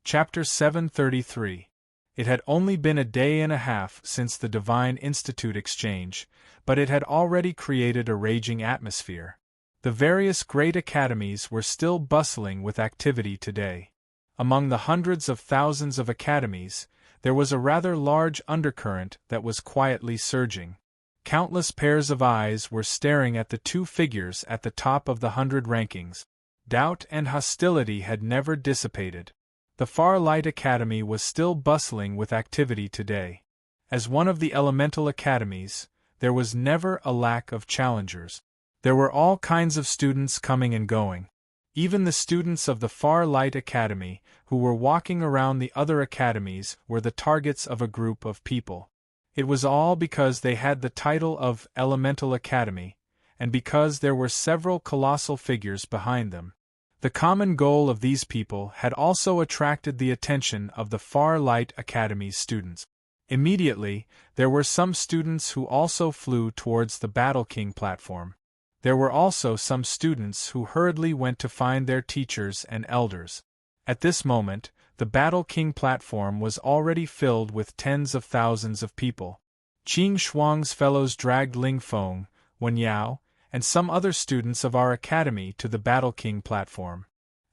Chapter 733. It had only been a day and a half since the Divine Institute exchange, but it had already created a raging atmosphere. The various great academies were still bustling with activity today. Among the hundreds of thousands of academies, there was a rather large undercurrent that was quietly surging. Countless pairs of eyes were staring at the two figures at the top of the 100 rankings. Doubt and hostility had never dissipated. The Far Light Academy was still bustling with activity today. As one of the elemental academies, there was never a lack of challengers. There were all kinds of students coming and going. Even the students of the Far Light Academy, who were walking around the other academies, were the targets of a group of people. It was all because they had the title of Elemental Academy, and because there were several colossal figures behind them. The common goal of these people had also attracted the attention of the Far Light Academy's students. Immediately, there were some students who also flew towards the Battle King platform. There were also some students who hurriedly went to find their teachers and elders. At this moment, the Battle King platform was already filled with tens of thousands of people. Qing Shuang's fellows dragged Ling Feng, Wen Yao, and some other students of our academy to the Battle King platform.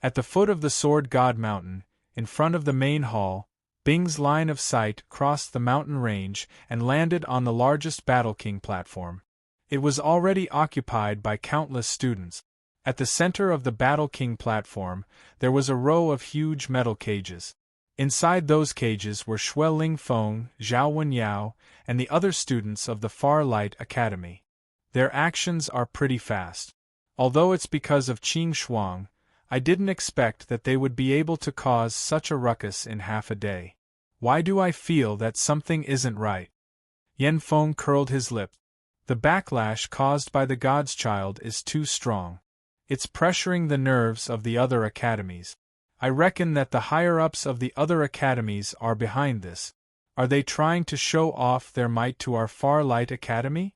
At the foot of the Sword God Mountain, in front of the main hall, Bing's line of sight crossed the mountain range and landed on the largest Battle King platform. It was already occupied by countless students. At the center of the Battle King platform, there was a row of huge metal cages. Inside those cages were Shui Ling Feng, Zhao Wenyao, and the other students of the Far Light Academy. Their actions are pretty fast. Although it's because of Qing Shuang, I didn't expect that they would be able to cause such a ruckus in half a day. Why do I feel that something isn't right? Yan Feng curled his lip. The backlash caused by the God's Child is too strong. It's pressuring the nerves of the other academies. I reckon that the higher-ups of the other academies are behind this. Are they trying to show off their might to our Far Light Academy?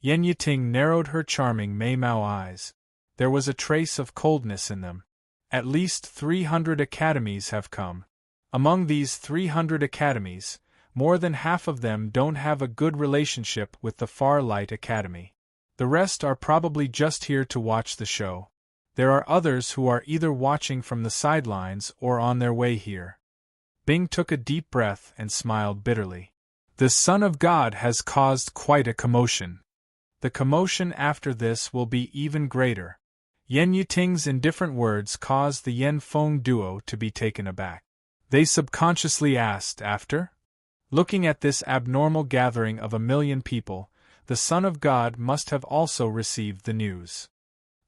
Yen Yiting narrowed her charming Maimao eyes. There was a trace of coldness in them. At least 300 academies have come. Among these 300 academies, more than half of them don't have a good relationship with the Far Light Academy. The rest are probably just here to watch the show. There are others who are either watching from the sidelines or on their way here. Bing took a deep breath and smiled bitterly. The Son of God has caused quite a commotion. The commotion after this will be even greater. Yen Yiting's indifferent words caused the Yan Feng duo to be taken aback. They subconsciously asked, after? Looking at this abnormal gathering of 1 million people, the Son of God must have also received the news.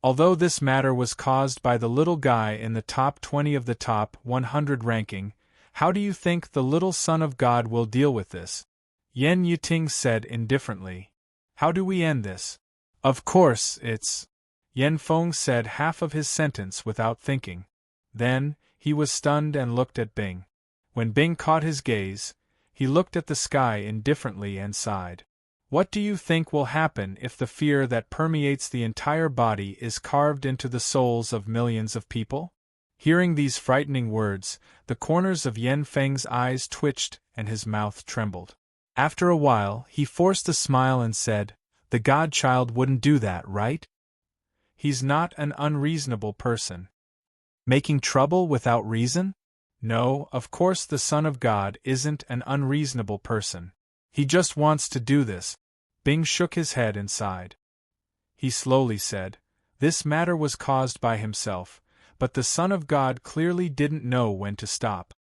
Although this matter was caused by the little guy in the top 20 of the top 100 ranking, how do you think the little Son of God will deal with this? Yen Yiting said indifferently. How do we end this? Of course, it's... Yan Feng said half of his sentence without thinking. Then, he was stunned and looked at Bing. When Bing caught his gaze, he looked at the sky indifferently and sighed. What do you think will happen if the fear that permeates the entire body is carved into the souls of millions of people? Hearing these frightening words, the corners of Yan Feng's eyes twitched and his mouth trembled. After a while, he forced a smile and said, "The Godchild wouldn't do that, right? He's not an unreasonable person. Making trouble without reason? No, of course the Son of God isn't an unreasonable person. He just wants to do this." Bing shook his head and sighed. He slowly said, "This matter was caused by himself, but the Son of God clearly didn't know when to stop.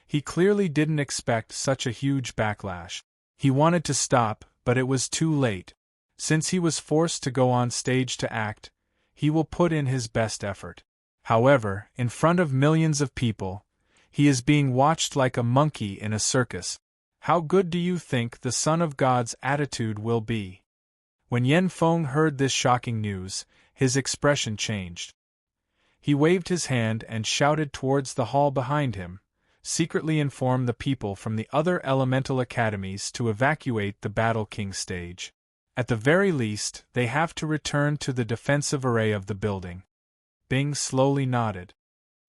He clearly didn't expect such a huge backlash. He wanted to stop, but it was too late. Since he was forced to go on stage to act, he will put in his best effort. However, in front of millions of people, he is being watched like a monkey in a circus. How good do you think the Son of God's attitude will be?" When Yan Feng heard this shocking news, his expression changed. He waved his hand and shouted towards the hall behind him, "Secretly inform the people from the other elemental academies to evacuate the Battle King stage. At the very least, they have to return to the defensive array of the building." Bing slowly nodded.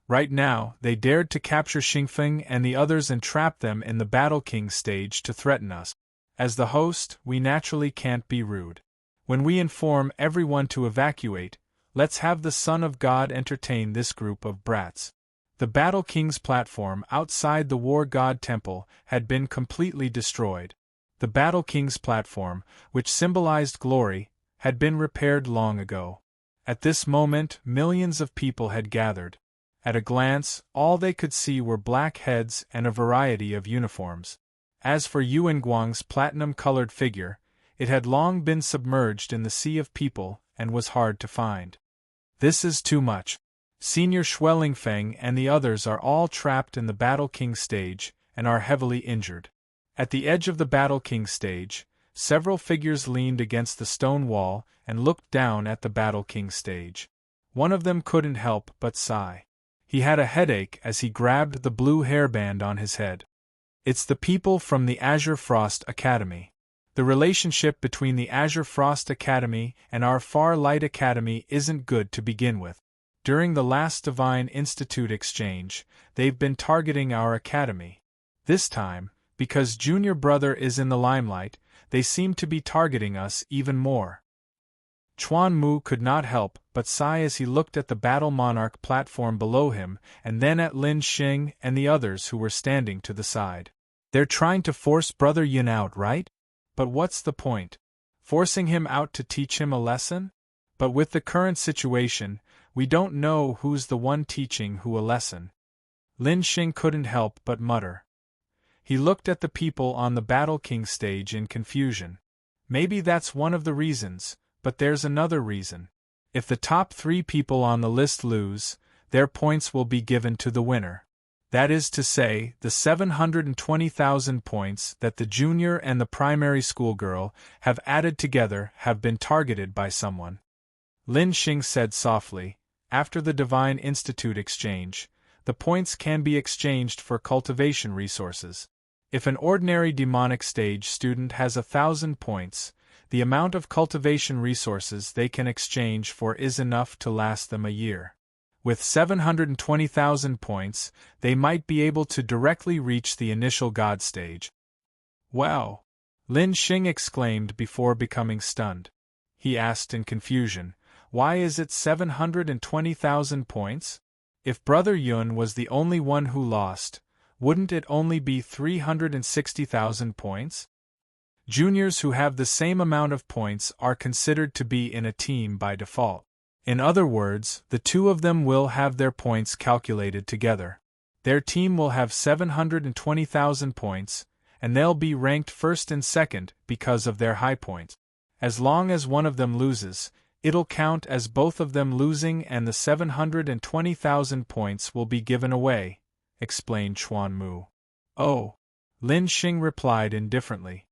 Right now, they dared to capture Xingfeng and the others and trap them in the Battle King stage to threaten us. As the host, we naturally can't be rude. When we inform everyone to evacuate, let's have the Son of God entertain this group of brats. The Battle King's platform outside the War God Temple had been completely destroyed. The Battle King's platform, which symbolized glory, had been repaired long ago. At this moment, millions of people had gathered. At a glance, all they could see were black heads and a variety of uniforms. As for Yuan Guang's platinum-colored figure, it had long been submerged in the sea of people and was hard to find. This is too much. Senior Schwellingfeng and the others are all trapped in the Battle King stage and are heavily injured. At the edge of the Battle King stage, several figures leaned against the stone wall and looked down at the Battle King stage. One of them couldn't help but sigh. He had a headache as he grabbed the blue hairband on his head. It's the people from the Azure Frost Academy. The relationship between the Azure Frost Academy and our Far Light Academy isn't good to begin with. During the last Divine Institute exchange, they've been targeting our academy. This time, because Junior Brother is in the limelight, they seem to be targeting us even more. Chuan Mu could not help but sigh as he looked at the Battle Monarch platform below him and then at Lin Xing and the others who were standing to the side. They're trying to force Brother Yun out, right? But what's the point? Forcing him out to teach him a lesson? But with the current situation, we don't know who's the one teaching who a lesson. Lin Xing couldn't help but mutter. He looked at the people on the Battle King stage in confusion. Maybe that's one of the reasons, but there's another reason. If the top 3 people on the list lose, their points will be given to the winner. That is to say, the 720,000 points that the junior and the primary school girl have added together have been targeted by someone. Lin Xing said softly, after the Divine Institute exchange, the points can be exchanged for cultivation resources. If an ordinary demonic stage student has 1,000 points, the amount of cultivation resources they can exchange for is enough to last them a year. With 720,000 points, they might be able to directly reach the initial God stage. Wow! Lin Xing exclaimed before becoming stunned. He asked in confusion, why is it 720,000 points? If Brother Yun was the only one who lost, wouldn't it only be 360,000 points? Juniors who have the same amount of points are considered to be in a team by default. In other words, the two of them will have their points calculated together. Their team will have 720,000 points, and they'll be ranked first and second because of their high points. As long as one of them loses, it'll count as both of them losing and the 720,000 points will be given away, explained Chuan Mu. Oh, Lin Xing replied indifferently.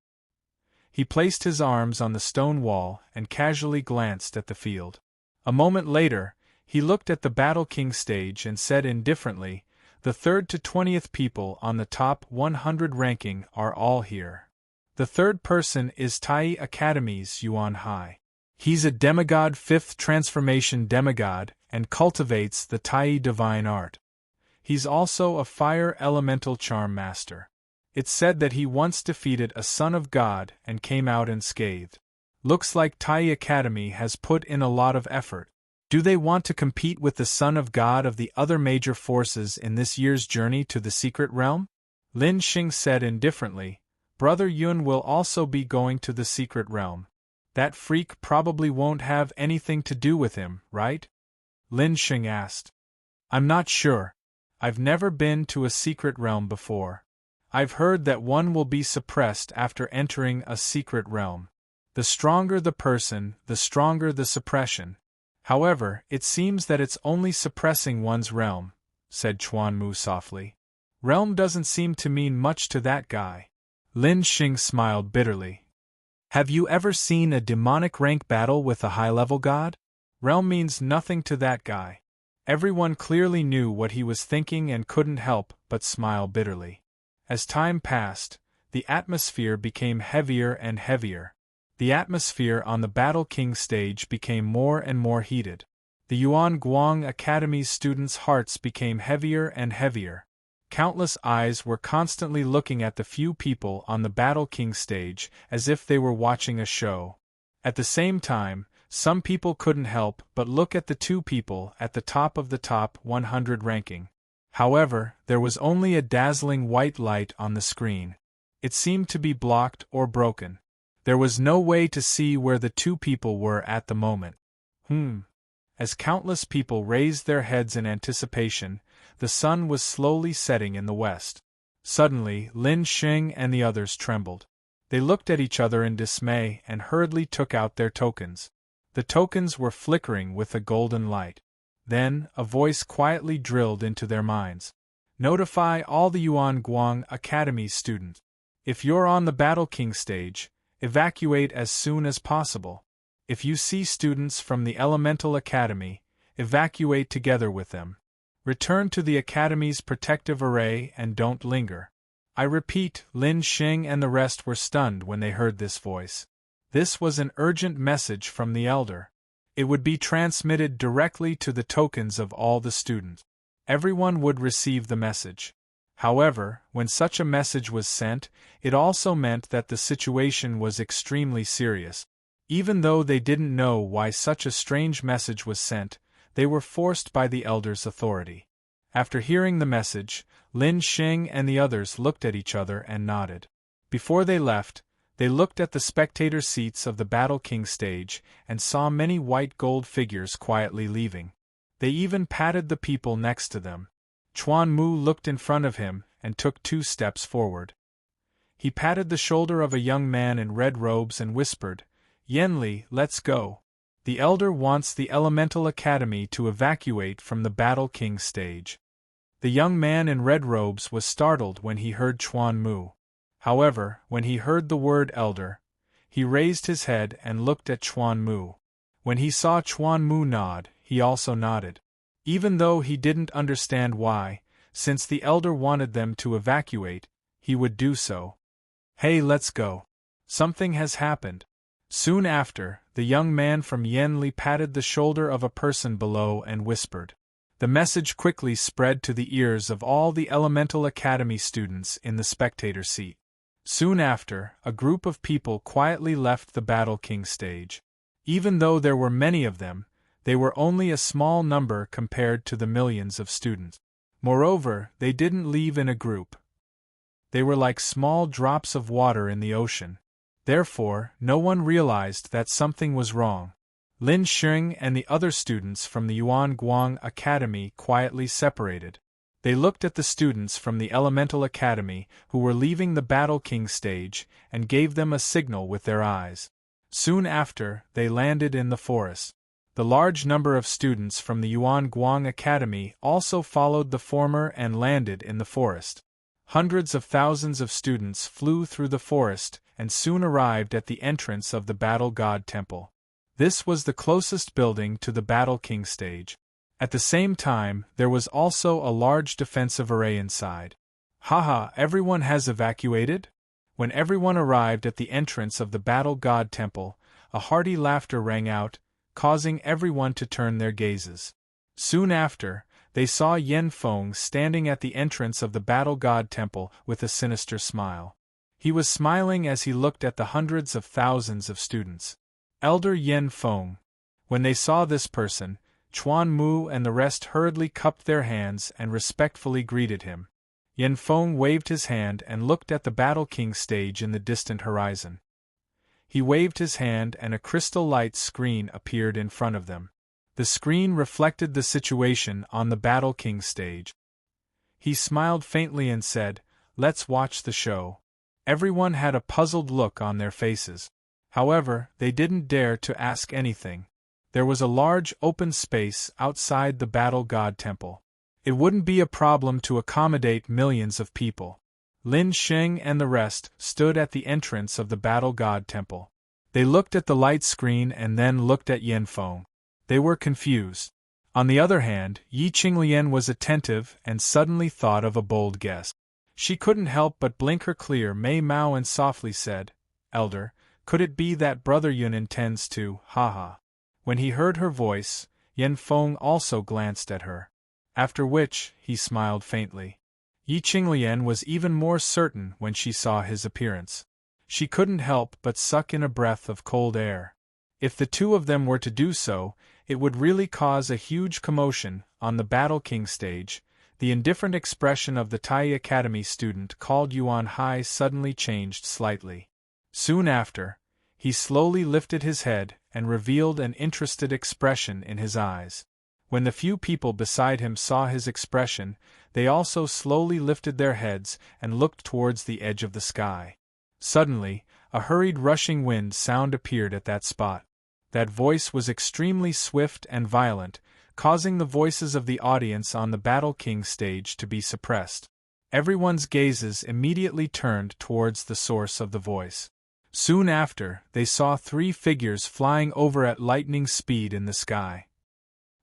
He placed his arms on the stone wall and casually glanced at the field. A moment later, he looked at the Battle King stage and said indifferently, the 3rd to 20th people on the top 100 ranking are all here. The third person is Tai Academy's Yuan Hai. He's a demigod 5th transformation demigod and cultivates the Tai divine art. He's also a fire elemental charm master. It's said that he once defeated a son of God and came out unscathed. Looks like Tai Academy has put in a lot of effort. Do they want to compete with the son of God of the other major forces in this year's journey to the secret realm? Lin Xing said indifferently, Brother Yun will also be going to the secret realm. That freak probably won't have anything to do with him, right? Lin Xing asked. I'm not sure. I've never been to a secret realm before. I've heard that one will be suppressed after entering a secret realm. The stronger the person, the stronger the suppression. However, it seems that it's only suppressing one's realm, said Chuan Mu softly. Realm doesn't seem to mean much to that guy. Lin Xing smiled bitterly. Have you ever seen a demonic rank battle with a high-level god? Realm means nothing to that guy. Everyone clearly knew what he was thinking and couldn't help but smile bitterly. As time passed, the atmosphere became heavier and heavier. The atmosphere on the Battle King stage became more and more heated. The Yuan Guang Academy's students' hearts became heavier and heavier. Countless eyes were constantly looking at the few people on the Battle King stage as if they were watching a show. At the same time, some people couldn't help but look at the two people at the top of the top 100 ranking. However, there was only a dazzling white light on the screen. It seemed to be blocked or broken. There was no way to see where the two people were at the moment. As countless people raised their heads in anticipation, the sun was slowly setting in the west. Suddenly, Lin Xing and the others trembled. They looked at each other in dismay and hurriedly took out their tokens. The tokens were flickering with a golden light. Then, a voice quietly drilled into their minds. Notify all the Yuan Guang Academy students. If you're on the Battle King stage, evacuate as soon as possible. If you see students from the Elemental Academy, evacuate together with them. Return to the Academy's protective array and don't linger. I repeat, Lin Xing and the rest were stunned when they heard this voice. This was an urgent message from the elder. It would be transmitted directly to the tokens of all the students. Everyone would receive the message. However, when such a message was sent, it also meant that the situation was extremely serious. Even though they didn't know why such a strange message was sent, they were forced by the elder's authority. After hearing the message, Lin Xing and the others looked at each other and nodded. Before they left, they looked at the spectator seats of the Battle King stage and saw many white gold figures quietly leaving. They even patted the people next to them. Chuan Mu looked in front of him and took 2 steps forward. He patted the shoulder of a young man in red robes and whispered, Yenli, let's go. The elder wants the Elemental Academy to evacuate from the Battle King stage. The young man in red robes was startled when he heard Chuan Mu. However, when he heard the word elder, he raised his head and looked at Chuan Mu. When he saw Chuan Mu nod, he also nodded. Even though he didn't understand why, since the elder wanted them to evacuate, he would do so. Hey, let's go. Something has happened. Soon after, the young man from Yenli patted the shoulder of a person below and whispered. The message quickly spread to the ears of all the Elemental Academy students in the spectator seat. Soon after, a group of people quietly left the Battle King stage. Even though there were many of them, they were only a small number compared to the millions of students. Moreover, they didn't leave in a group. They were like small drops of water in the ocean. Therefore, no one realized that something was wrong. Lin Xing and the other students from the Yuan Guang Academy quietly separated. They looked at the students from the Elemental Academy who were leaving the Battle King stage and gave them a signal with their eyes. Soon after, they landed in the forest. The large number of students from the Yuan Guang Academy also followed the former and landed in the forest. Hundreds of thousands of students flew through the forest and soon arrived at the entrance of the Battle God Temple. This was the closest building to the Battle King stage. At the same time, there was also a large defensive array inside. Haha, everyone has evacuated? When everyone arrived at the entrance of the Battle God Temple, a hearty laughter rang out, causing everyone to turn their gazes. Soon after, they saw Yen Feng standing at the entrance of the Battle God Temple with a sinister smile. He was smiling as he looked at the hundreds of thousands of students. Elder Yen Feng. When they saw this person, Chuan Mu and the rest hurriedly cupped their hands and respectfully greeted him. Yen Feng waved his hand and looked at the Battle King stage in the distant horizon. He waved his hand and a crystal light screen appeared in front of them. The screen reflected the situation on the Battle King stage. He smiled faintly and said, "Let's watch the show." Everyone had a puzzled look on their faces. However, they didn't dare to ask anything. There was a large open space outside the Battle God Temple. It wouldn't be a problem to accommodate millions of people. Lin Xing and the rest stood at the entrance of the Battle God Temple. They looked at the light screen and then looked at Yen Feng. They were confused. On the other hand, Yi Qinglian was attentive and suddenly thought of a bold guess. She couldn't help but blink her clear Mei Mao and softly said, "Elder, could it be that Brother Yun intends to, haha." When he heard her voice, Yan Feng also glanced at her. After which, he smiled faintly. Yi Qinglian was even more certain when she saw his appearance. She couldn't help but suck in a breath of cold air. If the two of them were to do so, it would really cause a huge commotion on the Battle King stage. The indifferent expression of the Tai Academy student called Yuan Hai suddenly changed slightly. Soon after, he slowly lifted his head and revealed an interested expression in his eyes. When the few people beside him saw his expression, they also slowly lifted their heads and looked towards the edge of the sky. Suddenly, a hurried rushing wind sound appeared at that spot. That voice was extremely swift and violent, causing the voices of the audience on the Battle King stage to be suppressed. Everyone's gazes immediately turned towards the source of the voice. Soon after, they saw 3 figures flying over at lightning speed in the sky.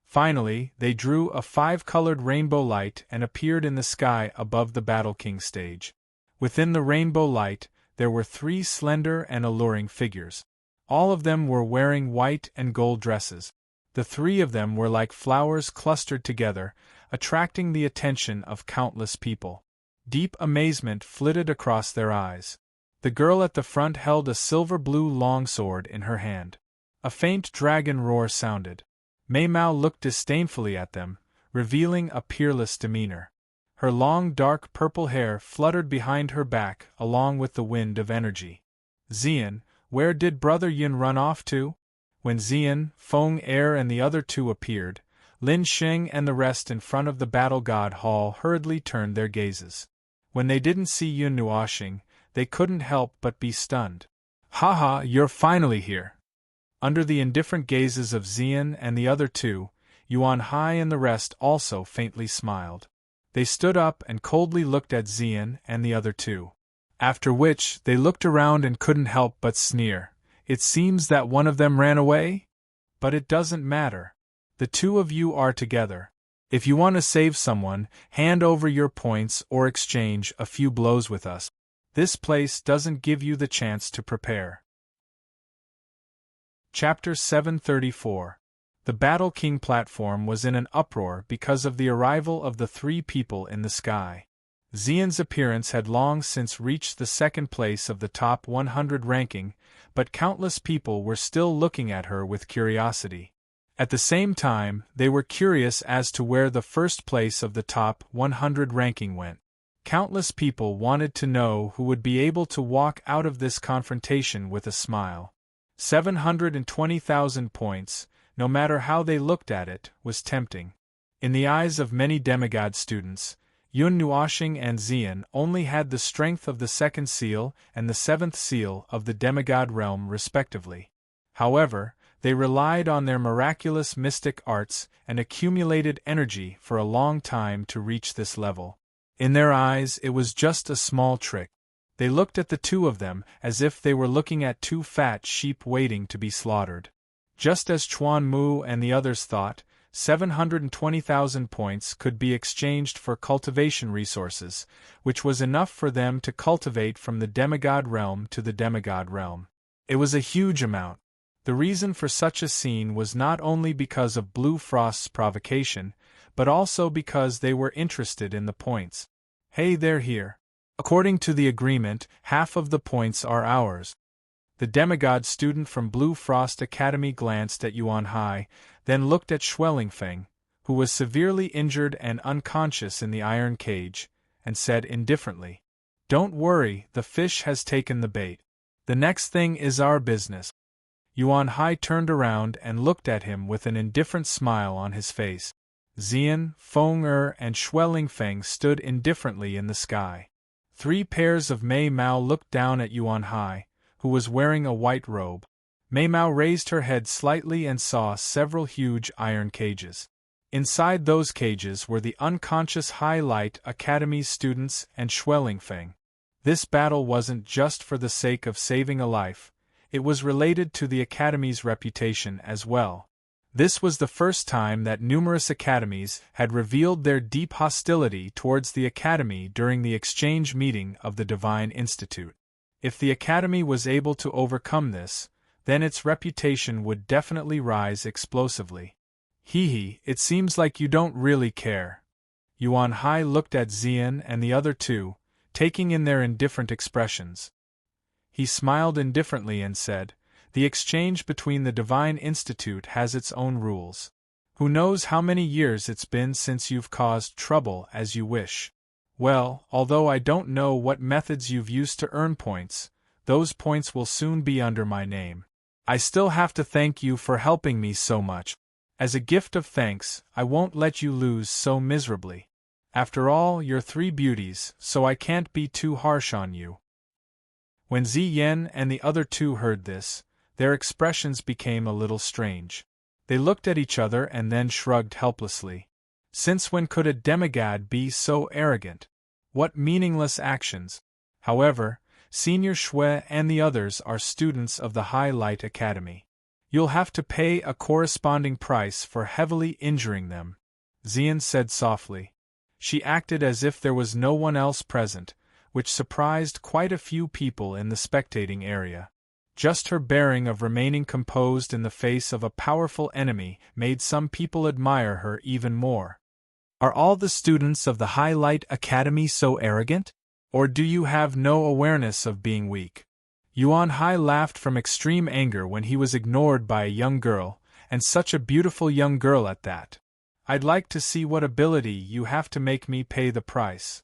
Finally, they drew a 5-colored rainbow light and appeared in the sky above the Battle King stage. Within the rainbow light, there were 3 slender and alluring figures. All of them were wearing white and gold dresses. The 3 of them were like flowers clustered together, attracting the attention of countless people. Deep amazement flitted across their eyes. The girl at the front held a silver-blue longsword in her hand. A faint dragon roar sounded. Mei Mao looked disdainfully at them, revealing a peerless demeanor. Her long dark purple hair fluttered behind her back along with the wind of energy. Xian, where did Brother Yun run off to? When Xian, Feng Er and the other 2 appeared, Lin Sheng and the rest in front of the Battle God Hall hurriedly turned their gazes. When they didn't see Yun Nuoxing, they couldn't help but be stunned. "Haha, you're finally here!" Under the indifferent gazes of Xian and the other 2, Yuan Hai and the rest also faintly smiled. They stood up and coldly looked at Xian and the other 2. After which, they looked around and couldn't help but sneer. "It seems that one of them ran away? But it doesn't matter. The 2 of you are together. If you want to save someone, hand over your points or exchange a few blows with us. This place doesn't give you the chance to prepare." Chapter 734. The Battle King platform was in an uproar because of the arrival of the 3 people in the sky. Xian's appearance had long since reached the 2nd place of the top 100 ranking, but countless people were still looking at her with curiosity. At the same time, they were curious as to where the 1st place of the top 100 ranking went. Countless people wanted to know who would be able to walk out of this confrontation with a smile. 720,000 points, no matter how they looked at it, was tempting. In the eyes of many demigod students, Yun Nuoxing and Xian only had the strength of the 2nd seal and the 7th seal of the demigod realm respectively. However, they relied on their miraculous mystic arts and accumulated energy for a long time to reach this level. In their eyes it was just a small trick. They looked at the 2 of them as if they were looking at 2 fat sheep waiting to be slaughtered. Just as Chuan Mu and the others thought, 720,000 points could be exchanged for cultivation resources, which was enough for them to cultivate from the demigod realm to the demigod realm. It was a huge amount. The reason for such a scene was not only because of Blue Frost's provocation, but also because they were interested in the points. "Hey, they're here. According to the agreement, half of the points are ours." The demigod student from Blue Frost Academy glanced at Yuan Hai, then looked at Schwellingfeng, who was severely injured and unconscious in the iron cage, and said indifferently, "Don't worry, the fish has taken the bait. The next thing is our business." Yuan Hai turned around and looked at him with an indifferent smile on his face. Xian, Feng Er and Schwellingfeng stood indifferently in the sky. 3 pairs of Mei Mao looked down at Yuan Hai, who was wearing a white robe. Mei Mao raised her head slightly and saw several huge iron cages. Inside those cages were the unconscious High Light Academy's students and Schwellingfeng. This battle wasn't just for the sake of saving a life, it was related to the Academy's reputation as well. This was the first time that numerous academies had revealed their deep hostility towards the Academy during the exchange meeting of the Divine Institute. If the Academy was able to overcome this, then its reputation would definitely rise explosively. Hee, it seems like you don't really care. Yuan Hai looked at Xian and the other two, taking in their indifferent expressions. He smiled indifferently and said, "The exchange between the Divine Institute has its own rules. Who knows how many years it's been since you've caused trouble as you wish. Well, although I don't know what methods you've used to earn points, those points will soon be under my name. I still have to thank you for helping me so much. As a gift of thanks, I won't let you lose so miserably. After all, you're 3 beauties, so I can't be too harsh on you." When Ziyan and the other two heard this, their expressions became a little strange. They looked at each other and then shrugged helplessly. Since when could a demigod be so arrogant? What meaningless actions! However, Senior Shui and the others are students of the High Light Academy. You'll have to pay a corresponding price for heavily injuring them, Xian said softly. She acted as if there was no one else present, which surprised quite a few people in the spectating area. Just her bearing of remaining composed in the face of a powerful enemy made some people admire her even more. Are all the students of the High Light Academy so arrogant? Or do you have no awareness of being weak? Yuan Hai laughed from extreme anger when he was ignored by a young girl, and such a beautiful young girl at that. I'd like to see what ability you have to make me pay the price.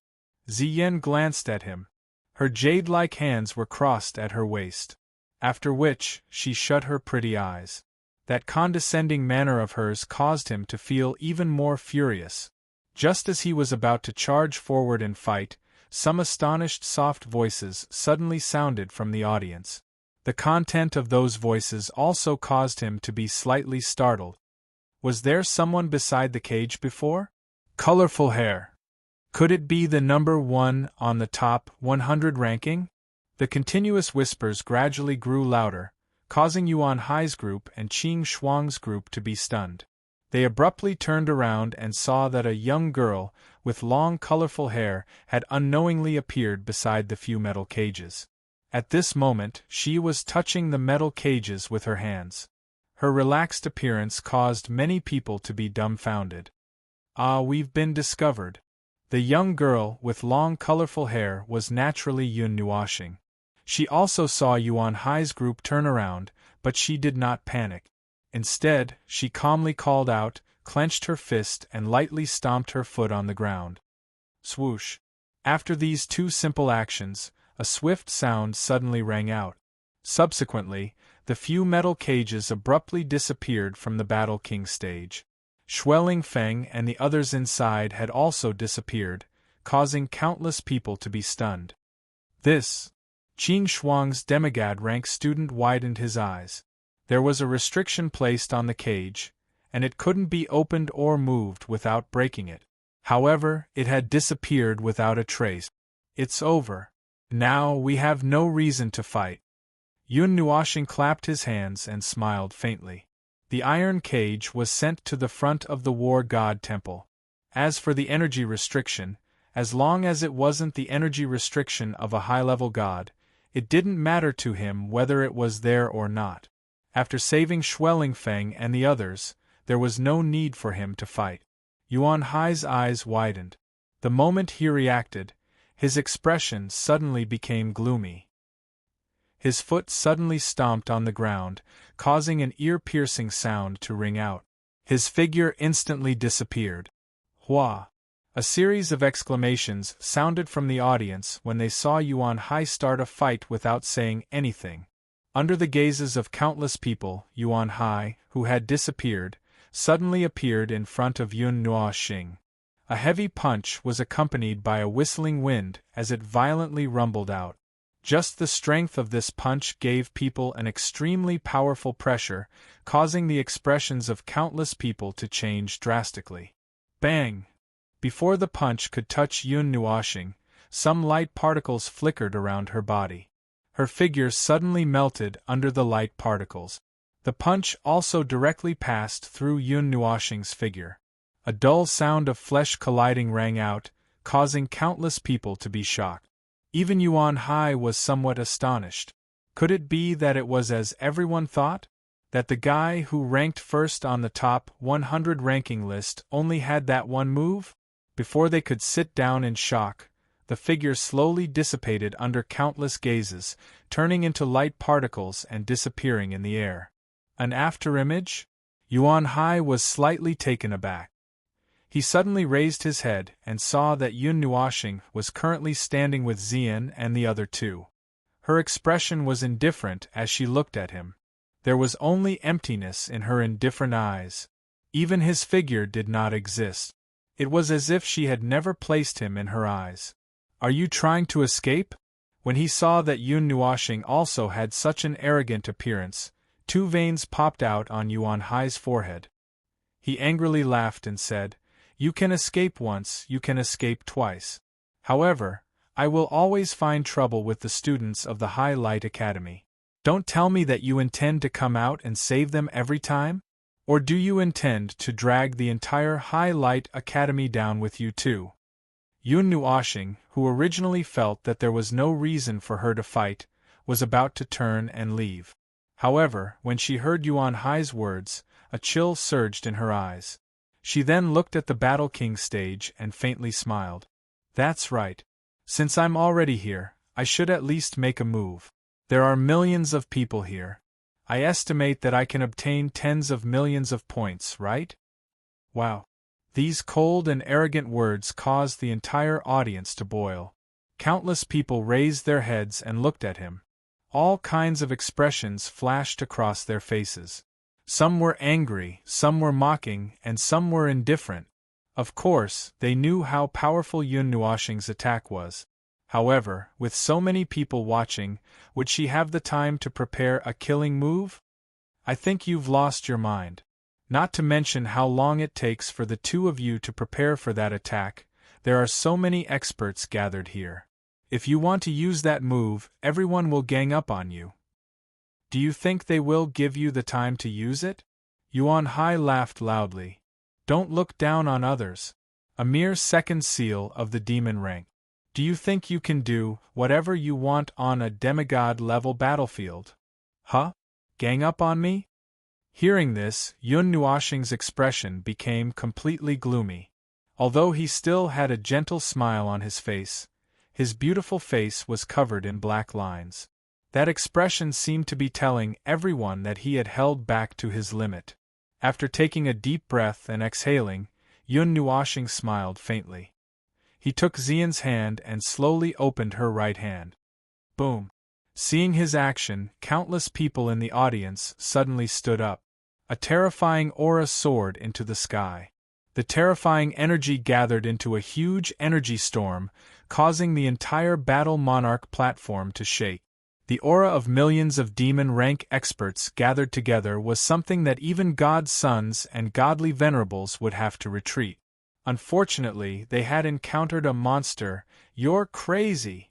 Ziyan glanced at him. Her jade-like hands were crossed at her waist. After which, she shut her pretty eyes. That condescending manner of hers caused him to feel even more furious. Just as he was about to charge forward and fight, some astonished soft voices suddenly sounded from the audience. The content of those voices also caused him to be slightly startled. Was there someone beside the cage before? Colorful hair. Could it be the number 1 on the top 100 ranking? The continuous whispers gradually grew louder, causing Yuan Hai's group and Qing Shuang's group to be stunned. They abruptly turned around and saw that a young girl, with long colorful hair, had unknowingly appeared beside the few metal cages. At this moment, she was touching the metal cages with her hands. Her relaxed appearance caused many people to be dumbfounded. "Ah, we've been discovered." The young girl, with long colorful hair, was naturally Yun Nuoxing. She also saw Yuan Hai's group turn around, but she did not panic. Instead, she calmly called out, clenched her fist and lightly stomped her foot on the ground. Swoosh! After these 2 simple actions, a swift sound suddenly rang out. Subsequently, the few metal cages abruptly disappeared from the Battle King stage. Shueling Feng and the others inside had also disappeared, causing countless people to be stunned. This! Qing Shuang's demigod rank student widened his eyes. There was a restriction placed on the cage, and it couldn't be opened or moved without breaking it. However, it had disappeared without a trace. It's over. Now we have no reason to fight. Yun Nuoxing clapped his hands and smiled faintly. The iron cage was sent to the front of the War God Temple. As for the energy restriction, as long as it wasn't the energy restriction of a high-level god, it didn't matter to him whether it was there or not. After saving Shueling Feng and the others, there was no need for him to fight. Yuan Hai's eyes widened. The moment he reacted, his expression suddenly became gloomy. His foot suddenly stomped on the ground, causing an ear-piercing sound to ring out. His figure instantly disappeared. Hua! A series of exclamations sounded from the audience when they saw Yuan Hai start a fight without saying anything. Under the gazes of countless people, Yuan Hai, who had disappeared, suddenly appeared in front of Yun Nuoxing. A heavy punch was accompanied by a whistling wind as it violently rumbled out. Just the strength of this punch gave people an extremely powerful pressure, causing the expressions of countless people to change drastically. Bang! Before the punch could touch Yun Nuoxing, some light particles flickered around her body. Her figure suddenly melted under the light particles. The punch also directly passed through Yun Nuoxing's figure. A dull sound of flesh colliding rang out, causing countless people to be shocked. Even Yuan Hai was somewhat astonished. Could it be that it was as everyone thought? That the guy who ranked first on the top 100 ranking list only had that one move? Before they could sit down in shock, the figure slowly dissipated under countless gazes, turning into light particles and disappearing in the air. An afterimage? Yuan Hai was slightly taken aback. He suddenly raised his head and saw that Yun Nuoxing was currently standing with Xian and the other two. Her expression was indifferent as she looked at him. There was only emptiness in her indifferent eyes. Even his figure did not exist. It was as if she had never placed him in her eyes. "Are you trying to escape?" When he saw that Yun Nuoxing also had such an arrogant appearance, two veins popped out on Yuan Hai's forehead. He angrily laughed and said, "You can escape once, you can escape twice. However, I will always find trouble with the students of the High Light Academy. Don't tell me that you intend to come out and save them every time? Or do you intend to drag the entire High Light Academy down with you too?" Yun Nuoxing, who originally felt that there was no reason for her to fight, was about to turn and leave. However, when she heard Yuan Hai's words, a chill surged in her eyes. She then looked at the Battle King stage and faintly smiled. "That's right. Since I'm already here, I should at least make a move. There are millions of people here. I estimate that I can obtain tens of millions of points, right?" Wow. These cold and arrogant words caused the entire audience to boil. Countless people raised their heads and looked at him. All kinds of expressions flashed across their faces. Some were angry, some were mocking, and some were indifferent. Of course, they knew how powerful Yun Nuoxing's attack was. However, with so many people watching, would she have the time to prepare a killing move? "I think you've lost your mind. Not to mention how long it takes for the two of you to prepare for that attack. There are so many experts gathered here. If you want to use that move, everyone will gang up on you. Do you think they will give you the time to use it?" Yuan Hai laughed loudly. "Don't look down on others. A mere second seal of the demon rank. Do you think you can do whatever you want on a demigod-level battlefield? Huh? Gang up on me?" Hearing this, Yun Nuoxing's expression became completely gloomy. Although he still had a gentle smile on his face, his beautiful face was covered in black lines. That expression seemed to be telling everyone that he had held back to his limit. After taking a deep breath and exhaling, Yun Nuoxing smiled faintly. He took Xian's hand and slowly opened her right hand. Boom! Seeing his action, countless people in the audience suddenly stood up. A terrifying aura soared into the sky. The terrifying energy gathered into a huge energy storm, causing the entire Battle Monarch platform to shake. The aura of millions of demon-rank experts gathered together was something that even god sons and godly venerables would have to retreat. Unfortunately, they had encountered a monster. "You're crazy!"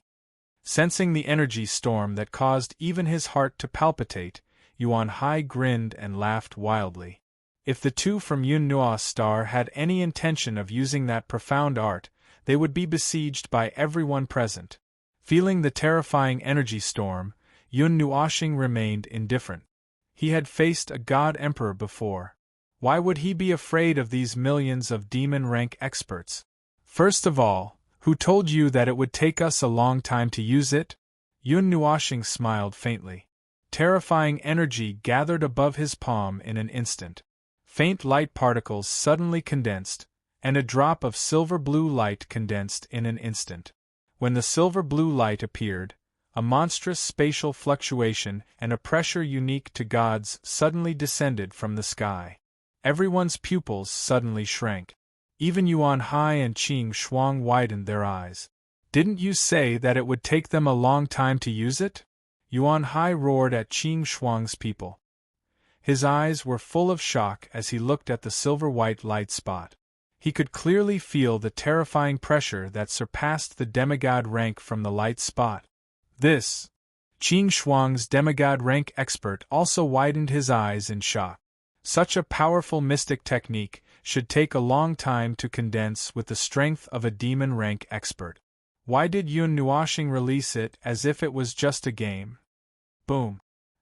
Sensing the energy storm that caused even his heart to palpitate, Yuan Hai grinned and laughed wildly. If the two from Yun Nuo's star had any intention of using that profound art, they would be besieged by everyone present. Feeling the terrifying energy storm, Yun Nuoxing remained indifferent. He had faced a god emperor before. Why would he be afraid of these millions of demon-rank experts? First of all, who told you that it would take us a long time to use it? Yun Nuoxing smiled faintly. Terrifying energy gathered above his palm in an instant. Faint light particles suddenly condensed, and a drop of silver-blue light condensed in an instant. When the silver-blue light appeared, a monstrous spatial fluctuation and a pressure unique to gods suddenly descended from the sky. Everyone's pupils suddenly shrank. Even Yuan Hai and Qing Shuang widened their eyes. "Didn't you say that it would take them a long time to use it?" Yuan Hai roared at Qing Shuang's people. His eyes were full of shock as he looked at the silver-white light spot. He could clearly feel the terrifying pressure that surpassed the demigod rank from the light spot. This! Qing Shuang's demigod rank expert also widened his eyes in shock. Such a powerful mystic technique should take a long time to condense with the strength of a demon rank expert. Why did Yun Nuoxing release it as if it was just a game? Boom!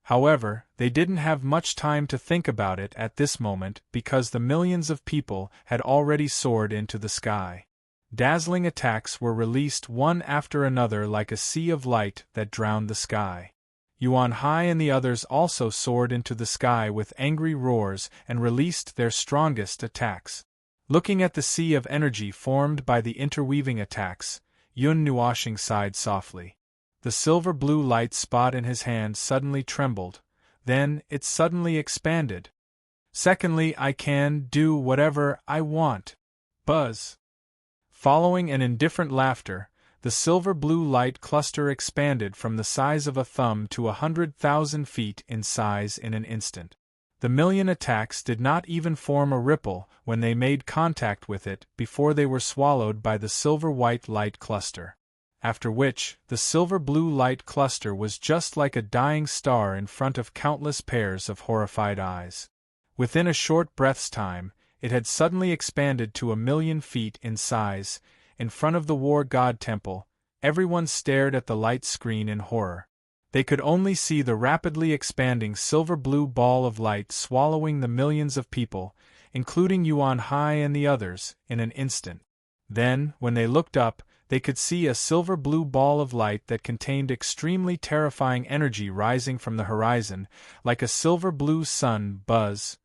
However, they didn't have much time to think about it at this moment because the millions of people had already soared into the sky. Dazzling attacks were released one after another like a sea of light that drowned the sky. Yuan Hai and the others also soared into the sky with angry roars and released their strongest attacks. Looking at the sea of energy formed by the interweaving attacks, Yun Nuoshing sighed softly. The silver-blue light spot in his hand suddenly trembled, then it suddenly expanded. Secondly, I can do whatever I want. Buzz. Following an indifferent laughter, the silver-blue light cluster expanded from the size of a thumb to 100,000 feet in size in an instant. The million attacks did not even form a ripple when they made contact with it before they were swallowed by the silver-white light cluster. After which, the silver-blue light cluster was just like a dying star in front of countless pairs of horrified eyes. Within a short breath's time, it had suddenly expanded to 1,000,000 feet in size. In front of the war god temple, everyone stared at the light screen in horror. They could only see the rapidly expanding silver-blue ball of light swallowing the millions of people, including Yuan Hai and the others, in an instant. Then, when they looked up, they could see a silver-blue ball of light that contained extremely terrifying energy rising from the horizon, like a silver-blue sun. Buzz.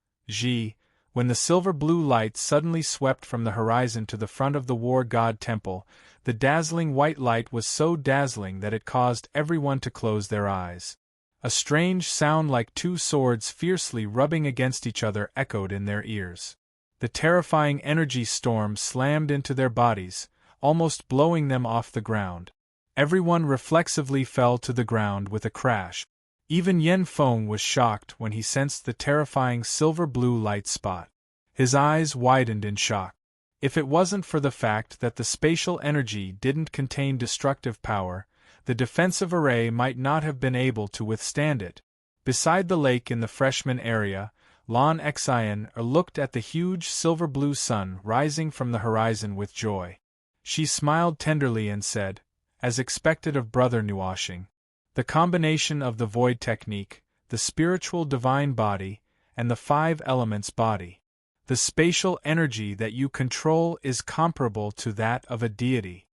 When the silver-blue light suddenly swept from the horizon to the front of the war god temple, the dazzling white light was so dazzling that it caused everyone to close their eyes. A strange sound like two swords fiercely rubbing against each other echoed in their ears. The terrifying energy storm slammed into their bodies, almost blowing them off the ground. Everyone reflexively fell to the ground with a crash. Even Yen Feng was shocked when he sensed the terrifying silver-blue light spot. His eyes widened in shock. If it wasn't for the fact that the spatial energy didn't contain destructive power, the defensive array might not have been able to withstand it. Beside the lake in the freshman area, Lan Xian looked at the huge silver-blue sun rising from the horizon with joy. She smiled tenderly and said, as expected of Brother Nuoshing, the combination of the void technique, the spiritual divine body, and the 5 elements body. The spatial energy that you control is comparable to that of a deity.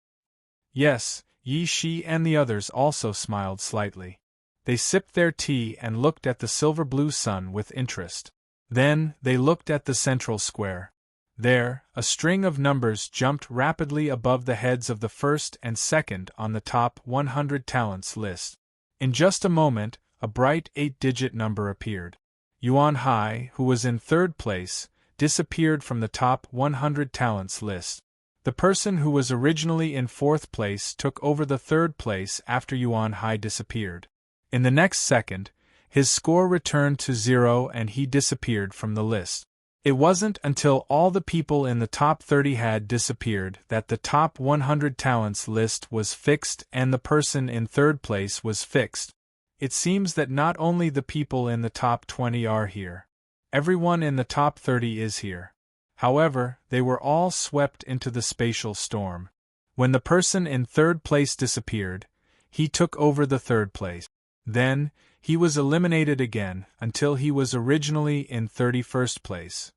Yes, Yi Shi and the others also smiled slightly. They sipped their tea and looked at the silver-blue sun with interest. Then, they looked at the central square. There, a string of numbers jumped rapidly above the heads of the first and second on the top 100 talents list. In just a moment, a bright 8-digit number appeared. Yuan Hai, who was in 3rd place, disappeared from the top 100 talents list. The person who was originally in 4th place took over the 3rd place after Yuan Hai disappeared. In the next second, his score returned to 0 and he disappeared from the list. It wasn't until all the people in the top 30 had disappeared that the top 100 talents list was fixed and the person in 3rd place was fixed. It seems that not only the people in the top 20 are here. Everyone in the top 30 is here. However, they were all swept into the spatial storm. When the person in 3rd place disappeared, he took over the 3rd place. Then, he was eliminated again until he was originally in 31st place.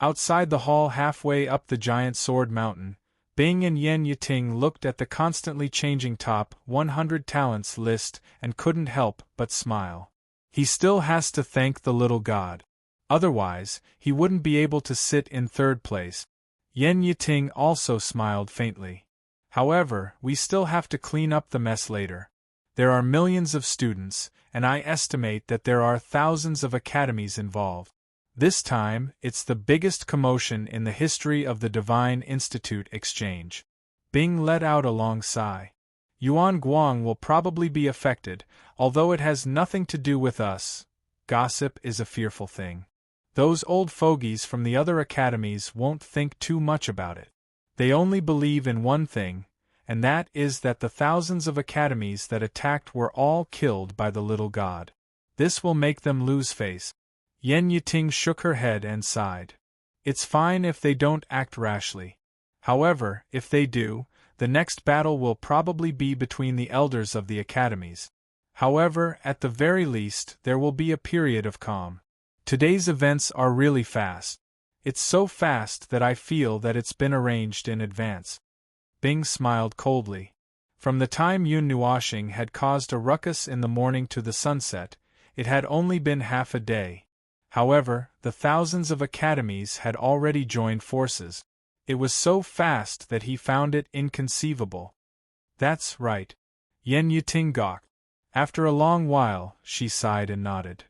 Outside the hall halfway up the giant sword mountain, Bing and Yen Yiting looked at the constantly changing top 100 talents list and couldn't help but smile. He still has to thank the little god. Otherwise, he wouldn't be able to sit in 3rd place. Yen Yiting also smiled faintly. However, we still have to clean up the mess later. There are millions of students, and I estimate that there are thousands of academies involved. This time, it's the biggest commotion in the history of the Divine Institute exchange. Bing let out a long sigh. Yuan Guang will probably be affected, although it has nothing to do with us. Gossip is a fearful thing. Those old fogies from the other academies won't think too much about it. They only believe in one thing, and that is that the thousands of academies that attacked were all killed by the little god. This will make them lose face. Yen Yiting shook her head and sighed. It's fine if they don't act rashly. However, if they do, the next battle will probably be between the elders of the academies. However, at the very least, there will be a period of calm. Today's events are really fast. It's so fast that I feel that it's been arranged in advance. Bing smiled coldly. From the time Yun Nuoxing had caused a ruckus in the morning to the sunset, it had only been half a day. However, the thousands of academies had already joined forces. It was so fast that he found it inconceivable. That's right. Yen Yuting gok. After a long while, she sighed and nodded.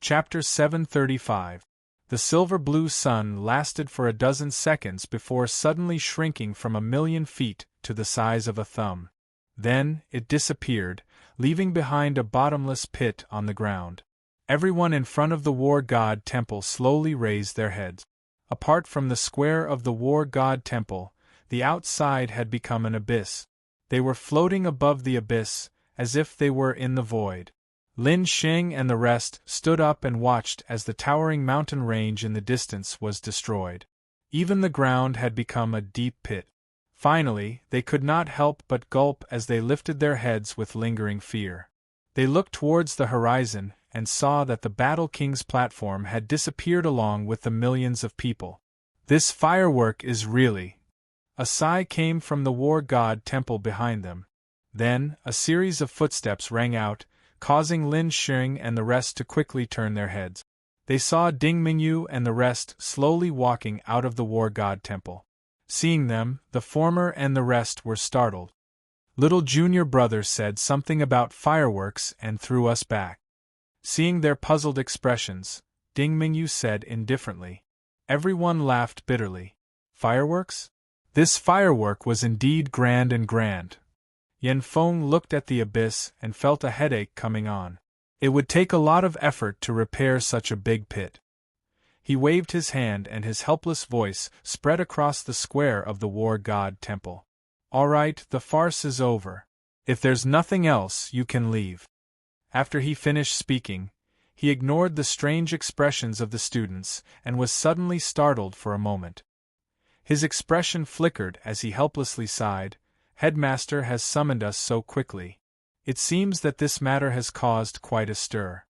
Chapter 735. The silver-blue sun lasted for a dozen seconds before suddenly shrinking from 1,000,000 feet to the size of a thumb. Then, it disappeared, leaving behind a bottomless pit on the ground. Everyone in front of the War God Temple slowly raised their heads. Apart from the square of the War God Temple, the outside had become an abyss. They were floating above the abyss, as if they were in the void. Lin Xing and the rest stood up and watched as the towering mountain range in the distance was destroyed. Even the ground had become a deep pit. Finally, they could not help but gulp as they lifted their heads with lingering fear. They looked towards the horizon and saw that the Battle King's platform had disappeared along with the millions of people. This firework is really... A sigh came from the War God Temple behind them. Then, a series of footsteps rang out, causing Lin Xing and the rest to quickly turn their heads. They saw Ding Mingyu and the rest slowly walking out of the War God Temple. Seeing them, the former and the rest were startled. Little junior brother said something about fireworks and threw us back. Seeing their puzzled expressions, Ding Mingyu said indifferently. Everyone laughed bitterly. Fireworks? This firework was indeed grand and grand. Yan Feng looked at the abyss and felt a headache coming on. It would take a lot of effort to repair such a big pit. He waved his hand and his helpless voice spread across the square of the War God Temple. All right, the farce is over. If there's nothing else, you can leave. After he finished speaking, he ignored the strange expressions of the students and was suddenly startled for a moment. His expression flickered as he helplessly sighed. Headmaster has summoned us so quickly. It seems that this matter has caused quite a stir.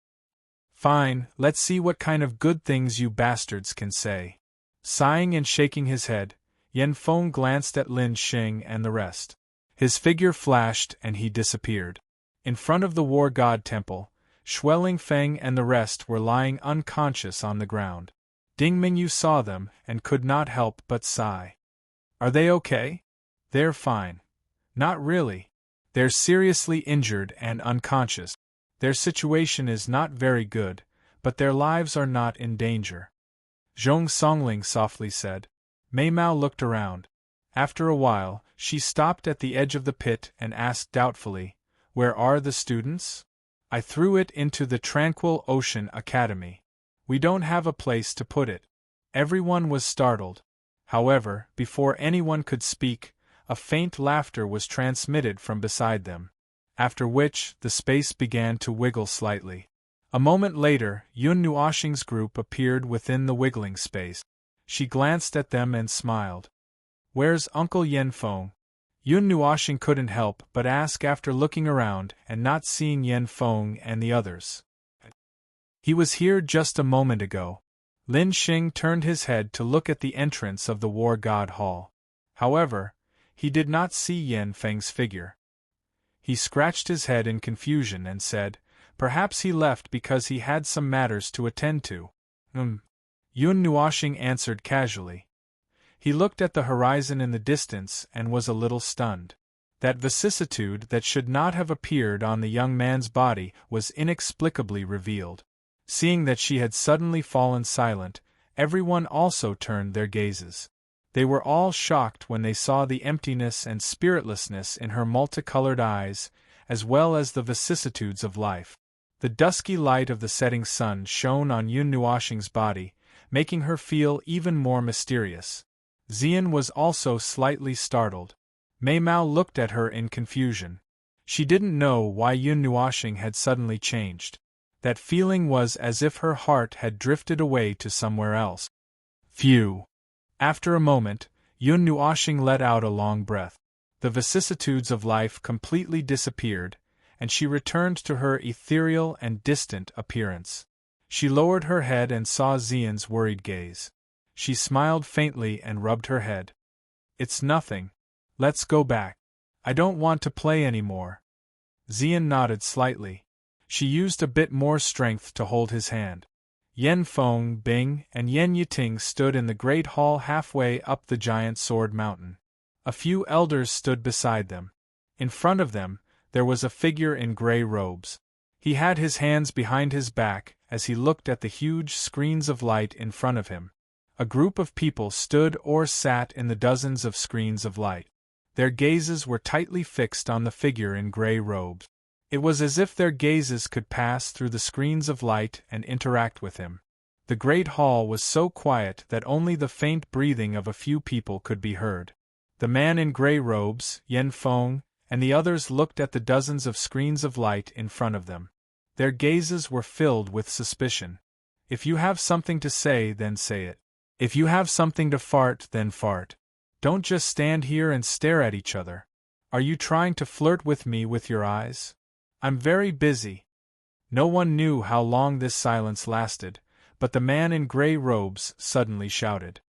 Fine, let's see what kind of good things you bastards can say. Sighing and shaking his head, Yan Feng glanced at Lin Xing and the rest. His figure flashed and he disappeared. In front of the War God Temple, Xueling Feng and the rest were lying unconscious on the ground. Ding Mingyu saw them and could not help but sigh. Are they okay? They're fine. Not really. They're seriously injured and unconscious. Their situation is not very good, but their lives are not in danger. Zhong Songling softly said. Mei Mao looked around. After a while, she stopped at the edge of the pit and asked doubtfully, Where are the students? I threw it into the Tranquil Ocean Academy. We don't have a place to put it. Everyone was startled. However, before anyone could speak, a faint laughter was transmitted from beside them. After which, the space began to wiggle slightly. A moment later, Yun Nuoxing's group appeared within the wiggling space. She glanced at them and smiled. Where's Uncle Yan Feng? Yun Nuoxing couldn't help but ask after looking around and not seeing Yan Feng and the others. He was here just a moment ago. Lin Xing turned his head to look at the entrance of the War God Hall. However, he did not see Yan Feng's figure. He scratched his head in confusion and said, Perhaps he left because he had some matters to attend to. Yun Nuoxing answered casually. He looked at the horizon in the distance and was a little stunned. That vicissitude that should not have appeared on the young man's body was inexplicably revealed. Seeing that she had suddenly fallen silent, everyone also turned their gazes. They were all shocked when they saw the emptiness and spiritlessness in her multicolored eyes, as well as the vicissitudes of life. The dusky light of the setting sun shone on Yun Nuoxing's body, making her feel even more mysterious. Xian was also slightly startled. Mei Mao looked at her in confusion. She didn't know why Yun Nuoxing had suddenly changed. That feeling was as if her heart had drifted away to somewhere else. Phew! After a moment, Yun Nuoxing let out a long breath. The vicissitudes of life completely disappeared, and she returned to her ethereal and distant appearance. She lowered her head and saw Xian's worried gaze. She smiled faintly and rubbed her head. "It's nothing. Let's go back. I don't want to play anymore." Xian nodded slightly. She used a bit more strength to hold his hand. Yan Feng, Bing, and Yan Yiting stood in the great hall halfway up the giant sword mountain. A few elders stood beside them. In front of them, there was a figure in gray robes. He had his hands behind his back as he looked at the huge screens of light in front of him. A group of people stood or sat in the dozens of screens of light. Their gazes were tightly fixed on the figure in gray robes. It was as if their gazes could pass through the screens of light and interact with him. The great hall was so quiet that only the faint breathing of a few people could be heard. The man in gray robes, Yan Feng, and the others looked at the dozens of screens of light in front of them. Their gazes were filled with suspicion. If you have something to say, then say it. If you have something to fart, then fart. Don't just stand here and stare at each other. Are you trying to flirt with me with your eyes? I'm very busy. No one knew how long this silence lasted, but the man in gray robes suddenly shouted.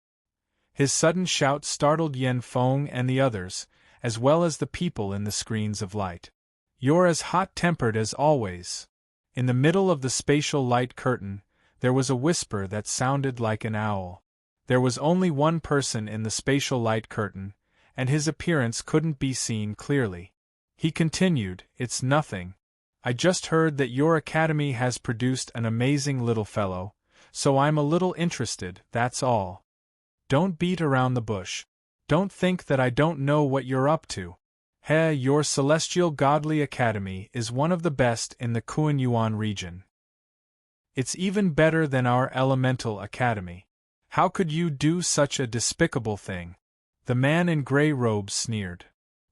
His sudden shout startled Yan Feng and the others, as well as the people in the screens of light. "You're as hot-tempered as always." In the middle of the spatial light curtain, there was a whisper that sounded like an owl. There was only one person in the spatial light curtain, and his appearance couldn't be seen clearly. He continued, "It's nothing. I just heard that your academy has produced an amazing little fellow, so I'm a little interested, that's all. Don't beat around the bush. Don't think that I don't know what you're up to. Your Celestial Godly Academy is one of the best in the Kuan-Yuan region. It's even better than our Elemental Academy. How could you do such a despicable thing?" The man in gray robes sneered.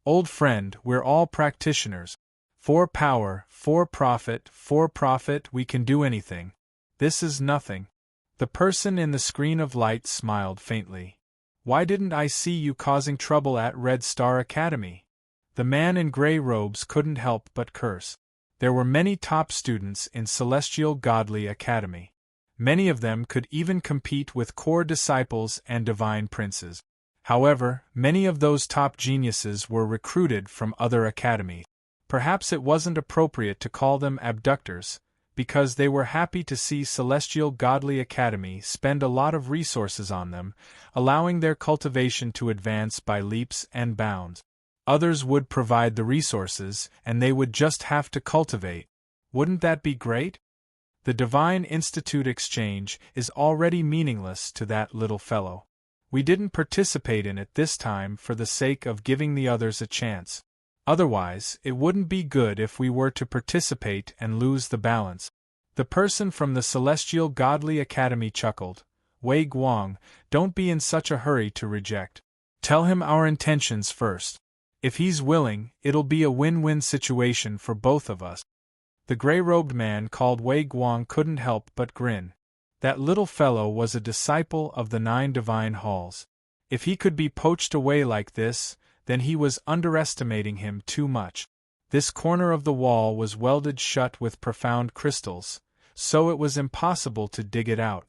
"Old friend, we're all practitioners. For power, for profit, we can do anything. This is nothing." The person in the screen of light smiled faintly. "Why didn't I see you causing trouble at Red Star Academy?" The man in gray robes couldn't help but curse. There were many top students in Celestial Godly Academy. Many of them could even compete with core disciples and divine princes. However, many of those top geniuses were recruited from other academies. Perhaps it wasn't appropriate to call them abductors, because they were happy to see Celestial Godly Academy spend a lot of resources on them, allowing their cultivation to advance by leaps and bounds. Others would provide the resources, and they would just have to cultivate. Wouldn't that be great? The Divine Institute exchange is already meaningless to that little fellow. We didn't participate in it this time for the sake of giving the others a chance. Otherwise, it wouldn't be good if we were to participate and lose the balance. The person from the Celestial Godly Academy chuckled. "Wei Guang, don't be in such a hurry to reject. Tell him our intentions first. If he's willing, it'll be a win-win situation for both of us." The gray-robed man called Wei Guang couldn't help but grin. That little fellow was a disciple of the 9 divine halls. If he could be poached away like this, then he was underestimating him too much. This corner of the wall was welded shut with profound crystals, so it was impossible to dig it out.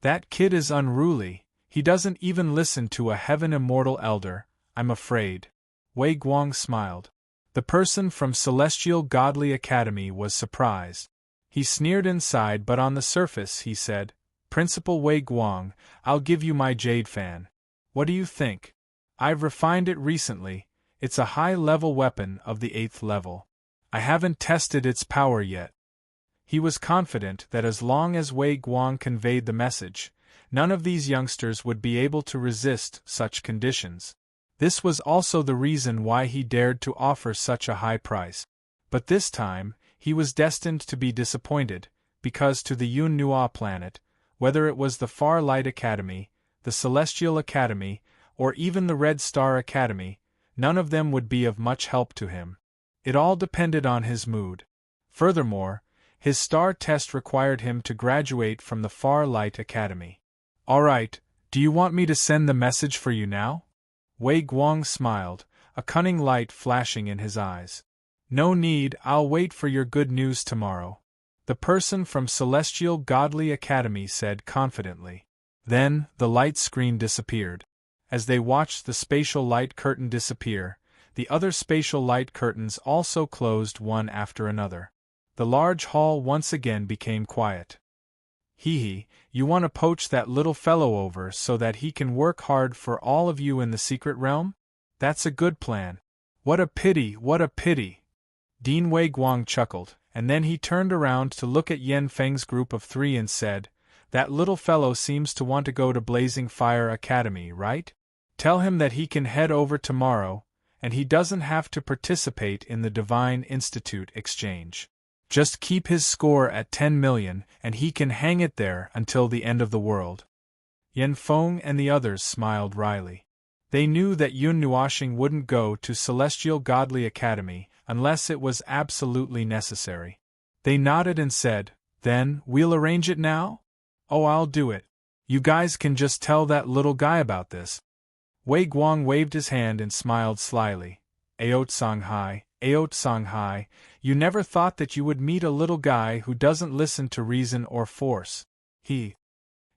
That kid is unruly, he doesn't even listen to a heaven immortal elder, I'm afraid. Wei Guang smiled. The person from Celestial Godly Academy was surprised. He sneered inside, but on the surface he said, "Principal Wei Guang, I'll give you my jade fan. What do you think? I've refined it recently, it's a high-level weapon of the 8th level. I haven't tested its power yet." He was confident that as long as Wei Guang conveyed the message, none of these youngsters would be able to resist such conditions. This was also the reason why he dared to offer such a high price. But this time, he was destined to be disappointed, because to the Yun Nua planet, whether it was the Far Light Academy, the Celestial Academy, or even the Red Star Academy, none of them would be of much help to him. It all depended on his mood. Furthermore, his star test required him to graduate from the Far Light Academy. "All right, do you want me to send the message for you now?" Wei Guang smiled, a cunning light flashing in his eyes. No need, I'll wait for your good news tomorrow, the person from Celestial Godly Academy said confidently. Then, the light screen disappeared. As they watched the spatial light curtain disappear, the other spatial light curtains also closed one after another. The large hall once again became quiet. Hee, you want to poach that little fellow over so that he can work hard for all of you in the secret realm? That's a good plan. What a pity, what a pity! Dean Wei Guang chuckled, and then he turned around to look at Yen Feng's group of 3 and said, "That little fellow seems to want to go to Blazing Fire Academy, right? Tell him that he can head over tomorrow, and he doesn't have to participate in the Divine Institute exchange. Just keep his score at 10 million, and he can hang it there until the end of the world." Yen Feng and the others smiled wryly. They knew that Yun Nuoxing wouldn't go to Celestial Godly Academy unless it was absolutely necessary. They nodded and said, "Then, we'll arrange it now? Oh, I'll do it. You guys can just tell that little guy about this." Wei Guang waved his hand and smiled slyly. "Aot Songhai, you never thought that you would meet a little guy who doesn't listen to reason or force."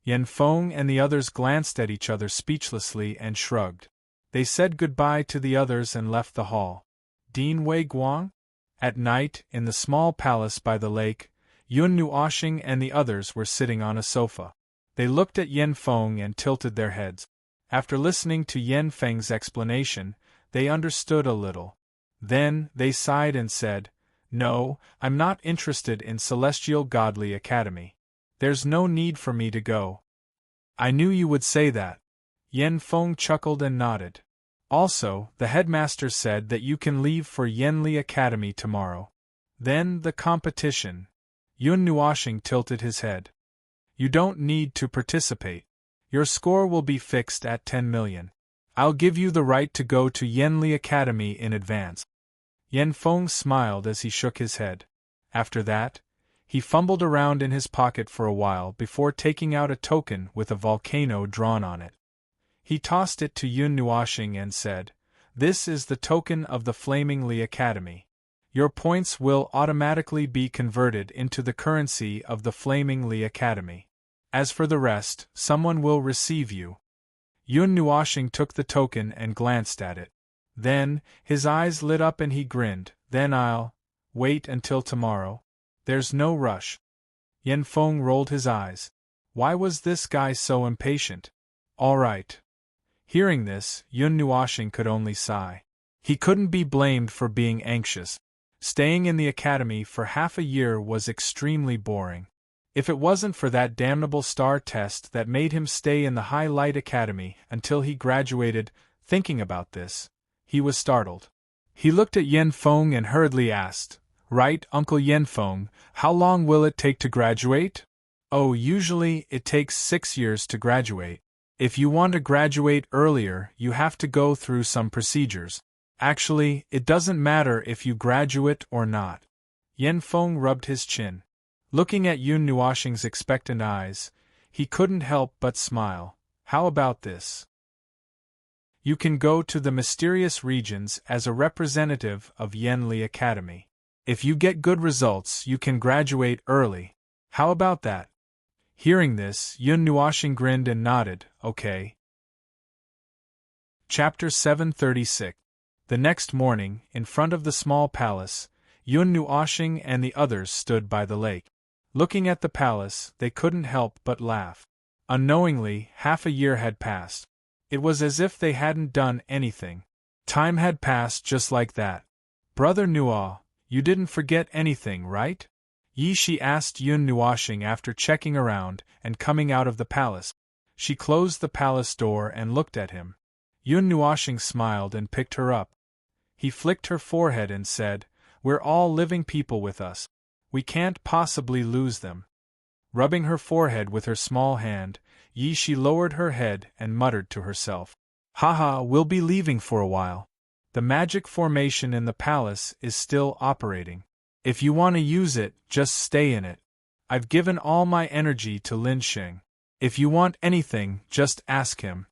Yen Feng and the others glanced at each other speechlessly and shrugged. They said goodbye to the others and left the hall. Dean Wei Guang? At night, in the small palace by the lake, Yun Nuoxing and the others were sitting on a sofa. They looked at Yen Feng and tilted their heads. After listening to Yen Feng's explanation, they understood a little. Then, they sighed and said, "No, I'm not interested in Celestial Godly Academy. There's no need for me to go." "I knew you would say that." Yen Feng chuckled and nodded. "Also, the headmaster said that you can leave for Yenli Academy tomorrow. Then, the competition." Yun Nuoxing tilted his head. "You don't need to participate. Your score will be fixed at 10 million. I'll give you the right to go to Yenli Academy in advance." Yen Feng smiled as he shook his head. After that, he fumbled around in his pocket for a while before taking out a token with a volcano drawn on it. He tossed it to Yun Nuoxing and said, "This is the token of the Flaming Li Academy. Your points will automatically be converted into the currency of the Flaming Li Academy. As for the rest, someone will receive you." Yun Nuoxing took the token and glanced at it. Then, his eyes lit up and he grinned. "Then I'll wait until tomorrow. There's no rush." Yen Feng rolled his eyes. Why was this guy so impatient? "All right." Hearing this, Yun Nuoxing could only sigh. He couldn't be blamed for being anxious. Staying in the academy for half a year was extremely boring. If it wasn't for that damnable star test that made him stay in the High Light Academy until he graduated, thinking about this, he was startled. He looked at Yen Feng and hurriedly asked, "Right, Uncle Yen Feng, how long will it take to graduate?" "Oh, usually it takes 6 years to graduate. If you want to graduate earlier, you have to go through some procedures. Actually, it doesn't matter if you graduate or not." Yen Feng rubbed his chin. Looking at Yun Nuoxing's expectant eyes, he couldn't help but smile. "How about this? You can go to the mysterious regions as a representative of Yenli Academy. If you get good results, you can graduate early. How about that?" Hearing this, Yun Nuoxing grinned and nodded, "Okay." Chapter 736. The next morning, in front of the small palace, Yun Nuoxing and the others stood by the lake. Looking at the palace, they couldn't help but laugh. Unknowingly, half a year had passed. It was as if they hadn't done anything. Time had passed just like that. "Brother Nuo, you didn't forget anything, right?" Shi asked Yun Nuoxing after checking around and coming out of the palace. She closed the palace door and looked at him. Yun Nuoxing smiled and picked her up. He flicked her forehead and said, "We're all living people with us. We can't possibly lose them." Rubbing her forehead with her small hand, Shi lowered her head and muttered to herself, "Haha, we'll be leaving for a while. The magic formation in the palace is still operating. If you want to use it, just stay in it. I've given all my energy to Lin Xing. If you want anything, just ask him."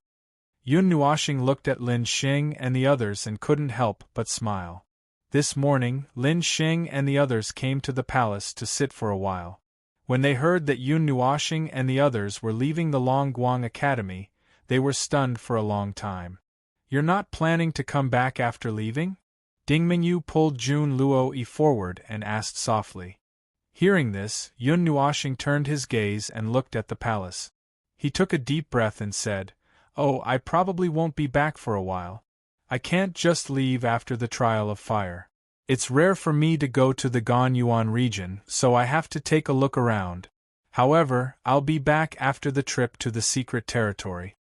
Yun Nuoxing looked at Lin Xing and the others and couldn't help but smile. This morning, Lin Xing and the others came to the palace to sit for a while. When they heard that Yun Nuoxing and the others were leaving the Longguang Academy, they were stunned for a long time. You're not planning to come back after leaving? Ding Mingyu pulled Jun Luo forward and asked softly. Hearing this, Yun Nuoxing turned his gaze and looked at the palace. He took a deep breath and said, "Oh, I probably won't be back for a while. I can't just leave after the trial of fire. It's rare for me to go to the Ganyuan region, so I have to take a look around. However, I'll be back after the trip to the secret territory.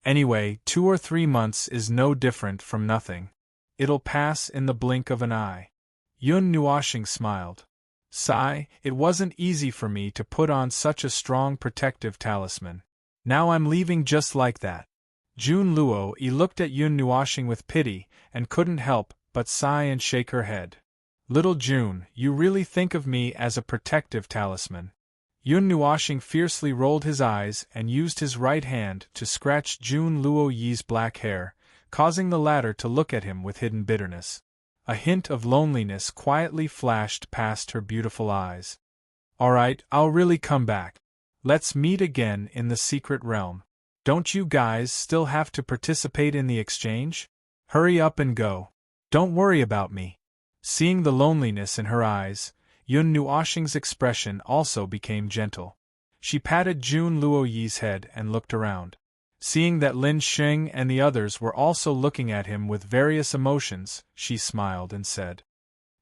Anyway, 2 or 3 months is no different from nothing. It'll pass in the blink of an eye." Yun Nuoxing smiled. Sigh, it wasn't easy for me to put on such a strong protective talisman. Now I'm leaving just like that. Jun Luo looked at Yun Nuoxing with pity and couldn't help but sigh and shake her head. Little Jun, you really think of me as a protective talisman. Yun Nuoxing fiercely rolled his eyes and used his right hand to scratch Jun Luo's black hair, causing the latter to look at him with hidden bitterness. A hint of loneliness quietly flashed past her beautiful eyes. All right, I'll really come back. Let's meet again in the secret realm. Don't you guys still have to participate in the exchange? Hurry up and go. Don't worry about me. Seeing the loneliness in her eyes, Yun Nuoxing's expression also became gentle. She patted Jun Luo's head and looked around. Seeing that Lin Xing and the others were also looking at him with various emotions, she smiled and said,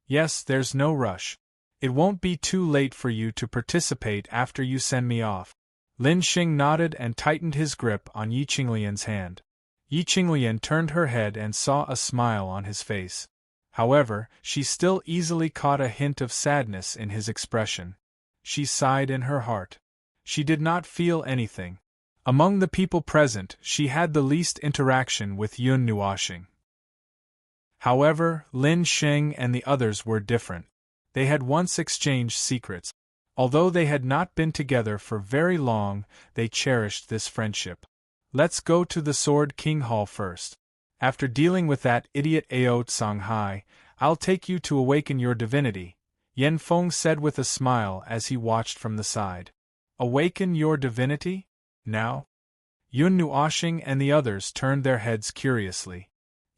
"Yes, there's no rush. It won't be too late for you to participate after you send me off." Lin Xing nodded and tightened his grip on Yi Qinglian's hand. Yi Qinglian turned her head and saw a smile on his face. However, she still easily caught a hint of sadness in his expression. She sighed in her heart. She did not feel anything. Among the people present, she had the least interaction with Yun Nuoxing. However, Lin Xing and the others were different. They had once exchanged secrets. Although they had not been together for very long, they cherished this friendship. Let's go to the Sword King Hall first. After dealing with that idiot Ao Tsanghai, I'll take you to awaken your divinity, Yan Feng said with a smile as he watched from the side. Awaken your divinity? Now? Yun Nuoxing and the others turned their heads curiously.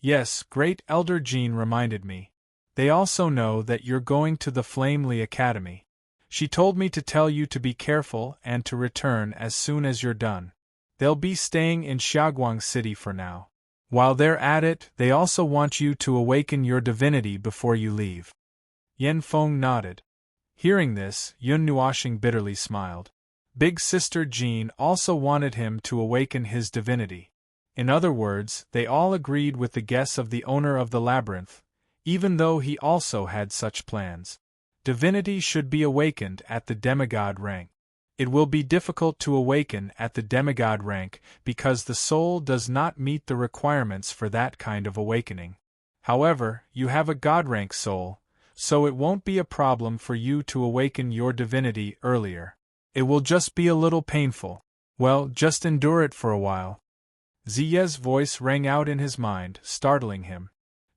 Yes, Great Elder Jean reminded me. They also know that you're going to the Flamely Academy. She told me to tell you to be careful and to return as soon as you're done. They'll be staying in Xiaoguang City for now. While they're at it, they also want you to awaken your divinity before you leave. Yan Feng nodded. Hearing this, Yun Nuoxing bitterly smiled. Big Sister Jean also wanted him to awaken his divinity. In other words, they all agreed with the guess of the owner of the labyrinth, even though he also had such plans. Divinity should be awakened at the demigod rank. It will be difficult to awaken at the demigod rank because the soul does not meet the requirements for that kind of awakening. However, you have a god rank soul, so it won't be a problem for you to awaken your divinity earlier. It will just be a little painful. Well, just endure it for a while. Ziye's voice rang out in his mind, startling him.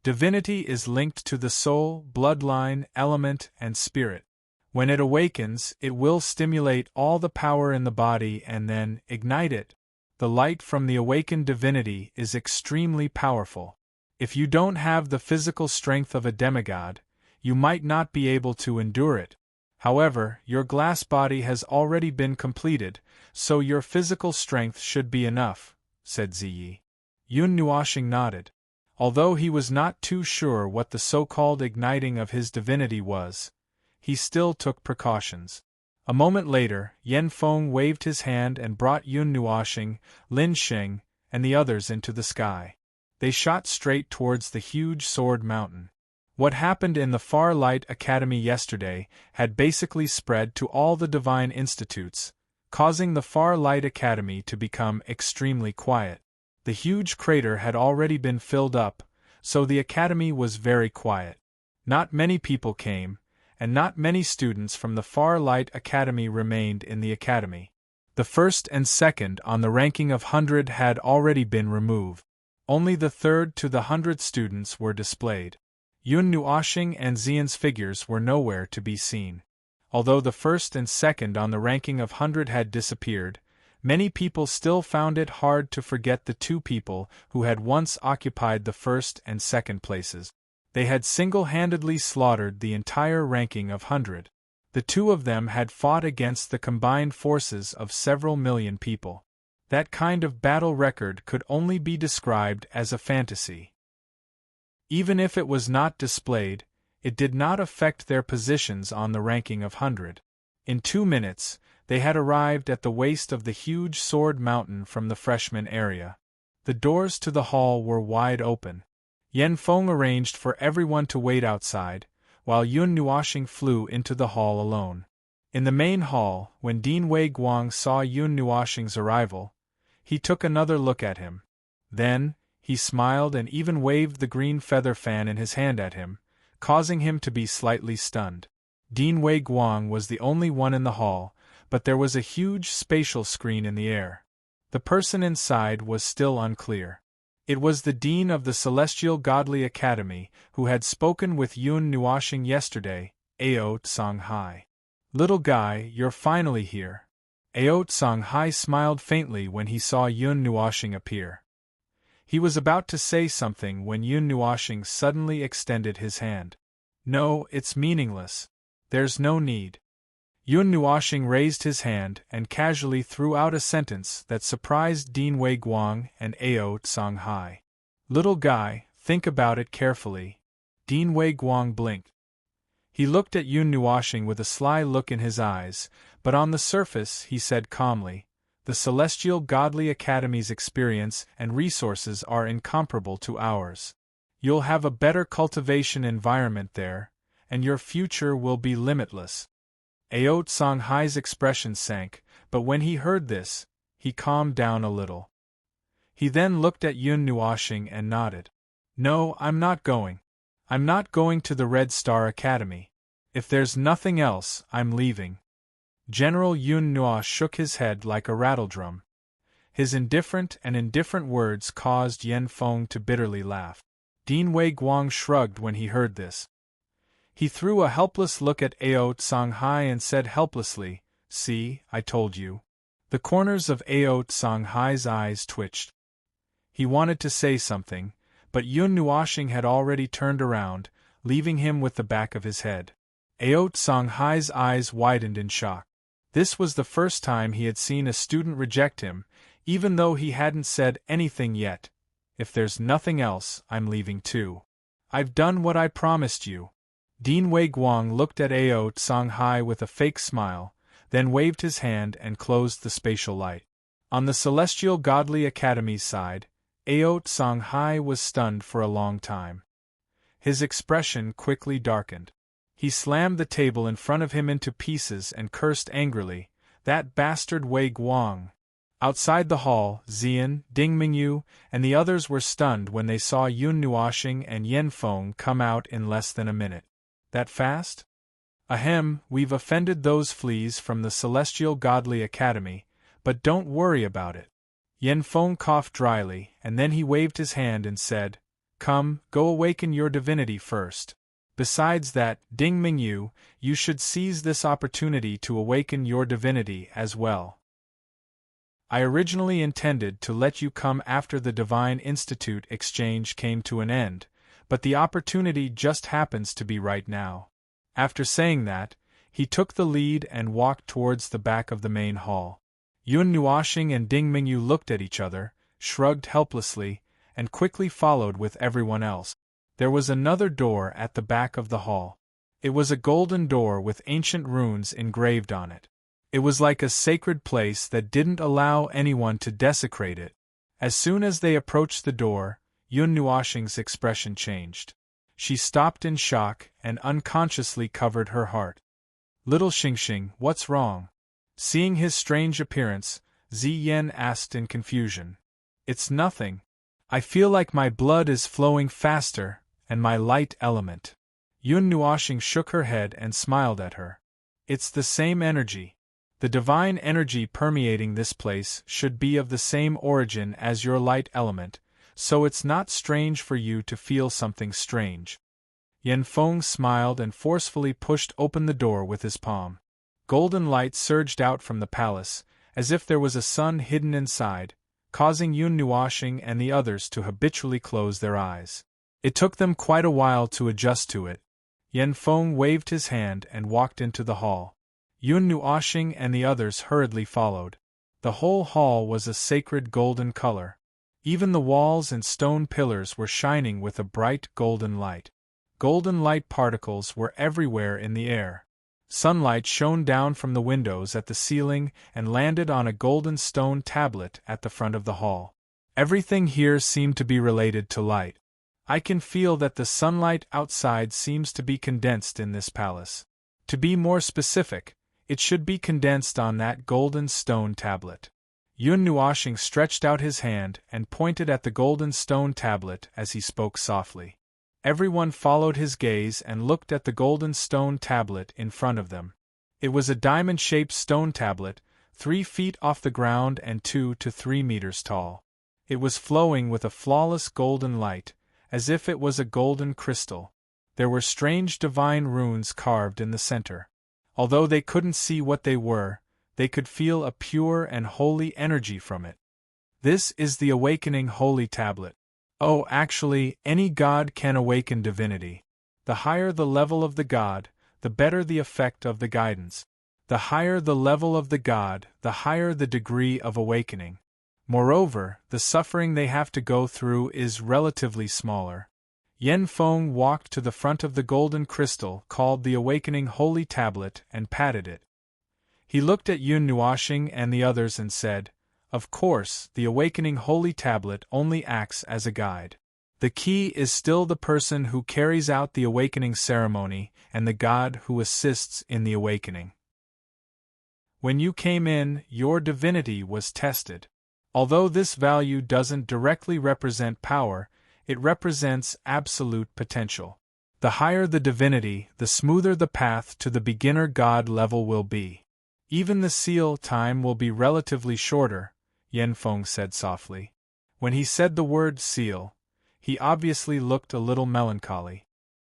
Divinity is linked to the soul, bloodline, element, and spirit. When it awakens, it will stimulate all the power in the body and then ignite it. The light from the awakened divinity is extremely powerful. If you don't have the physical strength of a demigod, you might not be able to endure it. However, your glass body has already been completed, so your physical strength should be enough, said Ziyi. Yun Nuoxing nodded. Although he was not too sure what the so-called igniting of his divinity was, he still took precautions. A moment later, Yan Feng waved his hand and brought Yun Nuoxing, Lin Xing, and the others into the sky. They shot straight towards the huge sword mountain. What happened in the Far Light Academy yesterday had basically spread to all the Divine Institutes, causing the Far Light Academy to become extremely quiet. The huge crater had already been filled up, so the Academy was very quiet. Not many people came, and not many students from the Far Light Academy remained in the Academy. The first and second on the ranking of 100 had already been removed. Only the third to the 100 students were displayed. Yun Nuoshing and Xian's figures were nowhere to be seen. Although the first and second on the ranking of 100 had disappeared, many people still found it hard to forget the two people who had once occupied the first and second places. They had single-handedly slaughtered the entire ranking of 100. The two of them had fought against the combined forces of several million people. That kind of battle record could only be described as a fantasy. Even if it was not displayed, it did not affect their positions on the ranking of 100. In 2 minutes, they had arrived at the waist of the huge sword mountain from the freshman area. The doors to the hall were wide open. Yan Feng arranged for everyone to wait outside, while Yun Nuoshing flew into the hall alone. In the main hall, when Dean Wei Guang saw Yun Nuoshing's arrival, he took another look at him. Then, he smiled and even waved the green feather fan in his hand at him, causing him to be slightly stunned. Dean Wei Guang was the only one in the hall, but there was a huge spatial screen in the air. The person inside was still unclear. It was the dean of the Celestial Godly Academy who had spoken with Yun Nuoshing yesterday, Ao Tsang-hai. "Little guy, you're finally here." Ao Tsang-hai smiled faintly when he saw Yun Nuoshing appear. He was about to say something when Yun Nuoshing suddenly extended his hand. "No, it's meaningless. There's no need." Yun Nuoshing raised his hand and casually threw out a sentence that surprised Dean Wei Guang and Ao Tsang-hai. "Little guy, think about it carefully." Dean Wei Guang blinked. He looked at Yun Nuoshing with a sly look in his eyes, but on the surface he said calmly, "The Celestial Godly Academy's experience and resources are incomparable to ours. You'll have a better cultivation environment there, and your future will be limitless." Ao Tsang-hai's expression sank, but when he heard this, he calmed down a little. He then looked at Yun Nuoshing and nodded. "No, I'm not going. I'm not going to the Red Star Academy. If there's nothing else, I'm leaving." General Yun Nuo shook his head like a rattledrum. His indifferent words caused Yan Feng to bitterly laugh. Dean Wei Guang shrugged when he heard this. He threw a helpless look at Ao Tsang-hai and said helplessly, "See, I told you." The corners of Ao Tsang-hai's eyes twitched. He wanted to say something, but Yun Nuoshing had already turned around, leaving him with the back of his head. Ao Tsang-hai's eyes widened in shock. This was the first time he had seen a student reject him, even though he hadn't said anything yet. "If there's nothing else, I'm leaving too. I've done what I promised you." Dean Wei Guang looked at Ao Tsang-hai with a fake smile, then waved his hand and closed the spatial light. On the Celestial Godly Academy's side, Ao Tsang-hai was stunned for a long time. His expression quickly darkened. He slammed the table in front of him into pieces and cursed angrily, "That bastard Wei Guang!" Outside the hall, Xian, Ding Mingyu, and the others were stunned when they saw Yun Nuoshing and Yan Feng come out in less than a minute. "That fast? Ahem, we've offended those fleas from the Celestial Godly Academy, but don't worry about it." Yan Feng coughed dryly, and then he waved his hand and said, "Come, go awaken your divinity first. Besides that, Ding Mingyu, you should seize this opportunity to awaken your divinity as well. I originally intended to let you come after the Divine Institute exchange came to an end, but the opportunity just happens to be right now." After saying that, he took the lead and walked towards the back of the main hall. Yun Nuoshing and Ding Mingyu looked at each other, shrugged helplessly, and quickly followed with everyone else. There was another door at the back of the hall. It was a golden door with ancient runes engraved on it. It was like a sacred place that didn't allow anyone to desecrate it. As soon as they approached the door, Yun Nuoshing's expression changed. She stopped in shock and unconsciously covered her heart. "Little Xingxing, what's wrong?" Seeing his strange appearance, Ziyan asked in confusion. "It's nothing. I feel like my blood is flowing faster, and my light element." Yun Nuoshing shook her head and smiled at her. "It's the same energy. The divine energy permeating this place should be of the same origin as your light element, so it's not strange for you to feel something strange." Yan Feng smiled and forcefully pushed open the door with his palm. Golden light surged out from the palace, as if there was a sun hidden inside, causing Yun Nuoxing and the others to habitually close their eyes. It took them quite a while to adjust to it. Yan Feng waved his hand and walked into the hall. Yun Nuoxing and the others hurriedly followed. The whole hall was a sacred golden color. Even the walls and stone pillars were shining with a bright golden light. Golden light particles were everywhere in the air. Sunlight shone down from the windows at the ceiling and landed on a golden stone tablet at the front of the hall. Everything here seemed to be related to light. I can feel that the sunlight outside seems to be condensed in this palace. To be more specific, it should be condensed on that golden stone tablet. Yun Nuoxing stretched out his hand and pointed at the golden stone tablet as he spoke softly. Everyone followed his gaze and looked at the golden stone tablet in front of them. It was a diamond-shaped stone tablet, 3 feet off the ground and 2 to 3 meters tall. It was flowing with a flawless golden light, as if it was a golden crystal. There were strange divine runes carved in the center. Although they couldn't see what they were, they could feel a pure and holy energy from it. This is the awakening holy tablet. Oh, actually, any god can awaken divinity. The higher the level of the god, the better the effect of the guidance. The higher the level of the god, the higher the degree of awakening. Moreover, the suffering they have to go through is relatively smaller. Yan Feng walked to the front of the golden crystal called the Awakening Holy Tablet and patted it. He looked at Yun Nuoxing and the others and said, "Of course, the Awakening Holy Tablet only acts as a guide. The key is still the person who carries out the awakening ceremony and the god who assists in the awakening. When you came in, your divinity was tested. Although this value doesn't directly represent power, it represents absolute potential. The higher the divinity, the smoother the path to the beginner god level will be. Even the seal time will be relatively shorter," Yan Feng said softly. When he said the word seal, he obviously looked a little melancholy.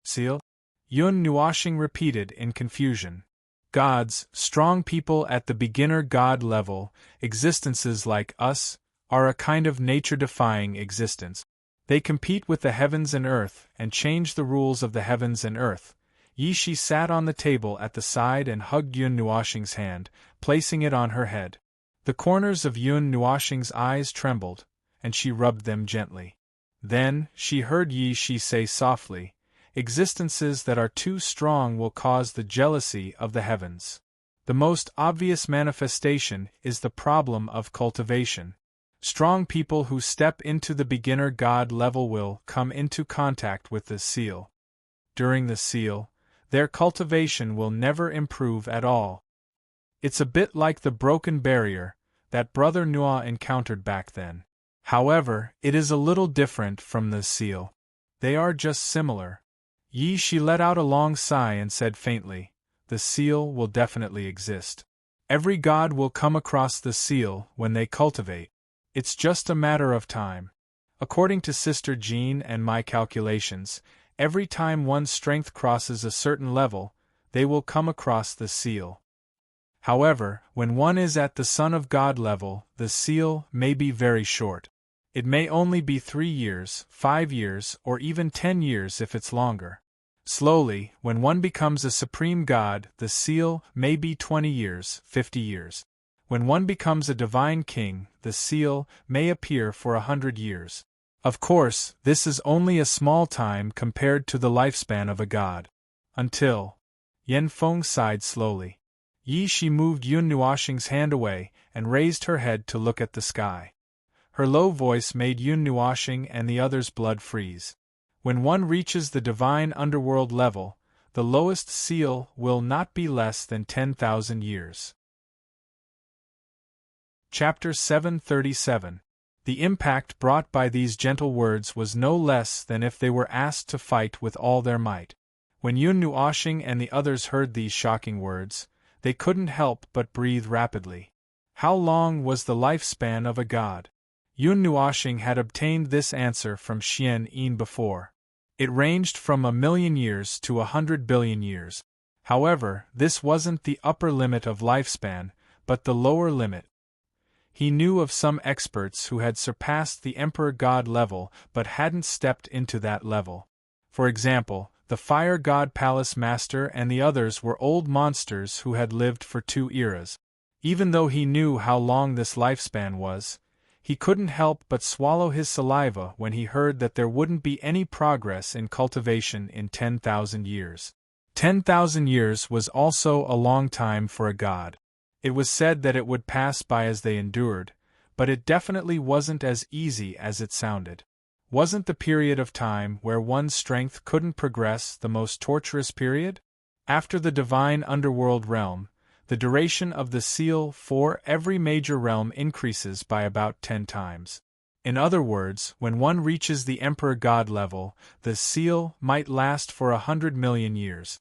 "Seal?" Yun Nuoxing repeated in confusion. "Gods, strong people at the beginner god level, existences like us, are a kind of nature-defying existence. They compete with the heavens and earth and change the rules of the heavens and earth." Yi Shi sat on the table at the side and hugged Yun Nuoxing's hand, placing it on her head. The corners of Yun Nuoxing's eyes trembled, and she rubbed them gently. Then, she heard Yi Shi say softly, "Existences that are too strong will cause the jealousy of the heavens. The most obvious manifestation is the problem of cultivation. Strong people who step into the beginner god level will come into contact with the seal. During the seal, their cultivation will never improve at all. It's a bit like the broken barrier that Brother Nua encountered back then. However, it is a little different from the seal. They are just similar." Yi Shi let out a long sigh and said faintly, "The seal will definitely exist. Every god will come across the seal when they cultivate. It's just a matter of time. According to Sister Jean and my calculations, every time one's strength crosses a certain level, they will come across the seal. However, when one is at the Son of God level, the seal may be very short. It may only be 3 years, 5 years, or even 10 years if it's longer. Slowly, when one becomes a supreme god, the seal may be 20 years, 50 years. When one becomes a divine king, the seal may appear for 100 years. Of course, this is only a small time compared to the lifespan of a god. Until..." Yan Feng sighed slowly. Yi Shi moved Yun Nuoxing's hand away and raised her head to look at the sky. Her low voice made Yun Nuoxing and the others' blood freeze. When one reaches the divine underworld level, the lowest seal will not be less than 10,000 years. Chapter 737. The impact brought by these gentle words was no less than if they were asked to fight with all their might. When Yun Nuoxing and the others heard these shocking words, they couldn't help but breathe rapidly. How long was the lifespan of a god? Yun Nuoxing had obtained this answer from Xian Yin before. It ranged from 1,000,000 years to 100 billion years. However, this wasn't the upper limit of lifespan, but the lower limit. He knew of some experts who had surpassed the Emperor God level but hadn't stepped into that level. For example, the Fire God Palace Master and the others were old monsters who had lived for 2 eras. Even though he knew how long this lifespan was, he couldn't help but swallow his saliva when he heard that there wouldn't be any progress in cultivation in 10,000 years. 10,000 years was also a long time for a god. It was said that it would pass by as they endured, but it definitely wasn't as easy as it sounded. Wasn't the period of time where one's strength couldn't progress the most torturous period? After the divine underworld realm, the duration of the seal for every major realm increases by about 10 times. In other words, when one reaches the Emperor God level, the seal might last for 100 million years.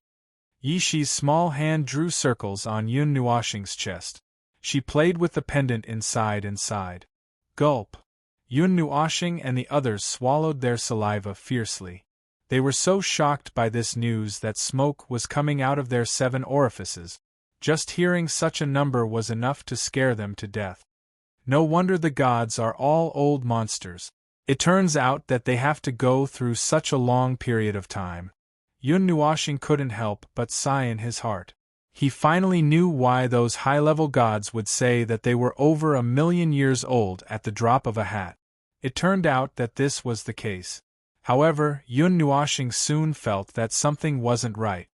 Yi Shi's small hand drew circles on Yun Nuoxing's chest. She played with the pendant inside and sighed. Gulp! Yun Nuoxing and the others swallowed their saliva fiercely. They were so shocked by this news that smoke was coming out of their 7 orifices. Just hearing such a number was enough to scare them to death. No wonder the gods are all old monsters. It turns out that they have to go through such a long period of time. Yun Nuoxing couldn't help but sigh in his heart. He finally knew why those high-level gods would say that they were over 1,000,000 years old at the drop of a hat. It turned out that this was the case. However, Yun Nuoxing soon felt that something wasn't right.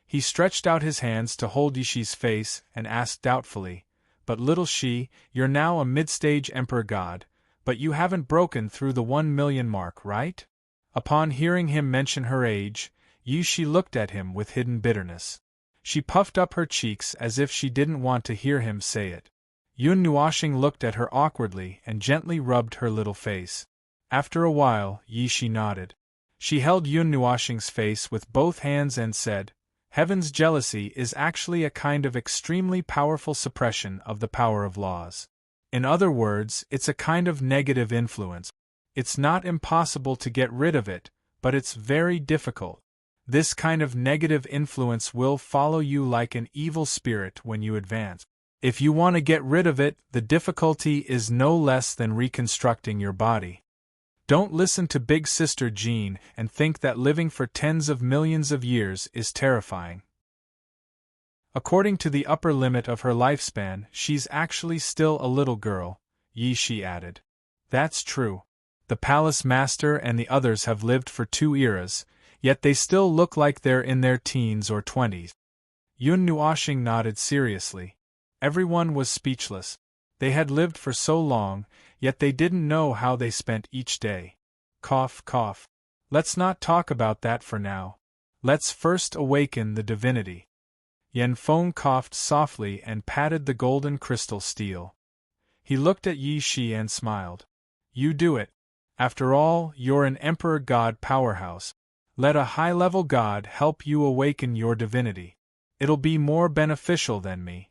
He stretched out his hands to hold Yi Shi's face and asked doubtfully, "But little Shi, you're now a mid-stage emperor god, but you haven't broken through the 1,000,000 mark, right?" Upon hearing him mention her age, Yi Shi looked at him with hidden bitterness. She puffed up her cheeks as if she didn't want to hear him say it. Yun Nuoxing looked at her awkwardly and gently rubbed her little face. After a while, Yi Shi nodded. She held Yun Nuoxing's face with both hands and said, "Heaven's jealousy is actually a kind of extremely powerful suppression of the power of laws. In other words, it's a kind of negative influence. It's not impossible to get rid of it, but it's very difficult. This kind of negative influence will follow you like an evil spirit when you advance. If you want to get rid of it, the difficulty is no less than reconstructing your body. Don't listen to Big Sister Jean and think that living for tens of millions of years is terrifying. According to the upper limit of her lifespan, she's actually still a little girl," Yi Shi added. "That's true. The palace master and the others have lived for 2 eras, yet they still look like they're in their teens or 20s. Yun Nuoxing nodded seriously. Everyone was speechless. They had lived for so long, yet they didn't know how they spent each day. Cough, cough. Let's not talk about that for now. Let's first awaken the divinity. Yen Feng coughed softly and patted the golden crystal steel. He looked at Yi Shi and smiled. You do it. After all, you're an Emperor God powerhouse. Let a high-level god help you awaken your divinity. It'll be more beneficial than me.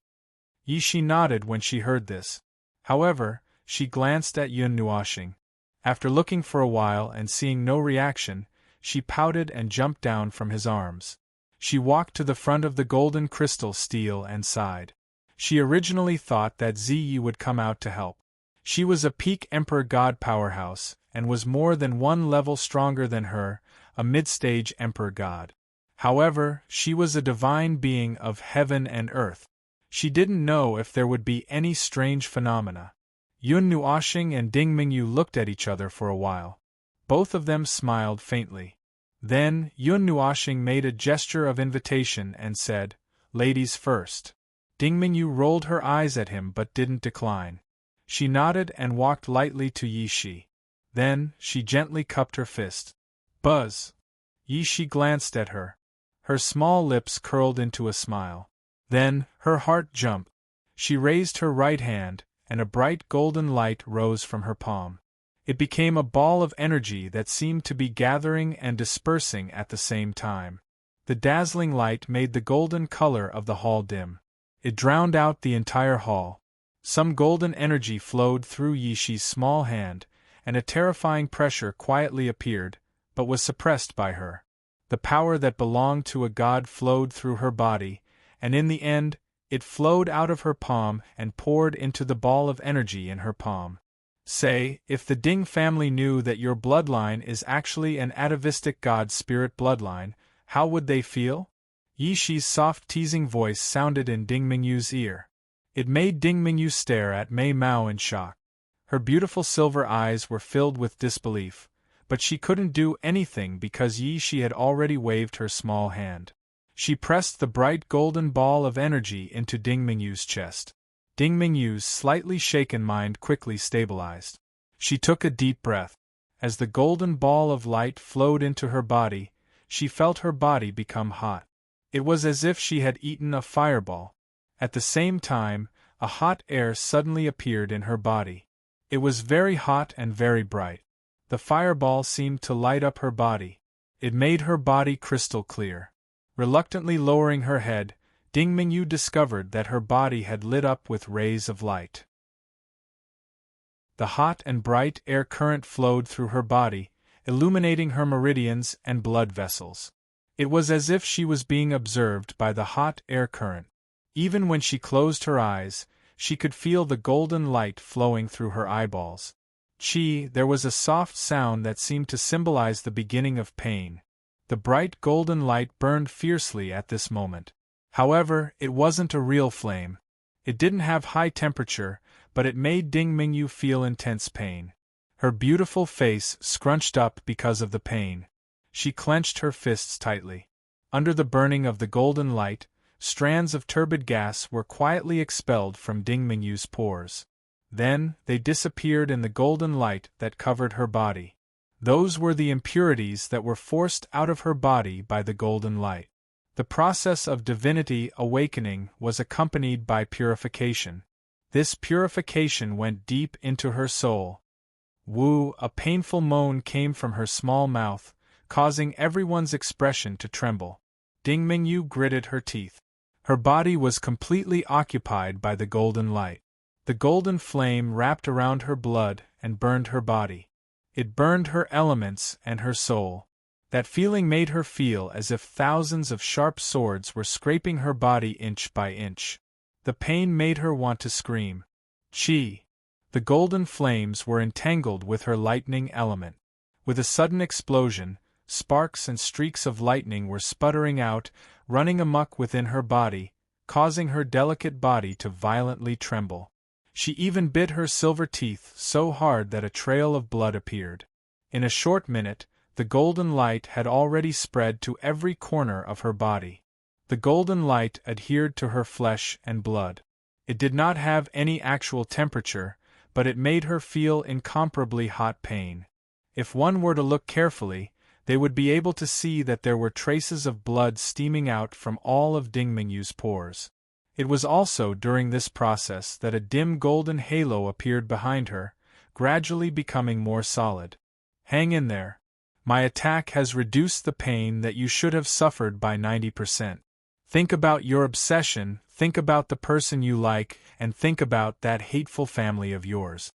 Yi Shi nodded when she heard this. However, she glanced at Yun Nuoxing. After looking for a while and seeing no reaction, she pouted and jumped down from his arms. She walked to the front of the golden crystal steel and sighed. She originally thought that Ziyi would come out to help. She was a peak Emperor God powerhouse, and was more than one level stronger than her, a mid-stage Emperor God. However, she was a divine being of heaven and earth. She didn't know if there would be any strange phenomena. Yun Nuoxing and Ding Mingyu looked at each other for a while. Both of them smiled faintly. Then, Yun Nuoxing made a gesture of invitation and said, "Ladies first." Ding Mingyu rolled her eyes at him but didn't decline. She nodded and walked lightly to Yi Shi. Then, she gently cupped her fist. Buzz! Yi Shi glanced at her. Her small lips curled into a smile. Then, her heart jumped. She raised her right hand, and a bright golden light rose from her palm. It became a ball of energy that seemed to be gathering and dispersing at the same time. The dazzling light made the golden color of the hall dim. It drowned out the entire hall. Some golden energy flowed through Yi Shi's small hand, and a terrifying pressure quietly appeared, but was suppressed by her. The power that belonged to a god flowed through her body, and in the end, it flowed out of her palm and poured into the ball of energy in her palm. Say, if the Ding family knew that your bloodline is actually an atavistic god spirit bloodline, how would they feel? Yi Shi's soft teasing voice sounded in Ding Mingyu's ear. It made Ding Mingyu stare at Mei Mao in shock. Her beautiful silver eyes were filled with disbelief, but she couldn't do anything because Yi Shi had already waved her small hand. She pressed the bright golden ball of energy into Ding Mingyu's chest. Ding Mingyu's slightly shaken mind quickly stabilized. She took a deep breath. As the golden ball of light flowed into her body, she felt her body become hot. It was as if she had eaten a fireball. At the same time, a hot air suddenly appeared in her body. It was very hot and very bright. The fireball seemed to light up her body. It made her body crystal clear. Reluctantly lowering her head, Ding Mingyu discovered that her body had lit up with rays of light. The hot and bright air current flowed through her body, illuminating her meridians and blood vessels. It was as if she was being observed by the hot air current. Even when she closed her eyes, she could feel the golden light flowing through her eyeballs. There was a soft sound that seemed to symbolize the beginning of pain. The bright golden light burned fiercely at this moment. However, it wasn't a real flame. It didn't have high temperature, but it made Ding Mingyu feel intense pain. Her beautiful face scrunched up because of the pain. She clenched her fists tightly. Under the burning of the golden light, strands of turbid gas were quietly expelled from Ding Mingyu's pores. Then, they disappeared in the golden light that covered her body. Those were the impurities that were forced out of her body by the golden light. The process of divinity awakening was accompanied by purification. This purification went deep into her soul. Woo! A painful moan came from her small mouth, causing everyone's expression to tremble. Ding Mingyu gritted her teeth. Her body was completely occupied by the golden light. The golden flame wrapped around her blood and burned her body. It burned her elements and her soul. That feeling made her feel as if thousands of sharp swords were scraping her body inch by inch. The pain made her want to scream. Chi! The golden flames were entangled with her lightning element. With a sudden explosion, sparks and streaks of lightning were sputtering out, running amok within her body, causing her delicate body to violently tremble. She even bit her silver teeth so hard that a trail of blood appeared. In a short minute, the golden light had already spread to every corner of her body. The golden light adhered to her flesh and blood. It did not have any actual temperature, but it made her feel incomparably hot pain. If one were to look carefully, they would be able to see that there were traces of blood steaming out from all of Ding Mingyu's pores. It was also during this process that a dim golden halo appeared behind her, gradually becoming more solid. Hang in there. My attack has reduced the pain that you should have suffered by 90%. Think about your obsession, think about the person you like, and think about that hateful family of yours.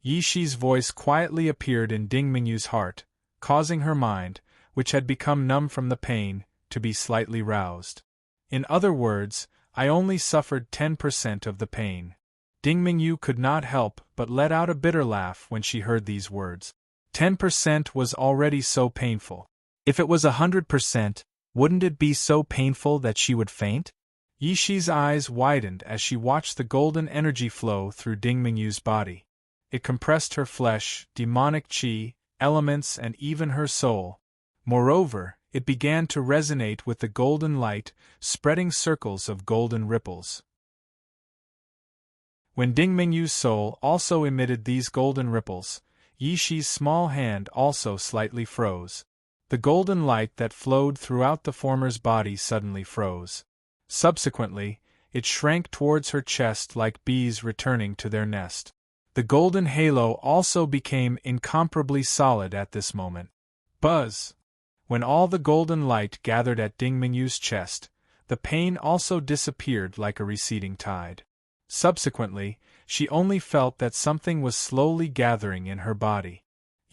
Yi Shi's voice quietly appeared in Ding Mingyu's heart, causing her mind, which had become numb from the pain, to be slightly roused. In other words, I only suffered 10% of the pain. Ding Mingyu could not help but let out a bitter laugh when she heard these words. 10% was already so painful. If it was 100%, wouldn't it be so painful that she would faint? Yi Shi's eyes widened as she watched the golden energy flow through Ding Mingyu's body. It compressed her flesh, demonic qi, elements, and even her soul. Moreover, it began to resonate with the golden light, spreading circles of golden ripples. When Ding Mingyu's soul also emitted these golden ripples, Yi Shi's small hand also slightly froze. The golden light that flowed throughout the former's body suddenly froze. Subsequently, it shrank towards her chest like bees returning to their nest. The golden halo also became incomparably solid at this moment. Buzz! When all the golden light gathered at Ding Mingyu's chest, the pain also disappeared like a receding tide. Subsequently, she only felt that something was slowly gathering in her body.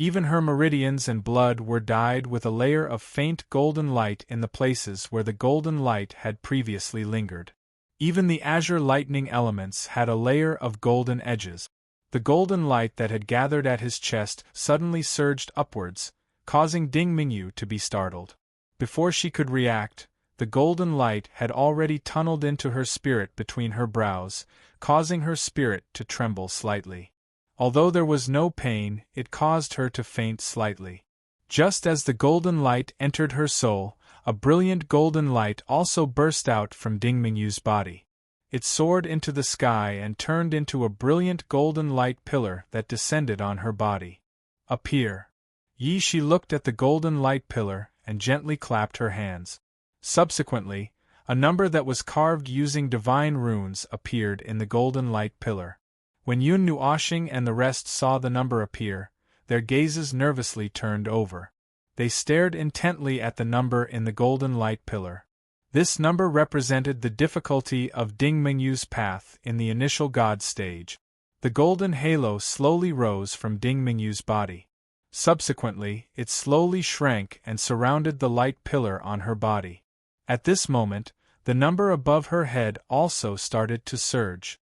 Even her meridians and blood were dyed with a layer of faint golden light in the places where the golden light had previously lingered. Even the azure lightning elements had a layer of golden edges. The golden light that had gathered at his chest suddenly surged upwards, causing Ding Mingyu to be startled. Before she could react, the golden light had already tunneled into her spirit between her brows, causing her spirit to tremble slightly. Although there was no pain, it caused her to faint slightly. Just as the golden light entered her soul, a brilliant golden light also burst out from Ding Mingyu's body. It soared into the sky and turned into a brilliant golden light pillar that descended on her body. Appear. She looked at the golden light pillar and gently clapped her hands. Subsequently, a number that was carved using divine runes appeared in the golden light pillar. When Yun Nuoshing and the rest saw the number appear, their gazes nervously turned over. They stared intently at the number in the golden light pillar. This number represented the difficulty of Ding Mingyu's path in the initial God stage. The golden halo slowly rose from Ding Mingyu's body. Subsequently, it slowly shrank and surrounded the light pillar on her body. At this moment, the number above her head also started to surge.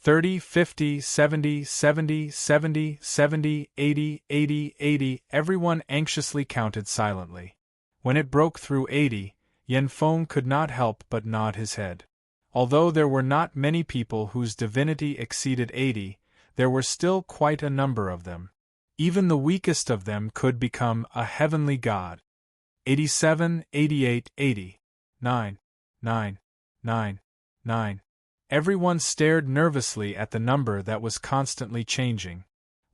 30, 50, 70, 70, 70, 70, 80, 80, 80, everyone anxiously counted silently. When it broke through 80, Yanfeng could not help but nod his head. Although there were not many people whose divinity exceeded 80, there were still quite a number of them. Even the weakest of them could become a heavenly god. 87, 88, 80. 9, 9, 9, 9. Everyone stared nervously at the number that was constantly changing.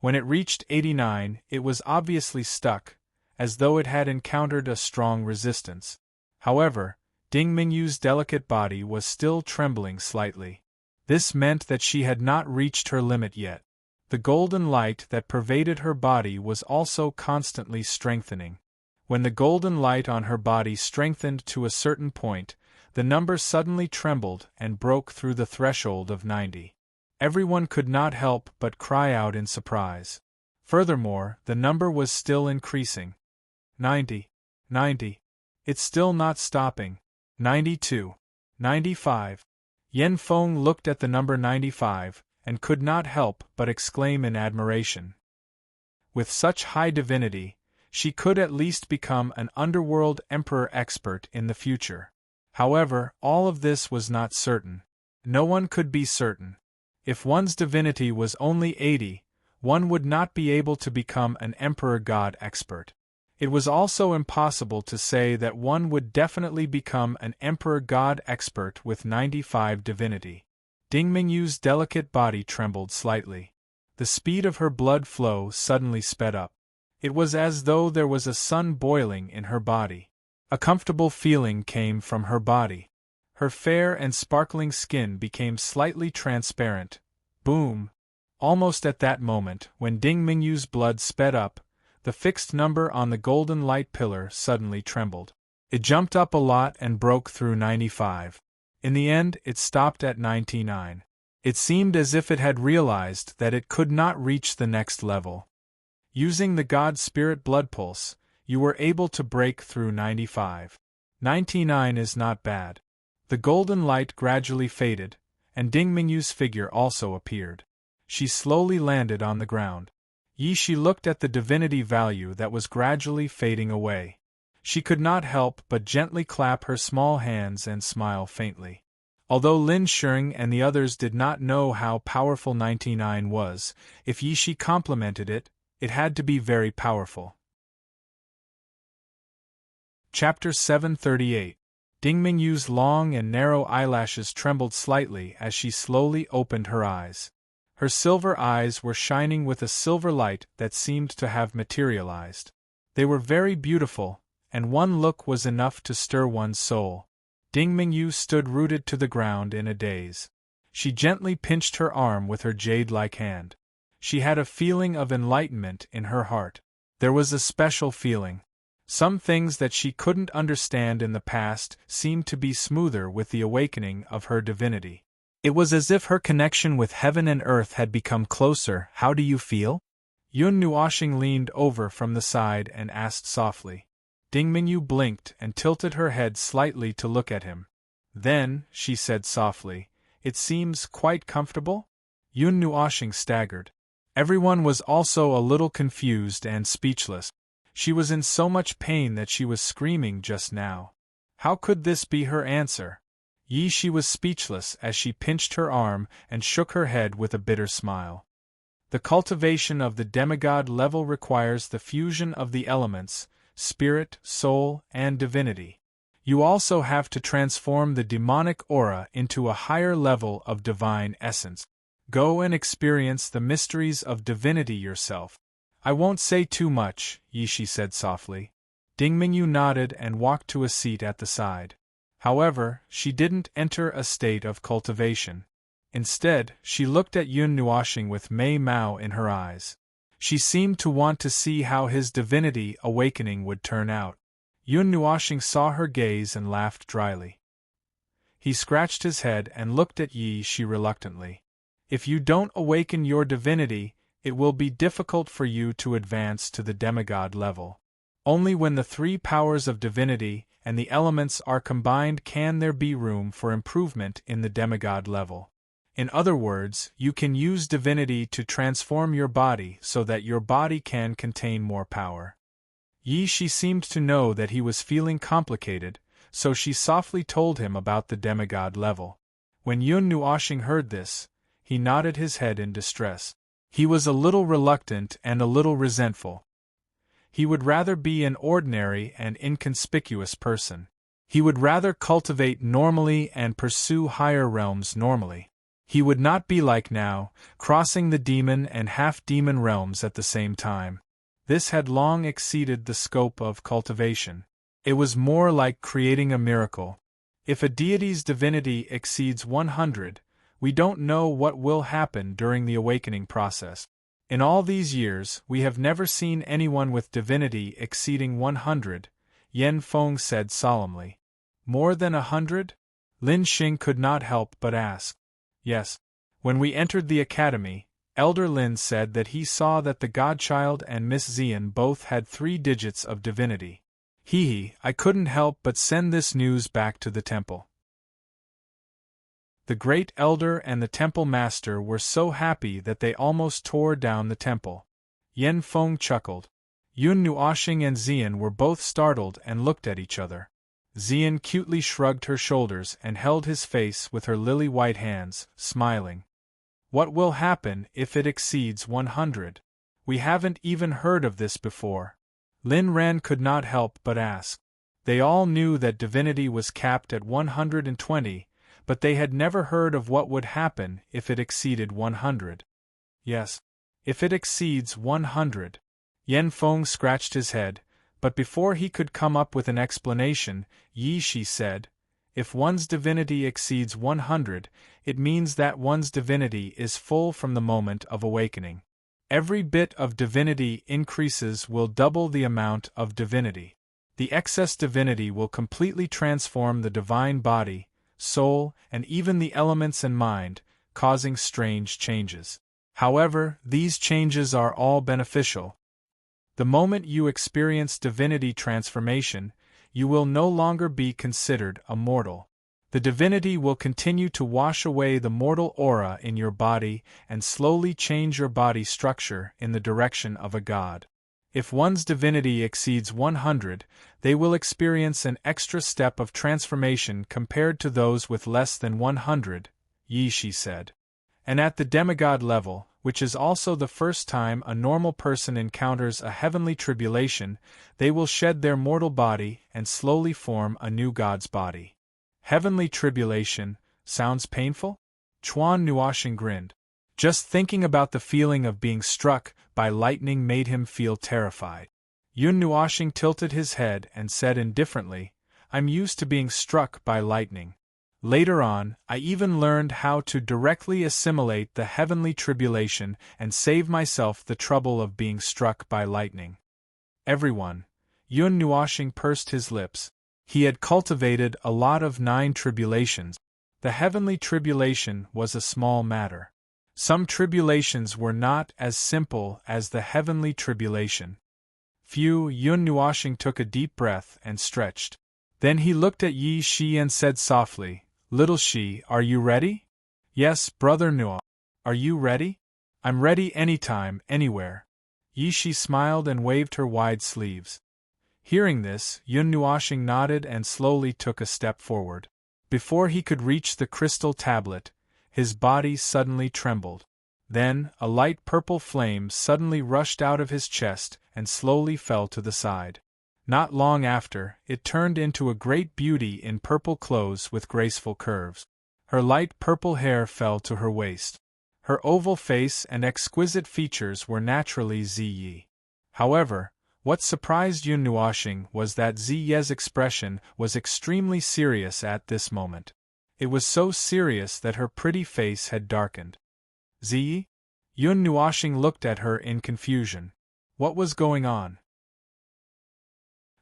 When it reached 89, it was obviously stuck, as though it had encountered a strong resistance. However, Ding Mingyu's delicate body was still trembling slightly. This meant that she had not reached her limit yet. The golden light that pervaded her body was also constantly strengthening. When the golden light on her body strengthened to a certain point, the number suddenly trembled and broke through the threshold of 90. Everyone could not help but cry out in surprise. Furthermore, the number was still increasing. 90. 90. It's still not stopping. 92. 95. Yanfeng looked at the number 95, and could not help but exclaim in admiration. With such high divinity, she could at least become an underworld emperor expert in the future. However, all of this was not certain. No one could be certain. If one's divinity was only 80, one would not be able to become an emperor god expert. It was also impossible to say that one would definitely become an emperor god expert with 95 divinity. Ding Mingyu's delicate body trembled slightly. The speed of her blood flow suddenly sped up. It was as though there was a sun boiling in her body. A comfortable feeling came from her body. Her fair and sparkling skin became slightly transparent. Boom! Almost at that moment, when Ding Mingyu's blood sped up, the fixed number on the golden light pillar suddenly trembled. It jumped up a lot and broke through 95. In the end, it stopped at 99. It seemed as if it had realized that it could not reach the next level. Using the God Spirit Blood Pulse, you were able to break through 95. 99 is not bad. The golden light gradually faded, and Ding Mingyu's figure also appeared. She slowly landed on the ground. She looked at the divinity value that was gradually fading away. She could not help but gently clap her small hands and smile faintly. Although Lin Sheng and the others did not know how powerful 99 was, if Yishi complimented it, it had to be very powerful. Chapter 738. Ding Mingyu's long and narrow eyelashes trembled slightly as she slowly opened her eyes. Her silver eyes were shining with a silver light that seemed to have materialized. They were very beautiful, and one look was enough to stir one's soul. Ding Mingyu stood rooted to the ground in a daze. She gently pinched her arm with her jade-like hand. She had a feeling of enlightenment in her heart. There was a special feeling. Some things that she couldn't understand in the past seemed to be smoother with the awakening of her divinity. It was as if her connection with heaven and earth had become closer. How do you feel? Yun Nuoshing leaned over from the side and asked softly. Dingminyu blinked and tilted her head slightly to look at him. Then, she said softly, "It seems quite comfortable?" Yun Nuoshing staggered. Everyone was also a little confused and speechless. She was in so much pain that she was screaming just now. How could this be her answer? She was speechless as she pinched her arm and shook her head with a bitter smile. The cultivation of the demigod level requires the fusion of the elements, spirit, soul, and divinity. You also have to transform the demonic aura into a higher level of divine essence. Go and experience the mysteries of divinity yourself. I won't say too much, She said softly. Dingminyu nodded and walked to a seat at the side. However, she didn't enter a state of cultivation. Instead, she looked at Yun Nuoshing with Mei Mao in her eyes. She seemed to want to see how his divinity awakening would turn out. Yun Nuoshing saw her gaze and laughed dryly. He scratched his head and looked at Shi reluctantly. If you don't awaken your divinity, it will be difficult for you to advance to the demigod level. Only when the three powers of divinity and the elements are combined can there be room for improvement in the demigod level. In other words, you can use divinity to transform your body so that your body can contain more power. She seemed to know that he was feeling complicated, so she softly told him about the demigod level. When Yun Nuoshing heard this, he nodded his head in distress. He was a little reluctant and a little resentful. He would rather be an ordinary and inconspicuous person. He would rather cultivate normally and pursue higher realms normally. He would not be like now, crossing the demon and half-demon realms at the same time. This had long exceeded the scope of cultivation. It was more like creating a miracle. If a deity's divinity exceeds 100, we don't know what will happen during the awakening process. In all these years, we have never seen anyone with divinity exceeding 100, Yen Feng said solemnly. More than 100? Lin Xing could not help but ask. Yes. When we entered the academy, Elder Lin said that he saw that the Godchild and Miss Xian both had 3 digits of divinity. I couldn't help but send this news back to the temple. The great elder and the temple master were so happy that they almost tore down the temple. Yen Feng chuckled. Yun Nuoshing and Xian were both startled and looked at each other. Xian cutely shrugged her shoulders and held his face with her lily-white hands, smiling. What will happen if it exceeds 100? We haven't even heard of this before. Lin Ran could not help but ask. They all knew that divinity was capped at 120, but they had never heard of what would happen if it exceeded 100. Yes, if it exceeds 100. Yen Feng scratched his head, but before he could come up with an explanation, Shi said, if one's divinity exceeds 100, it means that one's divinity is full from the moment of awakening. Every bit of divinity increases will double the amount of divinity. The excess divinity will completely transform the divine body, soul, and even the elements and mind, causing strange changes. However, these changes are all beneficial. The moment you experience divinity transformation, you will no longer be considered a mortal. The divinity will continue to wash away the mortal aura in your body and slowly change your body structure in the direction of a god. If one's divinity exceeds 100, they will experience an extra step of transformation compared to those with less than 100, Shi said. And at the demigod level, which is also the first time a normal person encounters a heavenly tribulation, they will shed their mortal body and slowly form a new god's body. Heavenly tribulation sounds painful? Chuan Nuoshing grinned. Just thinking about the feeling of being struck by lightning made him feel terrified. Yun Nuoshing tilted his head and said indifferently, I'm used to being struck by lightning. Later on, I even learned how to directly assimilate the heavenly tribulation and save myself the trouble of being struck by lightning. Everyone. Yun Nuoshing pursed his lips. He had cultivated a lot of 9 tribulations. The heavenly tribulation was a small matter. Some tribulations were not as simple as the heavenly tribulation. Yun Nuashing took a deep breath and stretched. Then he looked at Yi Shi and said softly, "Little Shi, are you ready?" "Yes, Brother Nua. Are you ready?" "I'm ready anytime, anywhere." Yi Shi smiled and waved her wide sleeves. Hearing this, Yun Nuashing nodded and slowly took a step forward. Before he could reach the crystal tablet, his body suddenly trembled. Then, a light purple flame suddenly rushed out of his chest and slowly fell to the side. Not long after, it turned into a great beauty in purple clothes with graceful curves. Her light purple hair fell to her waist. Her oval face and exquisite features were naturally Ziyi. However, what surprised Yun Nuashing was that Ziye's expression was extremely serious at this moment. It was so serious that her pretty face had darkened. "Ziyi?" Yun Nuashing looked at her in confusion. What was going on?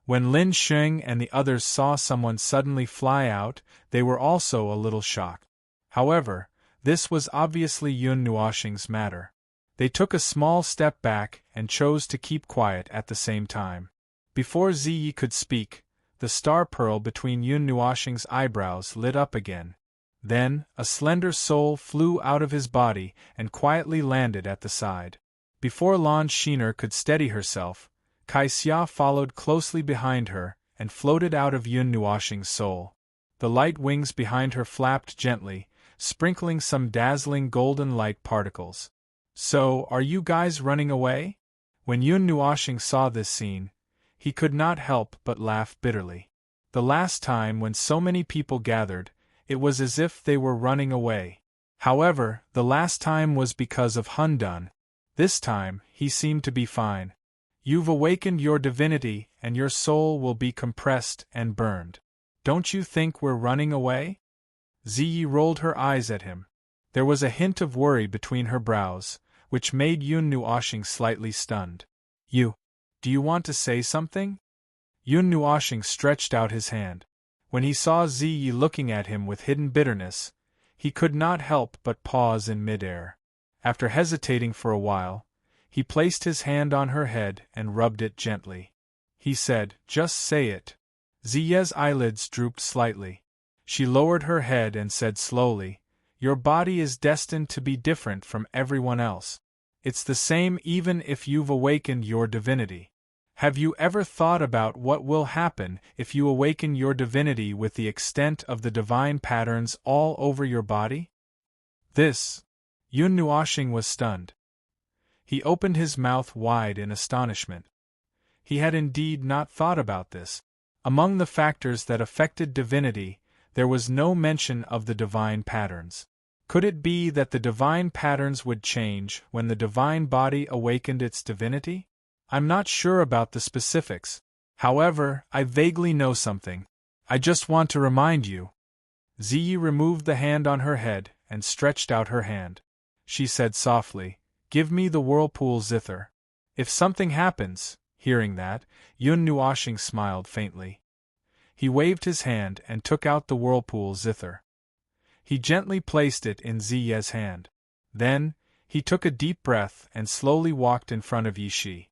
When Lin Sheng and the others saw someone suddenly fly out, they were also a little shocked. However, this was obviously Yun Nuashing's matter. They took a small step back and chose to keep quiet at the same time. Before Ziyi could speak, the star pearl between Yun Nuashing's eyebrows lit up again. Then, a slender soul flew out of his body and quietly landed at the side. Before Lan Shiner could steady herself, Kai Xia followed closely behind her and floated out of Yun Nuashing's soul. The light wings behind her flapped gently, sprinkling some dazzling golden light particles. "So, are you guys running away?" When Yun Nuashing saw this scene, he could not help but laugh bitterly. The last time when so many people gathered, it was as if they were running away. However, the last time was because of Hun Dun. This time, he seemed to be fine. "You've awakened your divinity, and your soul will be compressed and burned. Don't you think we're running away?" Ziyi rolled her eyes at him. There was a hint of worry between her brows, which made Yun Nuashing slightly stunned. Do you want to say something?" Yun Nuashing stretched out his hand. When he saw Ziyi looking at him with hidden bitterness, he could not help but pause in midair. After hesitating for a while, he placed his hand on her head and rubbed it gently. He said, "Just say it." Ziye's eyelids drooped slightly. She lowered her head and said slowly, "Your body is destined to be different from everyone else. It's the same even if you've awakened your divinity. Have you ever thought about what will happen if you awaken your divinity with the extent of the divine patterns all over your body?" Yun Nuashing was stunned. He opened his mouth wide in astonishment. He had indeed not thought about this. Among the factors that affected divinity, there was no mention of the divine patterns. Could it be that the divine patterns would change when the divine body awakened its divinity? I'm not sure about the specifics. However, I vaguely know something. I just want to remind you. Ziyi removed the hand on her head and stretched out her hand. She said softly, "Give me the whirlpool zither." If something happens, hearing that, Yun Nuashing smiled faintly. He waved his hand and took out the whirlpool zither. He gently placed it in Ziye's hand. Then, he took a deep breath and slowly walked in front of Yi Shi.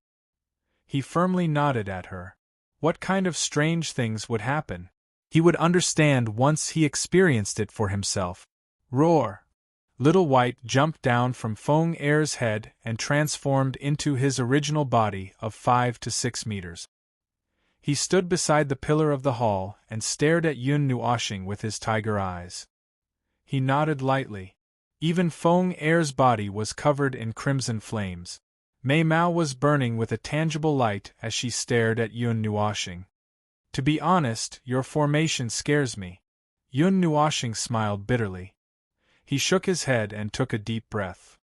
He firmly nodded at her. What kind of strange things would happen? He would understand once he experienced it for himself. Roar! Little White jumped down from Feng Er's head and transformed into his original body of 5 to 6 meters. He stood beside the pillar of the hall and stared at Yun Nuashing with his tiger eyes. He nodded lightly. Even Feng Er's body was covered in crimson flames. Mei Mao was burning with a tangible light as she stared at Yun Nuashing. "To be honest, your formation scares me." Yun Nuashing smiled bitterly. He shook his head and took a deep breath.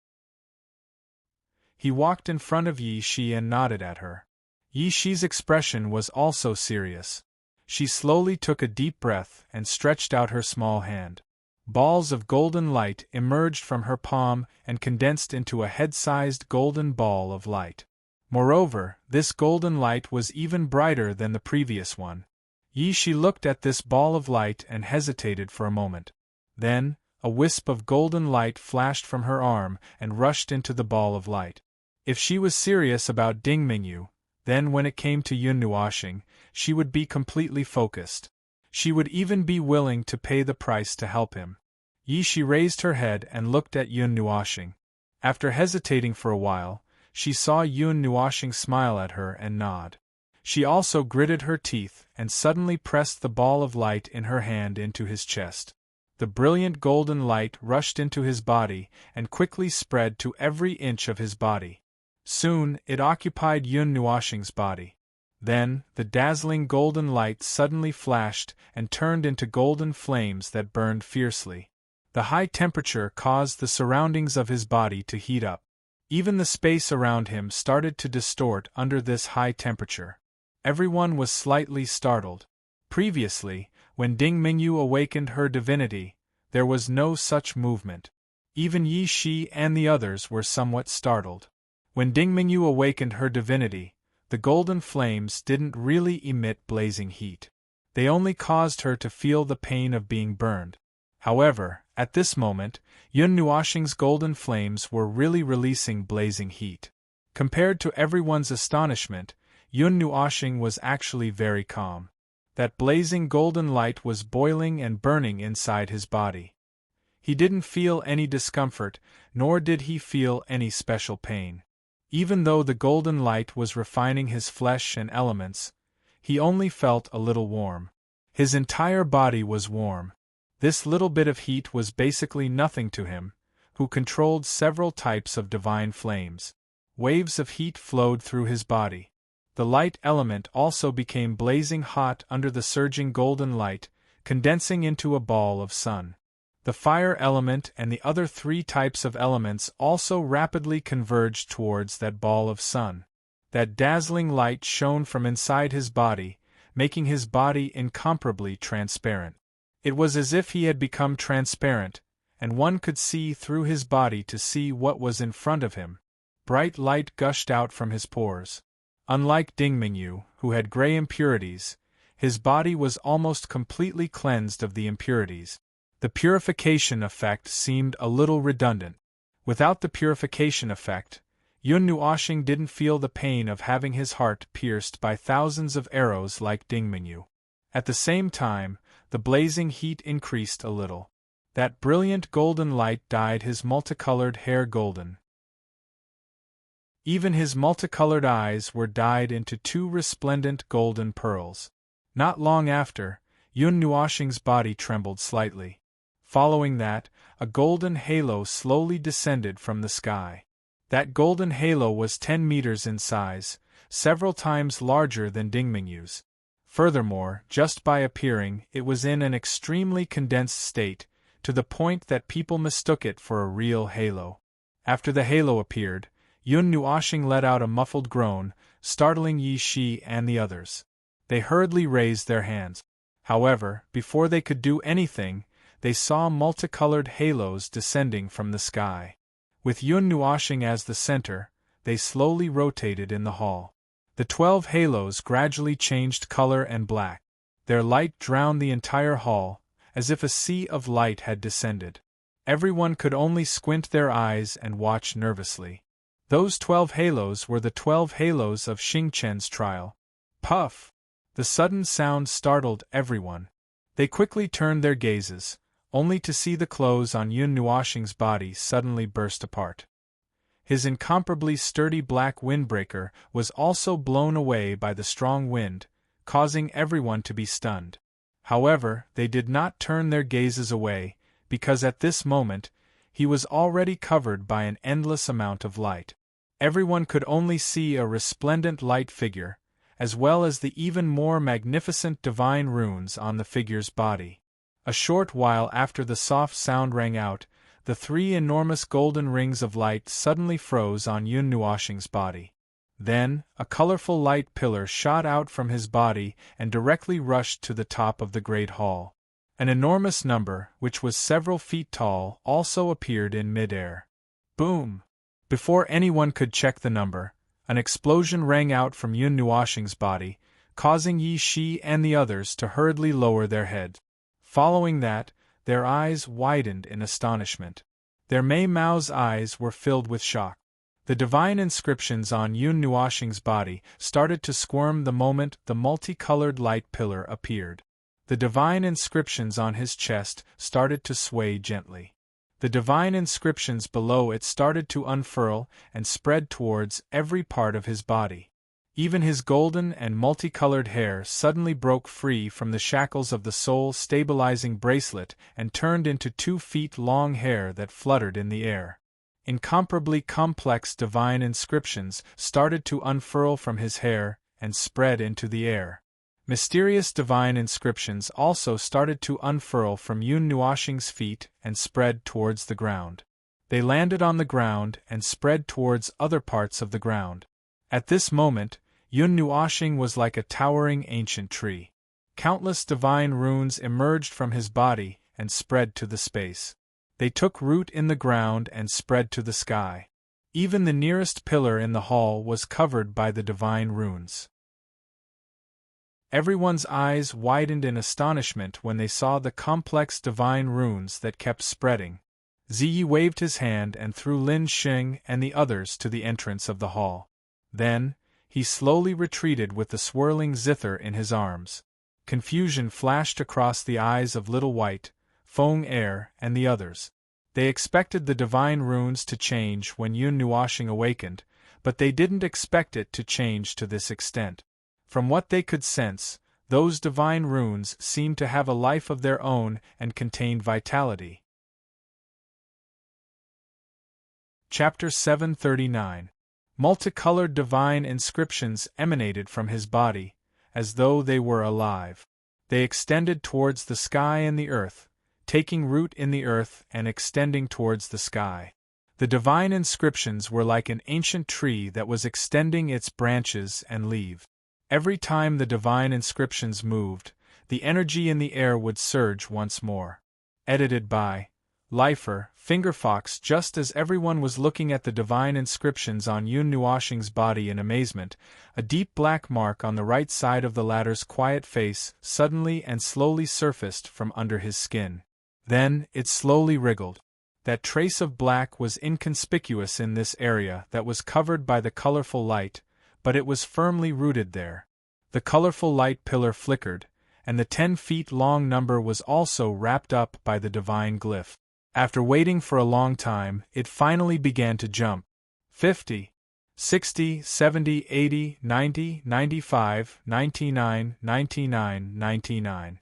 He walked in front of Yi Shi and nodded at her. Yi Shi's expression was also serious. She slowly took a deep breath and stretched out her small hand. Balls of golden light emerged from her palm and condensed into a head-sized golden ball of light. Moreover, this golden light was even brighter than the previous one. Yi Shi looked at this ball of light and hesitated for a moment. Then, A wisp of golden light flashed from her arm and rushed into the ball of light. If she was serious about Ding Mingyu, then when it came to Yun Nuoxing, she would be completely focused. She would even be willing to pay the price to help him. Yi Shi raised her head and looked at Yun Nuoxing. After hesitating for a while, she saw Yun Nuoxing smile at her and nod. She also gritted her teeth and suddenly pressed the ball of light in her hand into his chest. The brilliant golden light rushed into his body and quickly spread to every inch of his body. Soon, it occupied Yun Nuoxing's body. Then, the dazzling golden light suddenly flashed and turned into golden flames that burned fiercely. The high temperature caused the surroundings of his body to heat up. Even the space around him started to distort under this high temperature. Everyone was slightly startled. Previously, when Ding Mingyu awakened her divinity, there was no such movement. Even Yi Shi and the others were somewhat startled. When Ding Mingyu awakened her divinity, the golden flames didn't really emit blazing heat. They only caused her to feel the pain of being burned. However, at this moment, Yun Nuoxing's golden flames were really releasing blazing heat. Compared to everyone's astonishment, Yun Nuoxing was actually very calm. That blazing golden light was boiling and burning inside his body. He didn't feel any discomfort, nor did he feel any special pain. Even though the golden light was refining his flesh and elements, he only felt a little warm. His entire body was warm. This little bit of heat was basically nothing to him, who controlled several types of divine flames. Waves of heat flowed through his body. The light element also became blazing hot under the surging golden light, condensing into a ball of sun. The fire element and the other 3 types of elements also rapidly converged towards that ball of sun. That dazzling light shone from inside his body, making his body incomparably transparent. It was as if he had become transparent, and one could see through his body to see what was in front of him. Bright light gushed out from his pores. Unlike Ding Mingyu, who had gray impurities, his body was almost completely cleansed of the impurities. The purification effect seemed a little redundant. Without the purification effect, Yun Nuoxing didn't feel the pain of having his heart pierced by thousands of arrows like Ding Mingyu. At the same time, the blazing heat increased a little. That brilliant golden light dyed his multicolored hair golden. Even his multicolored eyes were dyed into 2 resplendent golden pearls. Not long after, Yun Nuoxing's body trembled slightly. Following that, a golden halo slowly descended from the sky. That golden halo was 10 meters in size, several times larger than Ding Mingyu's. Furthermore, just by appearing, it was in an extremely condensed state, to the point that people mistook it for a real halo. After the halo appeared, Yun Nuoxing let out a muffled groan, startling Yi Shi and the others. They hurriedly raised their hands. However, before they could do anything, they saw multicolored halos descending from the sky. With Yun Nuoxing as the center, they slowly rotated in the hall. The 12 halos gradually changed color and black. Their light drowned the entire hall, as if a sea of light had descended. Everyone could only squint their eyes and watch nervously. Those 12 halos were the 12 halos of Xing Chen's trial. Puff! The sudden sound startled everyone. They quickly turned their gazes, only to see the clothes on Yun Nuoxing's body suddenly burst apart. His incomparably sturdy black windbreaker was also blown away by the strong wind, causing everyone to be stunned. However, they did not turn their gazes away, because at this moment, he was already covered by an endless amount of light. Everyone could only see a resplendent light figure, as well as the even more magnificent divine runes on the figure's body. A short while after the soft sound rang out, the 3 enormous golden rings of light suddenly froze on Yun Nuoxing's body. Then, a colorful light pillar shot out from his body and directly rushed to the top of the great hall. An enormous number, which was several feet tall, also appeared in mid-air. Boom! Before anyone could check the number, an explosion rang out from Yun Nuoxing's body, causing Yi Shi and the others to hurriedly lower their heads. Following that, their eyes widened in astonishment. Their Mei Mao's eyes were filled with shock. The divine inscriptions on Yun Nuoxing's body started to squirm the moment the multicolored light pillar appeared. The divine inscriptions on his chest started to sway gently. The divine inscriptions below it started to unfurl and spread towards every part of his body. Even his golden and multicolored hair suddenly broke free from the shackles of the soul-stabilizing bracelet and turned into 2 feet long hair that fluttered in the air. Incomparably complex divine inscriptions started to unfurl from his hair and spread into the air. Mysterious divine inscriptions also started to unfurl from Yun Nuoxing's feet and spread towards the ground. They landed on the ground and spread towards other parts of the ground. At this moment, Yun Nuoxing was like a towering ancient tree. Countless divine runes emerged from his body and spread to the space. They took root in the ground and spread to the sky. Even the nearest pillar in the hall was covered by the divine runes. Everyone's eyes widened in astonishment when they saw the complex divine runes that kept spreading. Ziyi waved his hand and threw Lin Xing and the others to the entrance of the hall. Then, he slowly retreated with the swirling zither in his arms. Confusion flashed across the eyes of Little White, Feng Er, and the others. They expected the divine runes to change when Yun Nuoxing awakened, but they didn't expect it to change to this extent. From what they could sense, those divine runes seemed to have a life of their own and contained vitality. Chapter 739. Multicolored divine inscriptions emanated from his body, as though they were alive. They extended towards the sky and the earth, taking root in the earth and extending towards the sky. The divine inscriptions were like an ancient tree that was extending its branches and leaves. Every time the divine inscriptions moved, the energy in the air would surge once more. Edited by Lifer, Fingerfox. Just as everyone was looking at the divine inscriptions on Yun Nuoxing's body in amazement, a deep black mark on the right side of the latter's quiet face suddenly and slowly surfaced from under his skin. Then, it slowly wriggled. That trace of black was inconspicuous in this area that was covered by the colorful light, but it was firmly rooted there. The colorful light pillar flickered, and the 10 feet long number was also wrapped up by the divine glyph. After waiting for a long time, it finally began to jump. 50, 60, 70, 80, 90, 95, 99, 99, 99.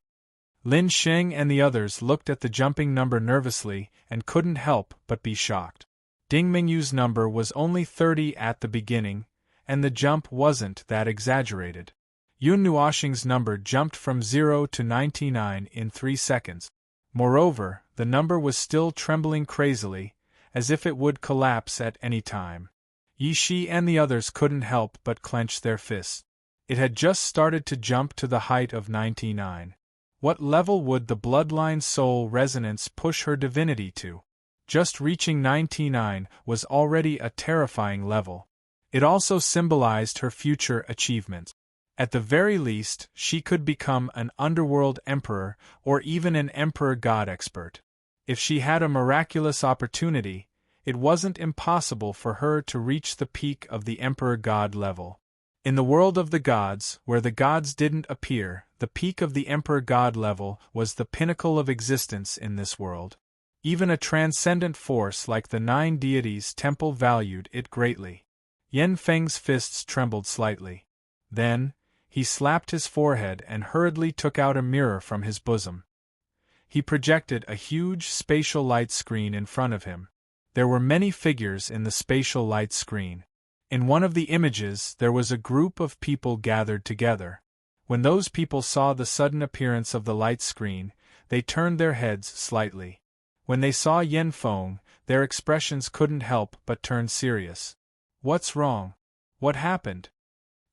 Lin Xing and the others looked at the jumping number nervously and couldn't help but be shocked. Ding Mingyu's number was only 30 at the beginning, and the jump wasn't that exaggerated. Yun Nuoxing's number jumped from 0 to 99 in 3 seconds. Moreover, the number was still trembling crazily, as if it would collapse at any time. Yi Shi and the others couldn't help but clench their fists. It had just started to jump to the height of 99. What level would the bloodline soul resonance push her divinity to? Just reaching 99 was already a terrifying level. It also symbolized her future achievements. At the very least, she could become an underworld emperor or even an emperor god expert. If she had a miraculous opportunity, it wasn't impossible for her to reach the peak of the emperor god level. In the world of the gods, where the gods didn't appear, the peak of the emperor god level was the pinnacle of existence in this world. Even a transcendent force like the 9 deities temple valued it greatly. Yan Feng's fists trembled slightly. Then, he slapped his forehead and hurriedly took out a mirror from his bosom. He projected a huge spatial light screen in front of him. There were many figures in the spatial light screen. In one of the images there was a group of people gathered together. When those people saw the sudden appearance of the light screen, they turned their heads slightly. When they saw Yan Feng, their expressions couldn't help but turn serious. What's wrong? What happened?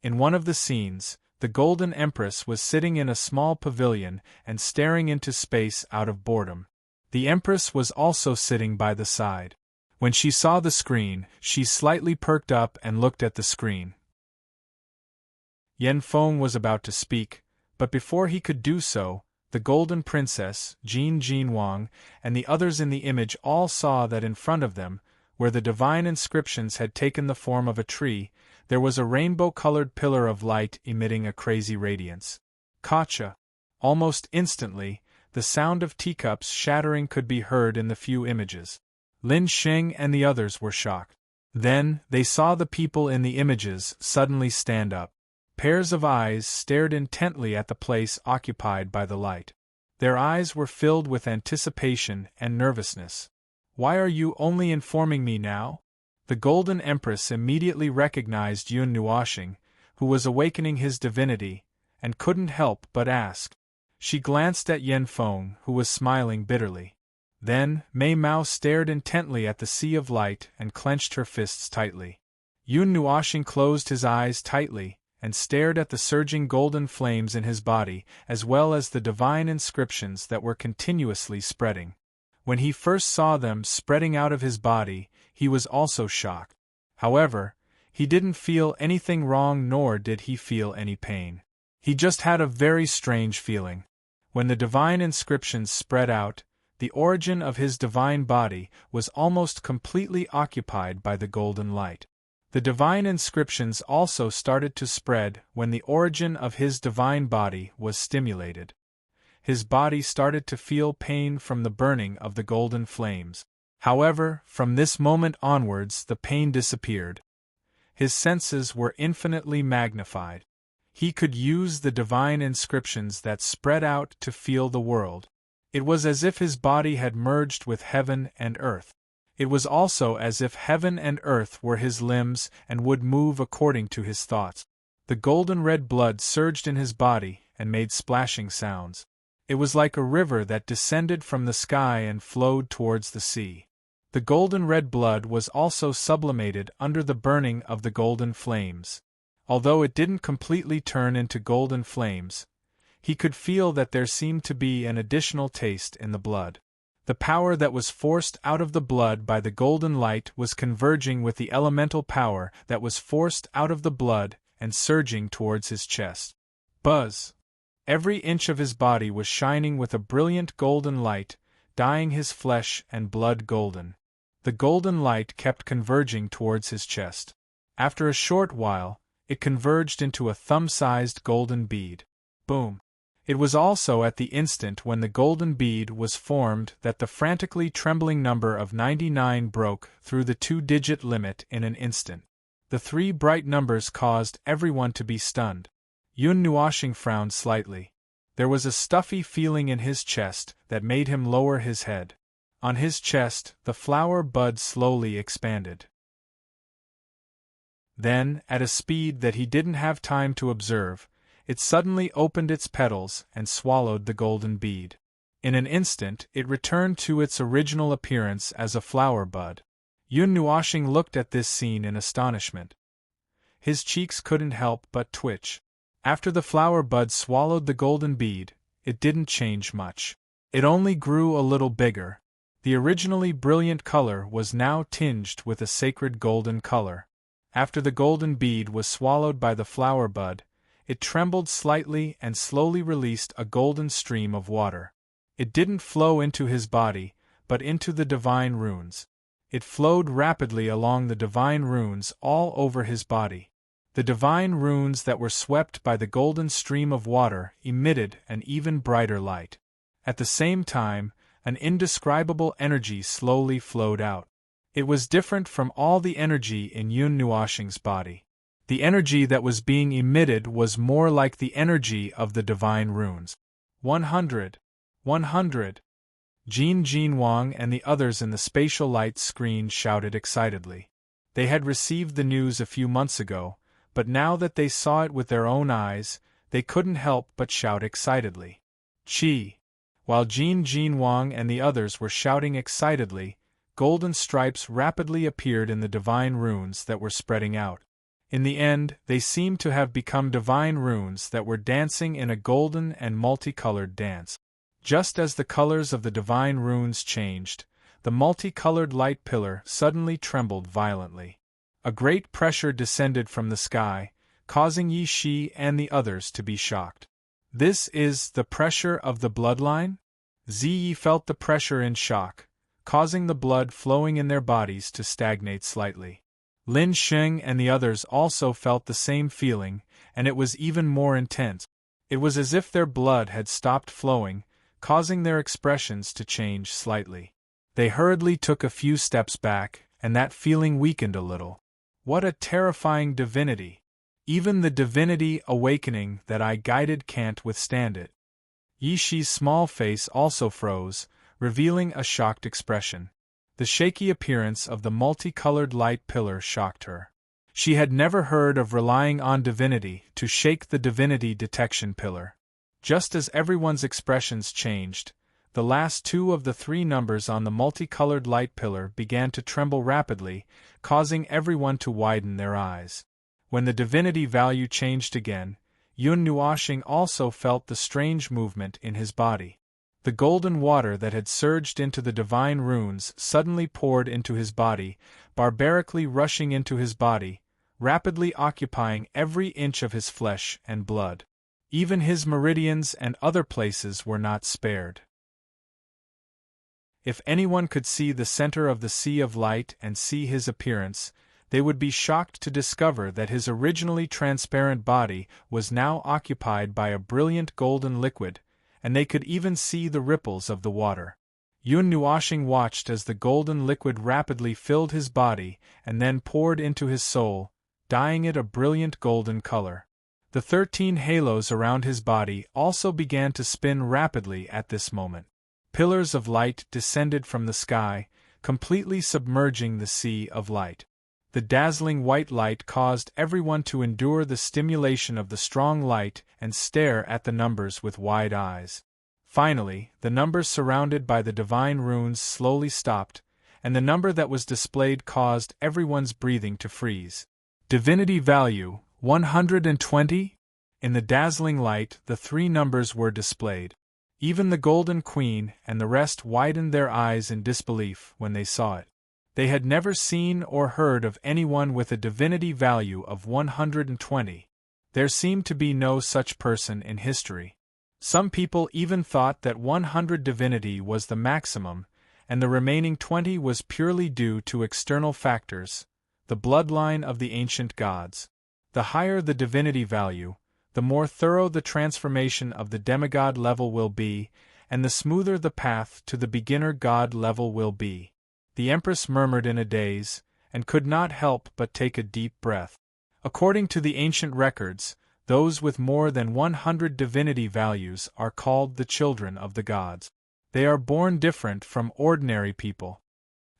In one of the scenes, the Golden Empress was sitting in a small pavilion and staring into space out of boredom. The Empress was also sitting by the side. When she saw the screen, she slightly perked up and looked at the screen. Yan Feng was about to speak, but before he could do so, the Golden Princess, Jin Wang, and the others in the image all saw that in front of them, where the divine inscriptions had taken the form of a tree, there was a rainbow-colored pillar of light emitting a crazy radiance. Gotcha! Almost instantly, the sound of teacups shattering could be heard in the few images. Lin Xing and the others were shocked. Then, they saw the people in the images suddenly stand up. Pairs of eyes stared intently at the place occupied by the light. Their eyes were filled with anticipation and nervousness. "Why are you only informing me now?" The Golden Empress immediately recognized Yun Nuoxing, who was awakening his divinity, and couldn't help but ask. She glanced at Yan Feng, who was smiling bitterly. Then, Mei Mao stared intently at the sea of light and clenched her fists tightly. Yun Nuoxing closed his eyes tightly, and stared at the surging golden flames in his body, as well as the divine inscriptions that were continuously spreading. When he first saw them spreading out of his body, he was also shocked. However, he didn't feel anything wrong nor did he feel any pain. He just had a very strange feeling. When the divine inscriptions spread out, the origin of his divine body was almost completely occupied by the golden light. The divine inscriptions also started to spread when the origin of his divine body was stimulated. His body started to feel pain from the burning of the golden flames. However, from this moment onwards the pain disappeared. His senses were infinitely magnified. He could use the divine inscriptions that spread out to feel the world. It was as if his body had merged with heaven and earth. It was also as if heaven and earth were his limbs and would move according to his thoughts. The golden red blood surged in his body and made splashing sounds. It was like a river that descended from the sky and flowed towards the sea. The golden red blood was also sublimated under the burning of the golden flames. Although it didn't completely turn into golden flames, he could feel that there seemed to be an additional taste in the blood. The power that was forced out of the blood by the golden light was converging with the elemental power that was forced out of the blood and surging towards his chest. Buzz! Every inch of his body was shining with a brilliant golden light, dyeing his flesh and blood golden. The golden light kept converging towards his chest. After a short while, it converged into a thumb-sized golden bead. Boom! It was also at the instant when the golden bead was formed that the frantically trembling number of 99 broke through the 2-digit limit in an instant. The 3 bright numbers caused everyone to be stunned. Yun Nuoxing frowned slightly. There was a stuffy feeling in his chest that made him lower his head. On his chest, the flower bud slowly expanded. Then, at a speed that he didn't have time to observe, it suddenly opened its petals and swallowed the golden bead. In an instant, it returned to its original appearance as a flower bud. Yun Nuoxing looked at this scene in astonishment. His cheeks couldn't help but twitch. After the flower bud swallowed the golden bead, it didn't change much. It only grew a little bigger. The originally brilliant color was now tinged with a sacred golden color. After the golden bead was swallowed by the flower bud, it trembled slightly and slowly released a golden stream of water. It didn't flow into his body, but into the divine runes. It flowed rapidly along the divine runes all over his body. The divine runes that were swept by the golden stream of water emitted an even brighter light. At the same time, an indescribable energy slowly flowed out. It was different from all the energy in Yun Nuoxing's body. The energy that was being emitted was more like the energy of the divine runes. 100! 100! Jin Wang and the others in the spatial light screen shouted excitedly. They had received the news a few months ago, but now that they saw it with their own eyes, they couldn't help but shout excitedly. Chi! While Jin Wang and the others were shouting excitedly, golden stripes rapidly appeared in the divine runes that were spreading out. In the end, they seemed to have become divine runes that were dancing in a golden and multicolored dance. Just as the colors of the divine runes changed, the multicolored light pillar suddenly trembled violently. A great pressure descended from the sky, causing Yi Shi and the others to be shocked. This is the pressure of the bloodline? Ziyi felt the pressure in shock, causing the blood flowing in their bodies to stagnate slightly. Lin Sheng and the others also felt the same feeling, and it was even more intense. It was as if their blood had stopped flowing, causing their expressions to change slightly. They hurriedly took a few steps back, and that feeling weakened a little. What a terrifying divinity! Even the divinity awakening that I guided can't withstand it. Yi Shi's small face also froze, revealing a shocked expression. The shaky appearance of the multicolored light pillar shocked her. She had never heard of relying on divinity to shake the divinity detection pillar. Just as everyone's expressions changed, the last two of the three numbers on the multicolored light pillar began to tremble rapidly, causing everyone to widen their eyes. When the divinity value changed again, Yun Nuoxing also felt the strange movement in his body. The golden water that had surged into the divine runes suddenly poured into his body, barbarically rushing into his body, rapidly occupying every inch of his flesh and blood. Even his meridians and other places were not spared. If anyone could see the center of the sea of light and see his appearance, they would be shocked to discover that his originally transparent body was now occupied by a brilliant golden liquid, and they could even see the ripples of the water. Yun Nuoxing watched as the golden liquid rapidly filled his body and then poured into his soul, dyeing it a brilliant golden color. The 13 halos around his body also began to spin rapidly at this moment. Pillars of light descended from the sky, completely submerging the sea of light. The dazzling white light caused everyone to endure the stimulation of the strong light and stare at the numbers with wide eyes. Finally, the numbers surrounded by the divine runes slowly stopped, and the number that was displayed caused everyone's breathing to freeze. Divinity value, 120? In the dazzling light, the three numbers were displayed. Even the Golden Queen and the rest widened their eyes in disbelief when they saw it. They had never seen or heard of anyone with a divinity value of 120. There seemed to be no such person in history. Some people even thought that 100 divinity was the maximum, and the remaining 20 was purely due to external factors, the bloodline of the ancient gods. The higher the divinity value, the more thorough the transformation of the demigod level will be, and the smoother the path to the beginner god level will be. The Empress murmured in a daze, and could not help but take a deep breath. According to the ancient records, those with more than 100 divinity values are called the children of the gods. They are born different from ordinary people.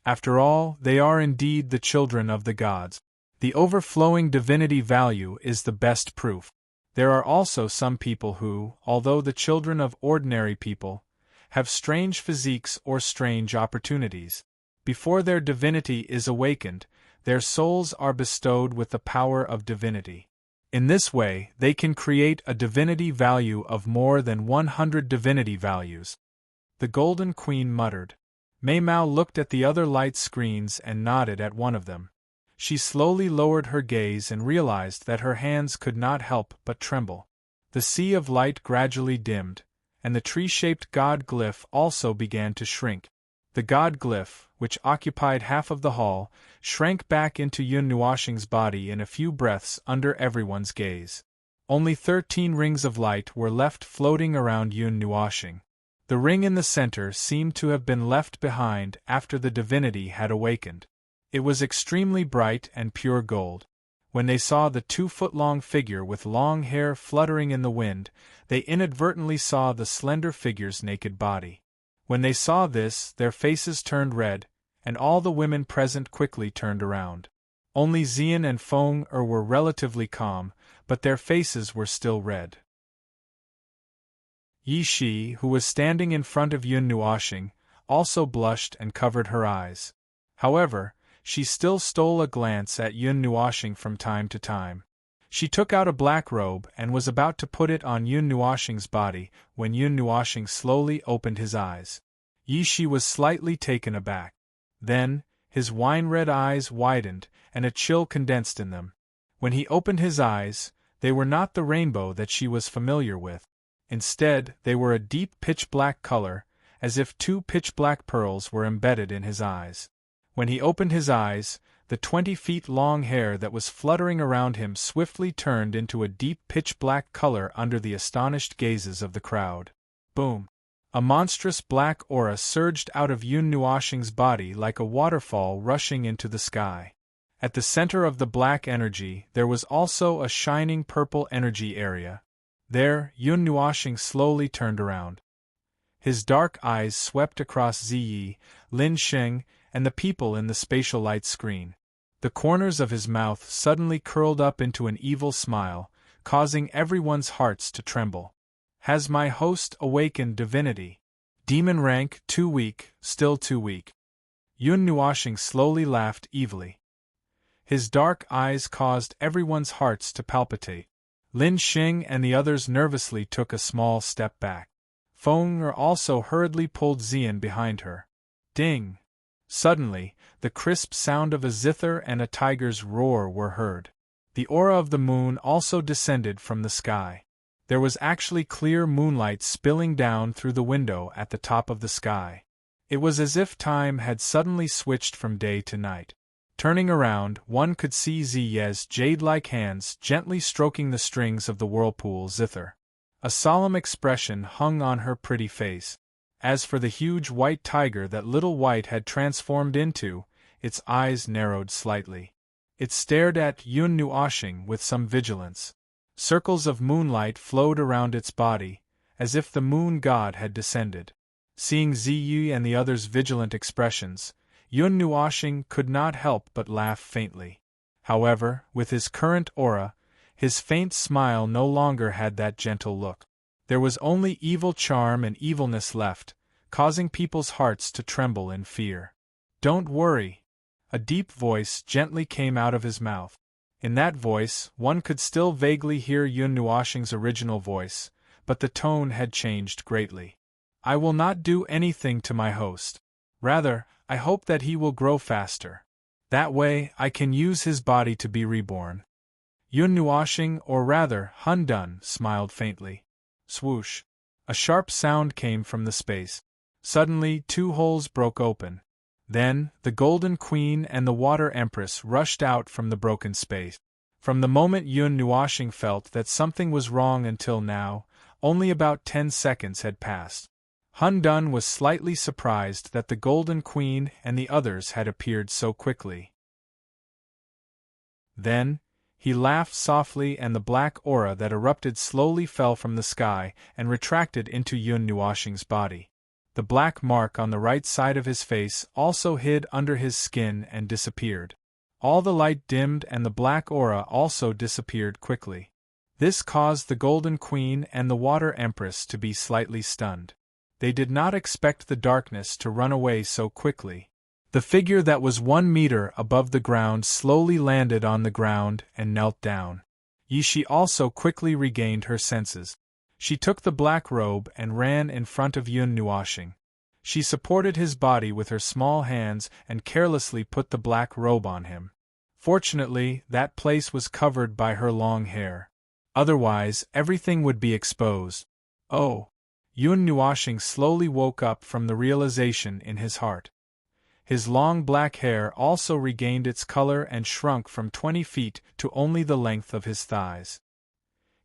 After all, they are indeed the children of the gods. The overflowing divinity value is the best proof. There are also some people who, although the children of ordinary people, have strange physiques or strange opportunities. Before their divinity is awakened, their souls are bestowed with the power of divinity. In this way, they can create a divinity value of more than 100 divinity values. The Golden Queen muttered. Mei Mao looked at the other light screens and nodded at one of them. She slowly lowered her gaze and realized that her hands could not help but tremble. The sea of light gradually dimmed, and the tree-shaped god glyph also began to shrink. The god glyph, which occupied half of the hall, shrank back into Yun Nuoxing's body in a few breaths under everyone's gaze. Only 13 rings of light were left floating around Yun Nuoxing. The ring in the center seemed to have been left behind after the divinity had awakened. It was extremely bright and pure gold. When they saw the 2-foot-long figure with long hair fluttering in the wind, they inadvertently saw the slender figure's naked body. When they saw this, their faces turned red, and all the women present quickly turned around. Only Xian and Feng were relatively calm, but their faces were still red. Yi Shi, who was standing in front of Yun Nuoxing, also blushed and covered her eyes. However, she still stole a glance at Yun Nuoxing from time to time. She took out a black robe and was about to put it on Yun Nuoxing's body when Yun Nuoxing slowly opened his eyes. Yi Shi was slightly taken aback. Then, his wine-red eyes widened and a chill condensed in them. When he opened his eyes, they were not the rainbow that she was familiar with. Instead, they were a deep pitch-black color, as if two pitch-black pearls were embedded in his eyes. When he opened his eyes, the 20-feet-long hair that was fluttering around him swiftly turned into a deep pitch-black color under the astonished gazes of the crowd. Boom! A monstrous black aura surged out of Yun Nuoxing's body like a waterfall rushing into the sky. At the center of the black energy, there was also a shining purple energy area. There, Yun Nuoxing slowly turned around. His dark eyes swept across Ziyi, Lin Sheng, and the people in the spatial light screen. The corners of his mouth suddenly curled up into an evil smile, causing everyone's hearts to tremble. Has my host awakened divinity? Demon rank, too weak, still too weak. Yun Nuoxing slowly laughed evilly. His dark eyes caused everyone's hearts to palpitate. Lin Xing and the others nervously took a small step back. Feng Er also hurriedly pulled Xian behind her. Ding! Suddenly, the crisp sound of a zither and a tiger's roar were heard. The aura of the moon also descended from the sky. There was actually clear moonlight spilling down through the window at the top of the sky. It was as if time had suddenly switched from day to night. Turning around, one could see Ziye's jade-like hands gently stroking the strings of the whirlpool zither. A solemn expression hung on her pretty face. As for the huge white tiger that Little White had transformed into, its eyes narrowed slightly. It stared at Yun Nuoxing with some vigilance. Circles of moonlight flowed around its body, as if the moon god had descended. Seeing Ziyi and the others' vigilant expressions, Yun Nuoxing could not help but laugh faintly. However, with his current aura, his faint smile no longer had that gentle look. There was only evil charm and evilness left, causing people's hearts to tremble in fear. Don't worry. A deep voice gently came out of his mouth. In that voice, one could still vaguely hear Yun Nuoxing's original voice, but the tone had changed greatly. I will not do anything to my host. Rather, I hope that he will grow faster. That way, I can use his body to be reborn. Yun Nuoxing, or rather, Hun Dun, smiled faintly. Swoosh! A sharp sound came from the space. Suddenly, two holes broke open. Then, the Golden Queen and the Water Empress rushed out from the broken space. From the moment Yun Nuoxing felt that something was wrong until now, only about 10 seconds had passed. Hun Dun was slightly surprised that the Golden Queen and the others had appeared so quickly. Then, he laughed softly and the black aura that erupted slowly fell from the sky and retracted into Yun Nuoxing's body. The black mark on the right side of his face also hid under his skin and disappeared. All the light dimmed and the black aura also disappeared quickly. This caused the Golden Queen and the Water Empress to be slightly stunned. They did not expect the darkness to run away so quickly. The figure that was 1 meter above the ground slowly landed on the ground and knelt down. Yishi also quickly regained her senses. She took the black robe and ran in front of Yun Nuoxing. She supported his body with her small hands and carelessly put the black robe on him. Fortunately, that place was covered by her long hair. Otherwise, everything would be exposed. Oh! Yun Nuoxing slowly woke up from the realization in his heart. His long black hair also regained its color and shrunk from 20 feet to only the length of his thighs.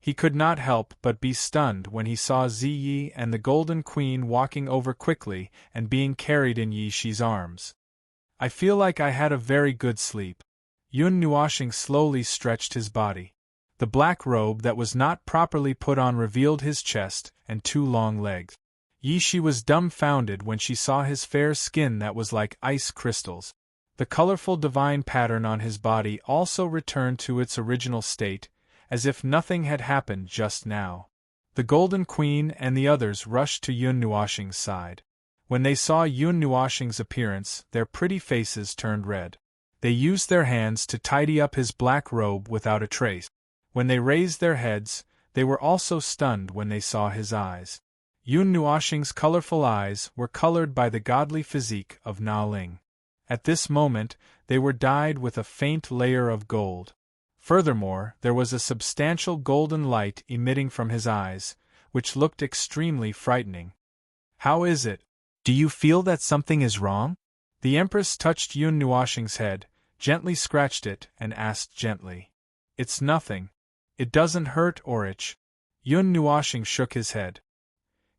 He could not help but be stunned when he saw Ziyi and the Golden Queen walking over quickly and being carried in Yishi's arms. I feel like I had a very good sleep. Yun Nuoxing slowly stretched his body. The black robe that was not properly put on revealed his chest and 2 long legs. Yishi was dumbfounded when she saw his fair skin that was like ice crystals. The colorful divine pattern on his body also returned to its original state, as if nothing had happened just now. The Golden Queen and the others rushed to Yun Nuoxing's side. When they saw Yun Nuoxing's appearance, their pretty faces turned red. They used their hands to tidy up his black robe without a trace. When they raised their heads, they were also stunned when they saw his eyes. Yun Nuoxing's colorful eyes were colored by the godly physique of Na Ling. At this moment, they were dyed with a faint layer of gold. Furthermore, there was a substantial golden light emitting from his eyes, which looked extremely frightening. "How is it? Do you feel that something is wrong?" The Empress touched Yun Nuoshing's head, gently scratched it, and asked gently. "It's nothing. It doesn't hurt or itch." Yun Nuoshing shook his head.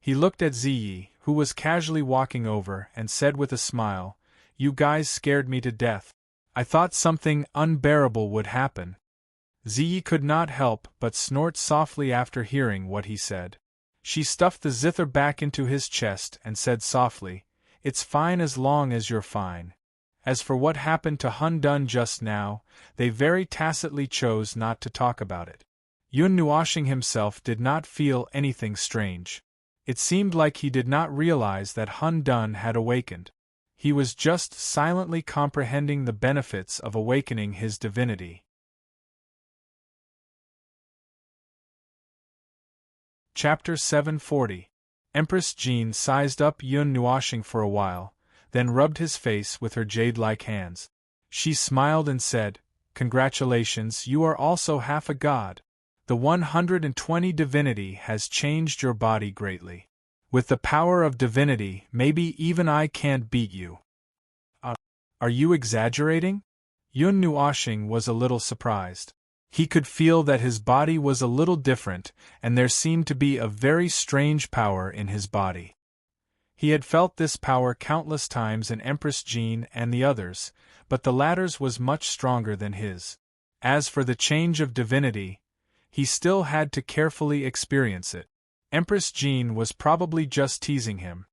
He looked at Ziyi, who was casually walking over, and said with a smile, "You guys scared me to death. I thought something unbearable would happen." Ziyi could not help but snort softly after hearing what he said. She stuffed the zither back into his chest and said softly, "It's fine as long as you're fine." As for what happened to Hun Dun just now, they very tacitly chose not to talk about it. Yun Nuoshing himself did not feel anything strange. It seemed like he did not realize that Hun Dun had awakened. He was just silently comprehending the benefits of awakening his divinity. Chapter 740. Empress Jean sized up Yun Nuoshing for a while, then rubbed his face with her jade-like hands. She smiled and said, "Congratulations, you are also half a god. The 120 divinity has changed your body greatly. With the power of divinity, maybe even I can't beat you." Are you exaggerating?" Yun Nuoshing was a little surprised. He could feel that his body was a little different, and there seemed to be a very strange power in his body. He had felt this power countless times in Empress Jean and the others, but the latter's was much stronger than his. As for the change of divinity, he still had to carefully experience it. Empress Jean was probably just teasing him.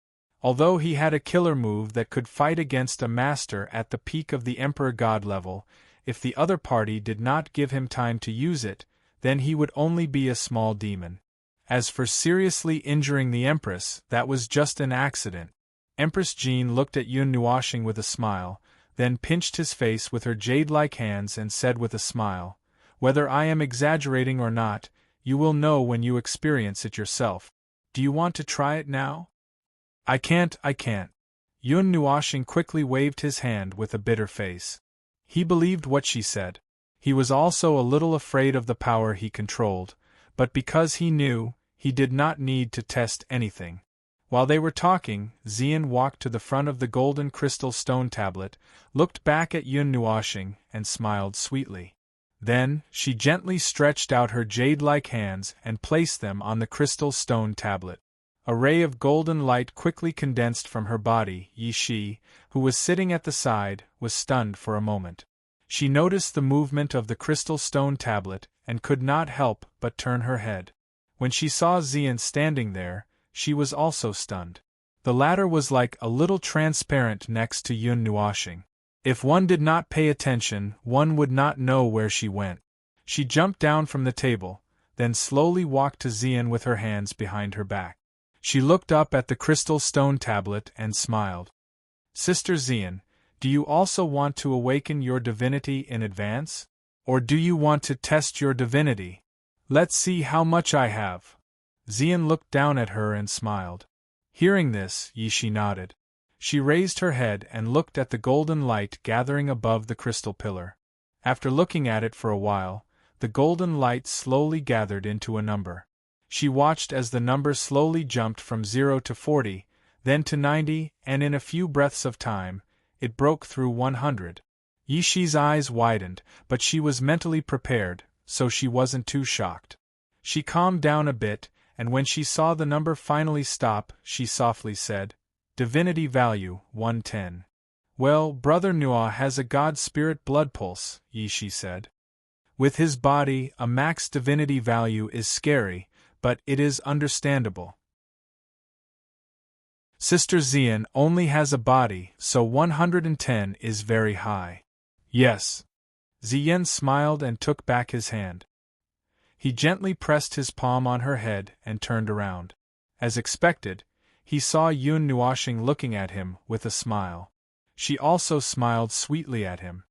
Although he had a killer move that could fight against a master at the peak of the Emperor God level, if the other party did not give him time to use it, then he would only be a small demon. As for seriously injuring the Empress, that was just an accident. Empress Jean looked at Yun Nuoshing with a smile, then pinched his face with her jade-like hands and said with a smile, "Whether I am exaggerating or not, you will know when you experience it yourself. Do you want to try it now?" I can't. Yun Nuoshing quickly waved his hand with a bitter face. He believed what she said. He was also a little afraid of the power he controlled, but because he knew, he did not need to test anything. While they were talking, Xian walked to the front of the golden crystal stone tablet, looked back at Yun Nuoshing, and smiled sweetly. Then, she gently stretched out her jade-like hands and placed them on the crystal stone tablet. A ray of golden light quickly condensed from her body. Yi Shi, who was sitting at the side, was stunned for a moment. She noticed the movement of the crystal stone tablet, and could not help but turn her head. When she saw Xian standing there, she was also stunned. The latter was like a little transparent next to Yun Nuoshing. If one did not pay attention, one would not know where she went. She jumped down from the table, then slowly walked to Xian with her hands behind her back. She looked up at the crystal stone tablet and smiled. "Sister Xian, do you also want to awaken your divinity in advance? Or do you want to test your divinity? Let's see how much I have." Xian looked down at her and smiled. Hearing this, Yi Shi nodded. She raised her head and looked at the golden light gathering above the crystal pillar. After looking at it for a while, the golden light slowly gathered into a number. She watched as the number slowly jumped from 0 to 40, then to 90, and in a few breaths of time, it broke through 100. Yi Shi's eyes widened, but she was mentally prepared, so she wasn't too shocked. She calmed down a bit, and when she saw the number finally stop, she softly said, "Divinity value, 110. Well, Brother Nua has a god spirit blood pulse," Yi Shi said. "With his body, a max divinity value is scary, but it is understandable. Sister Xian only has a body, so 110 is very high." "Yes." Xian smiled and took back his hand. He gently pressed his palm on her head and turned around. As expected, he saw Yun Nuoshing looking at him with a smile. She also smiled sweetly at him.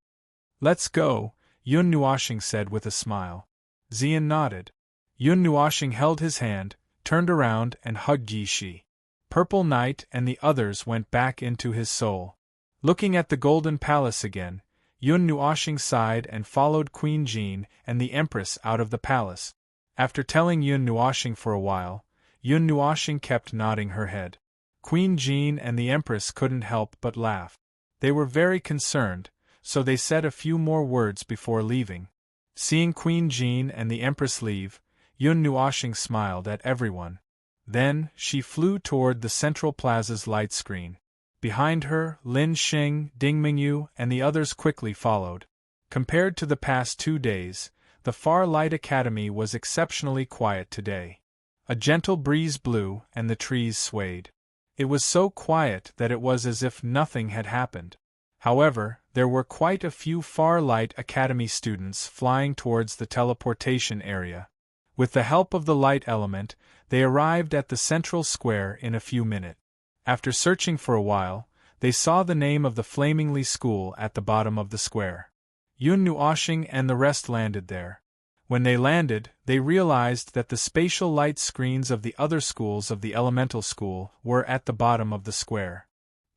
"Let's go," Yun Nuoshing said with a smile. Xian nodded. Yun Nuoshing held his hand, turned around and hugged Yi Shi. Purple Knight and the others went back into his soul. Looking at the Golden Palace again, Yun Nuoshing sighed and followed Queen Jean and the Empress out of the palace. After telling Yun Nuoshing for a while, Yun Nuoxing kept nodding her head. Queen Jean and the Empress couldn't help but laugh. They were very concerned, so they said a few more words before leaving. Seeing Queen Jean and the Empress leave, Yun Nuoxing smiled at everyone. Then, she flew toward the central plaza's light screen. Behind her, Lin Xing, Ding Mingyu, and the others quickly followed. Compared to the past 2 days, the Far Light Academy was exceptionally quiet today. A gentle breeze blew and the trees swayed. It was so quiet that it was as if nothing had happened. However, there were quite a few Far Light Academy students flying towards the teleportation area. With the help of the light element, they arrived at the central square in a few minutes. After searching for a while, they saw the name of the Flamingly School at the bottom of the square. Yun Nuoxing and the rest landed there. When they landed, they realized that the spatial light screens of the other schools of the Elemental School were at the bottom of the square.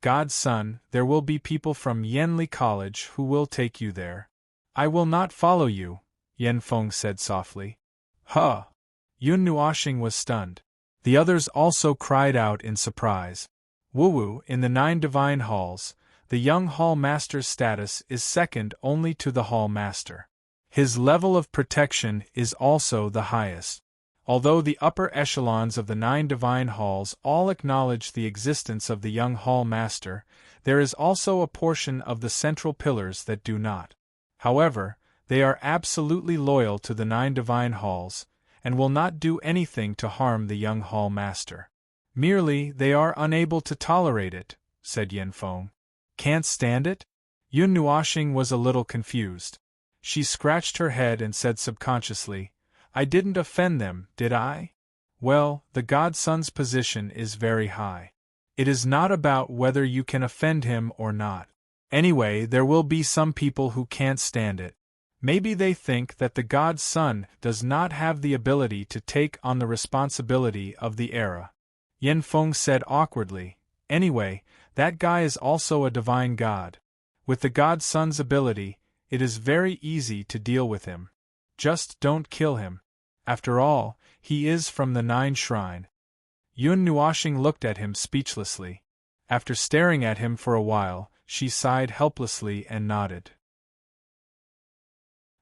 God's Son, there will be people from Yanli College who will take you there. I will not follow you, Yanfeng said softly. Huh! Yun Nuoxing was stunned. The others also cried out in surprise. Wuwu, in the 9 divine halls, the young hall master's status is second only to the hall master. His level of protection is also the highest. Although the upper echelons of the 9 divine halls all acknowledge the existence of the young hall master, there is also a portion of the central pillars that do not. However, they are absolutely loyal to the 9 divine halls, and will not do anything to harm the young hall master. Merely, they are unable to tolerate it, said Yanfeng. Can't stand it? Yun Nuoxing was a little confused. She scratched her head and said subconsciously, I didn't offend them, did I? Well, the Godson's position is very high. It is not about whether you can offend him or not. Anyway, there will be some people who can't stand it. Maybe they think that the God's Son does not have the ability to take on the responsibility of the era. Yanfeng said awkwardly, anyway, that guy is also a divine god. With the God's Son's ability, it is very easy to deal with him. Just don't kill him. After all, he is from the 9 shrine. Yun Nuoxing looked at him speechlessly. After staring at him for a while, she sighed helplessly and nodded.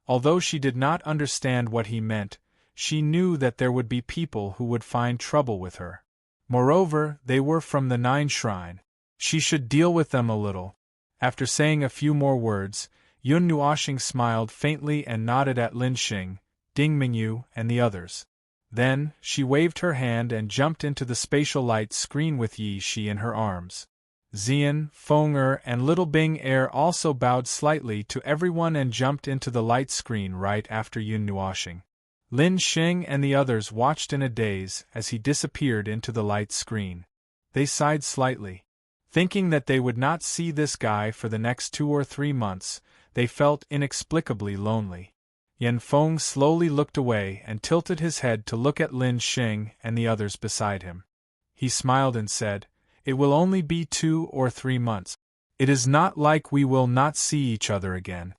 Although she did not understand what he meant, she knew that there would be people who would find trouble with her. Moreover, they were from the 9 shrine. She should deal with them a little. After saying a few more words, Yun Nuoxing smiled faintly and nodded at Lin Xing, Ding Mingyu, and the others. Then, she waved her hand and jumped into the spatial light screen with Yi Shi in her arms. Xian, Feng and Little Bing Er also bowed slightly to everyone and jumped into the light screen right after Yun Nuoxing. Lin Xing and the others watched in a daze as he disappeared into the light screen. They sighed slightly. Thinking that they would not see this guy for the next 2 or 3 months, they felt inexplicably lonely. Yanfeng slowly looked away and tilted his head to look at Lin Xing and the others beside him. He smiled and said, It will only be 2 or 3 months. It is not like we will not see each other again.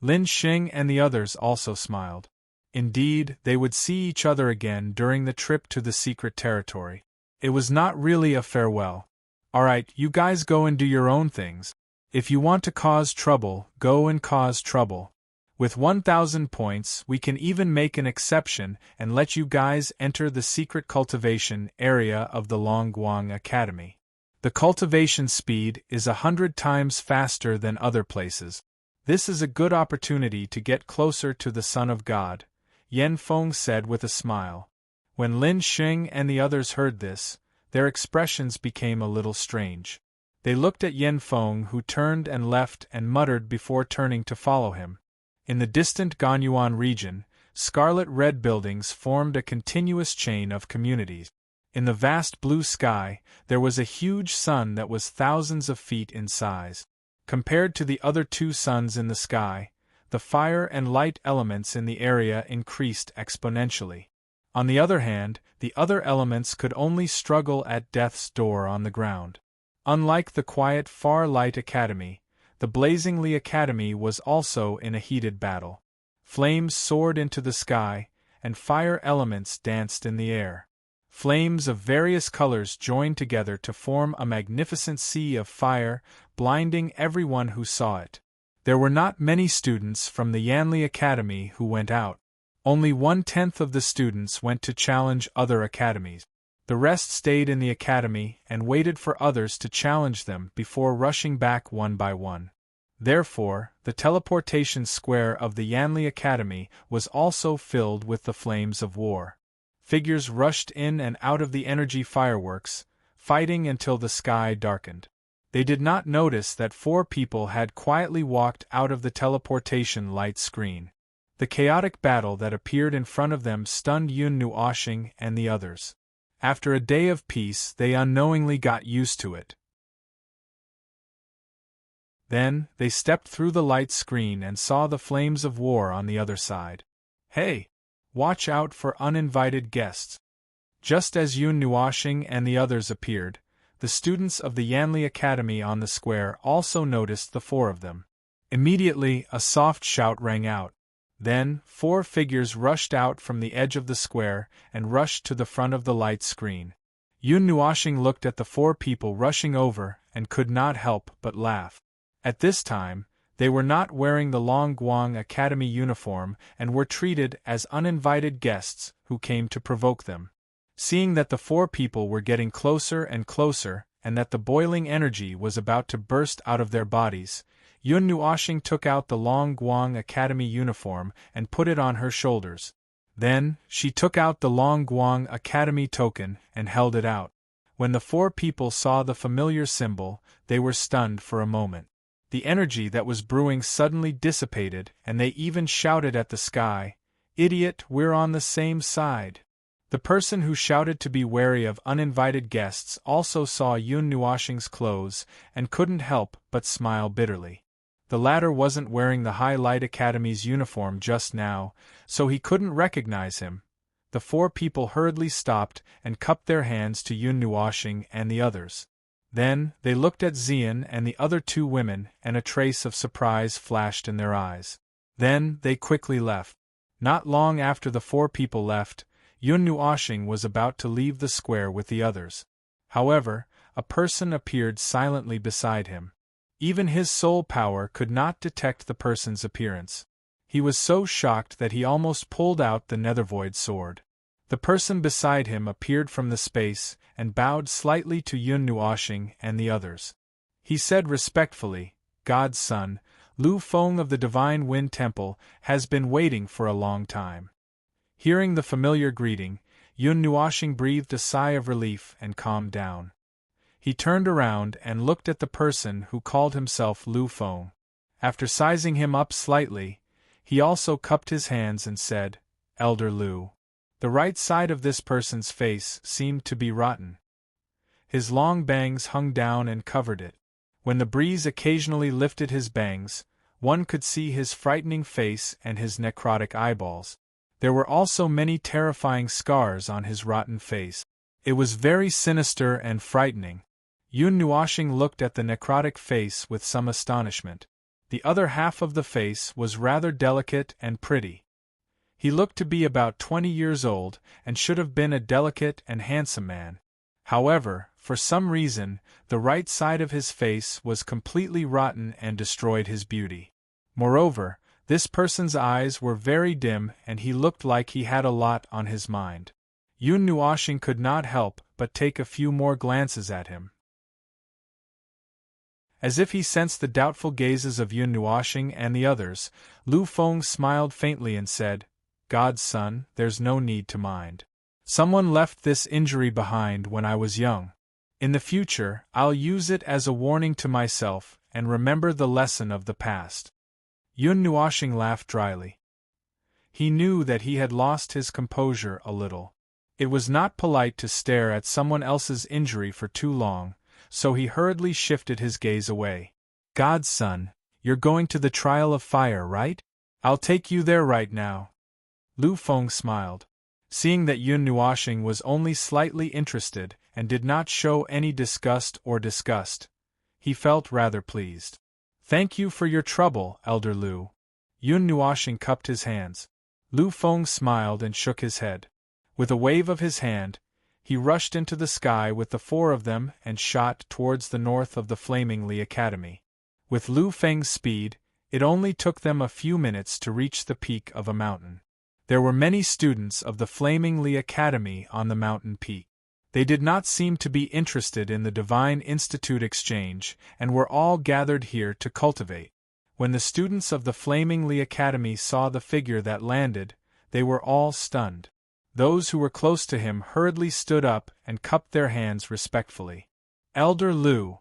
Lin Xing and the others also smiled. Indeed, they would see each other again during the trip to the secret territory. It was not really a farewell. Alright, you guys go and do your own things. If you want to cause trouble, go and cause trouble. With 1,000 points, we can even make an exception and let you guys enter the secret cultivation area of the Longguang Academy. The cultivation speed is 100 times faster than other places. This is a good opportunity to get closer to the Son of God, Yanfeng said with a smile. When Lin Xing and the others heard this, their expressions became a little strange. They looked at Yanfeng, who turned and left and muttered before turning to follow him. In the distant Ganyuan region, scarlet-red buildings formed a continuous chain of communities. In the vast blue sky, there was a huge sun that was thousands of feet in size. Compared to the other 2 suns in the sky, the fire and light elements in the area increased exponentially. On the other hand, the other elements could only struggle at death's door on the ground. Unlike the quiet Far Light Academy, the Blazingly Academy was also in a heated battle. Flames soared into the sky, and fire elements danced in the air. Flames of various colors joined together to form a magnificent sea of fire, blinding everyone who saw it. There were not many students from the Yanli Academy who went out. Only 1/10 of the students went to challenge other academies. The rest stayed in the academy and waited for others to challenge them before rushing back one by one. Therefore, the teleportation square of the Yanli Academy was also filled with the flames of war. Figures rushed in and out of the energy fireworks, fighting until the sky darkened. They did not notice that 4 people had quietly walked out of the teleportation light screen. The chaotic battle that appeared in front of them stunned Yun Nuoshing and the others. After a day of peace, they unknowingly got used to it. Then, they stepped through the light screen and saw the flames of war on the other side. Hey! Watch out for uninvited guests. Just as Yun Nuoshing and the others appeared, the students of the Yanli Academy on the square also noticed the 4 of them. Immediately, a soft shout rang out. Then, 4 figures rushed out from the edge of the square and rushed to the front of the light screen. Yun Nuoshing looked at the 4 people rushing over and could not help but laugh. At this time, they were not wearing the Long Guang Academy uniform and were treated as uninvited guests who came to provoke them. Seeing that the 4 people were getting closer and closer and that the boiling energy was about to burst out of their bodies, Yun Nuoshing took out the Long Guang Academy uniform and put it on her shoulders. Then, she took out the Long Guang Academy token and held it out. When the 4 people saw the familiar symbol, they were stunned for a moment. The energy that was brewing suddenly dissipated and they even shouted at the sky, "Idiot, we're on the same side." The person who shouted to be wary of uninvited guests also saw Yun Nuoshing's clothes and couldn't help but smile bitterly. The latter wasn't wearing the High Light Academy's uniform just now, so he couldn't recognize him. The 4 people hurriedly stopped and cupped their hands to Yun Nuoshing and the others. Then, they looked at Xian and the other 2 women and a trace of surprise flashed in their eyes. Then, they quickly left. Not long after the 4 people left, Yun Nuoshing was about to leave the square with the others. However, a person appeared silently beside him. Even his soul power could not detect the person's appearance. He was so shocked that he almost pulled out the Nethervoid sword. The person beside him appeared from the space and bowed slightly to Yun Nuoshing and the others. He said respectfully, "God's son, Lu Feng of the Divine Wind Temple, has been waiting for a long time." Hearing the familiar greeting, Yun Nuoshing breathed a sigh of relief and calmed down. He turned around and looked at the person who called himself Lu Feng. After sizing him up slightly, he also cupped his hands and said, "Elder Lu." The right side of this person's face seemed to be rotten. His long bangs hung down and covered it. When the breeze occasionally lifted his bangs, one could see his frightening face and his necrotic eyeballs. There were also many terrifying scars on his rotten face. It was very sinister and frightening. Yun Nuoshing looked at the necrotic face with some astonishment. The other half of the face was rather delicate and pretty. He looked to be about 20 years old and should have been a delicate and handsome man. However, for some reason, the right side of his face was completely rotten and destroyed his beauty. Moreover, this person's eyes were very dim and he looked like he had a lot on his mind. Yun Nuoshing could not help but take a few more glances at him. As if he sensed the doubtful gazes of Yun Nuoshing and the others, Lu Feng smiled faintly and said, "God's son, there's no need to mind. Someone left this injury behind when I was young. In the future, I'll use it as a warning to myself and remember the lesson of the past." Yun Nuoshing laughed dryly. He knew that he had lost his composure a little. It was not polite to stare at someone else's injury for too long, so he hurriedly shifted his gaze away. "God's son, you're going to the trial of fire, right? I'll take you there right now." Lu Feng smiled. Seeing that Yun Nuoshing was only slightly interested and did not show any disgust or disgust, he felt rather pleased. "Thank you for your trouble, Elder Lu." Yun Nuoshing cupped his hands. Lu Feng smiled and shook his head. With a wave of his hand, he rushed into the sky with the 4 of them and shot towards the north of the Flaming Li Academy. With Lu Feng's speed, it only took them a few minutes to reach the peak of a mountain. There were many students of the Flaming Li Academy on the mountain peak. They did not seem to be interested in the Divine Institute exchange and were all gathered here to cultivate. When the students of the Flaming Li Academy saw the figure that landed, they were all stunned. Those who were close to him hurriedly stood up and cupped their hands respectfully. Elder Lu.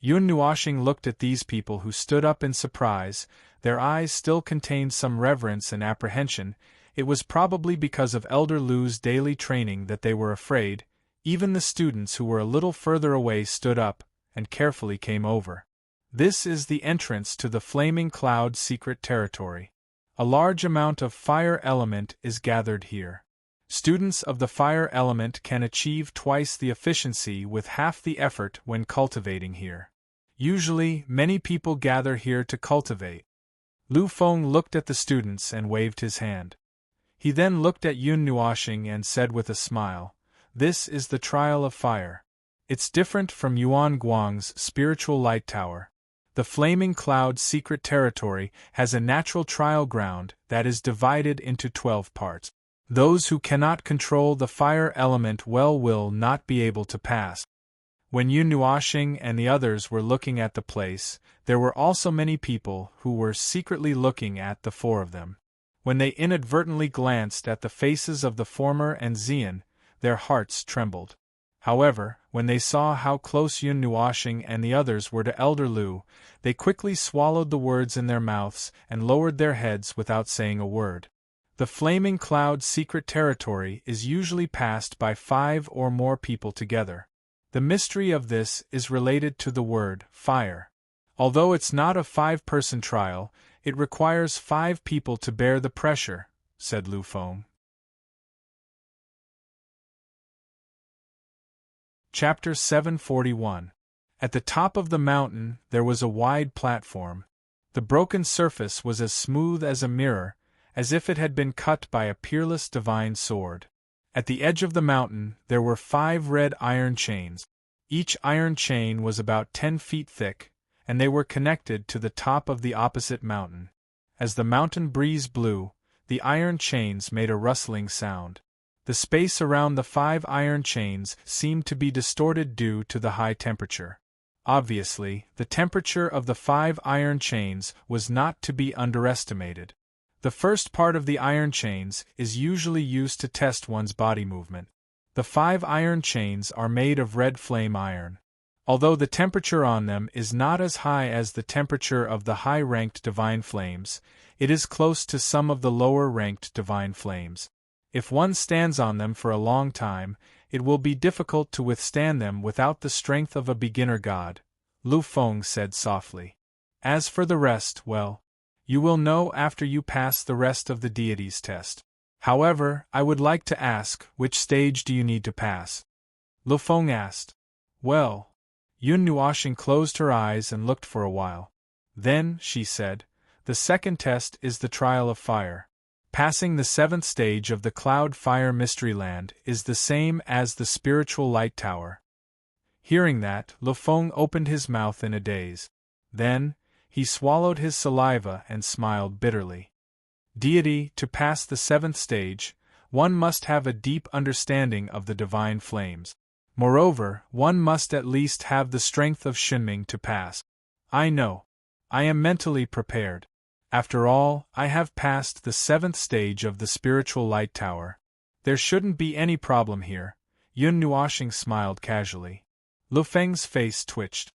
Yun Nuoxing looked at these people who stood up in surprise. Their eyes still contained some reverence and apprehension. It was probably because of Elder Lu's daily training that they were afraid. Even the students who were a little further away stood up and carefully came over. This is the entrance to the Flaming Cloud secret territory. A large amount of fire element is gathered here. Students of the fire element can achieve twice the efficiency with half the effort when cultivating here. Usually, many people gather here to cultivate. Lu Feng looked at the students and waved his hand. He then looked at Yun Nuoxing and said with a smile, "This is the trial of fire. It's different from Yuan Guang's spiritual light tower. The Flaming Cloud secret territory has a natural trial ground that is divided into 12 parts. Those who cannot control the fire element well will not be able to pass." When Yun Nuoxing and the others were looking at the place, there were also many people who were secretly looking at the 4 of them. When they inadvertently glanced at the faces of the former and Xian, their hearts trembled. However, when they saw how close Yun Nuoxing and the others were to Elder Lu, they quickly swallowed the words in their mouths and lowered their heads without saying a word. The Flaming Cloud secret territory is usually passed by 5 or more people together. The mystery of this is related to the word fire. Although it's not a 5-person trial, it requires 5 people to bear the pressure, said Lu Feng. Chapter 741. At the top of the mountain there was a wide platform. The broken surface was as smooth as a mirror, as if it had been cut by a peerless divine sword. At the edge of the mountain there were 5 red iron chains. Each iron chain was about 10 feet thick, and they were connected to the top of the opposite mountain. As the mountain breeze blew, the iron chains made a rustling sound. The space around the 5 iron chains seemed to be distorted due to the high temperature. Obviously, the temperature of the 5 iron chains was not to be underestimated. The first part of the iron chains is usually used to test one's body movement. The 5 iron chains are made of red flame iron. Although the temperature on them is not as high as the temperature of the high-ranked divine flames, it is close to some of the lower-ranked divine flames. If one stands on them for a long time, it will be difficult to withstand them without the strength of a beginner god, Lu Feng said softly. As for the rest, well, you will know after you pass the rest of the deity's test. However, I would like to ask, which stage do you need to pass? Lu Feng asked. Well, Yun Nuoxing closed her eyes and looked for a while. Then, she said, the second test is the trial of fire. Passing the 7th stage of the Cloud Fire Mystery Land is the same as the Spiritual Light Tower. Hearing that, Lu Feng opened his mouth in a daze. Then, he swallowed his saliva and smiled bitterly. Deity, to pass the 7th stage, one must have a deep understanding of the divine flames. Moreover, one must at least have the strength of Shinming to pass. I know. I am mentally prepared. After all, I have passed the 7th stage of the Spiritual Light Tower. There shouldn't be any problem here. Yun Nuoxing smiled casually. Lu Feng's face twitched.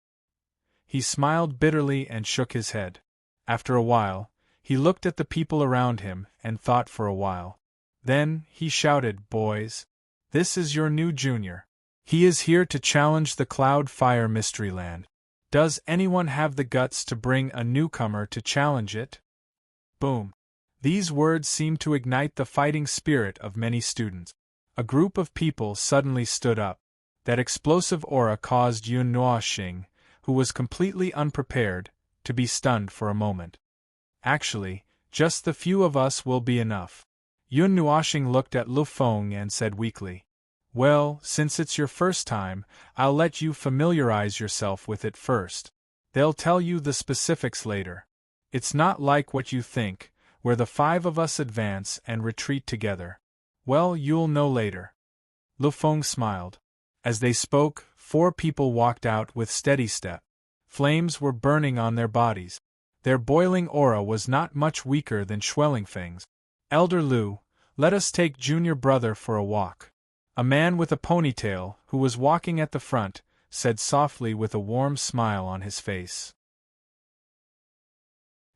He smiled bitterly and shook his head. After a while, he looked at the people around him and thought for a while. Then, he shouted, "Boys! This is your new junior. He is here to challenge the Cloud Fire Mystery Land. Does anyone have the guts to bring a newcomer to challenge it?" Boom! These words seemed to ignite the fighting spirit of many students. A group of people suddenly stood up. That explosive aura caused Yun Nuoxing, who was completely unprepared, to be stunned for a moment. Actually, just the few of us will be enough. Yun Nuoxing looked at Lu Feng and said weakly, Well, since it's your first time, I'll let you familiarize yourself with it first. They'll tell you the specifics later. It's not like what you think, where the 5 of us advance and retreat together. Well, you'll know later. Lu Feng smiled. As they spoke, 4 people walked out with steady step. Flames were burning on their bodies. Their boiling aura was not much weaker than Schwellingfeng's. Elder Lu, let us take junior brother for a walk. A man with a ponytail, who was walking at the front, said softly with a warm smile on his face.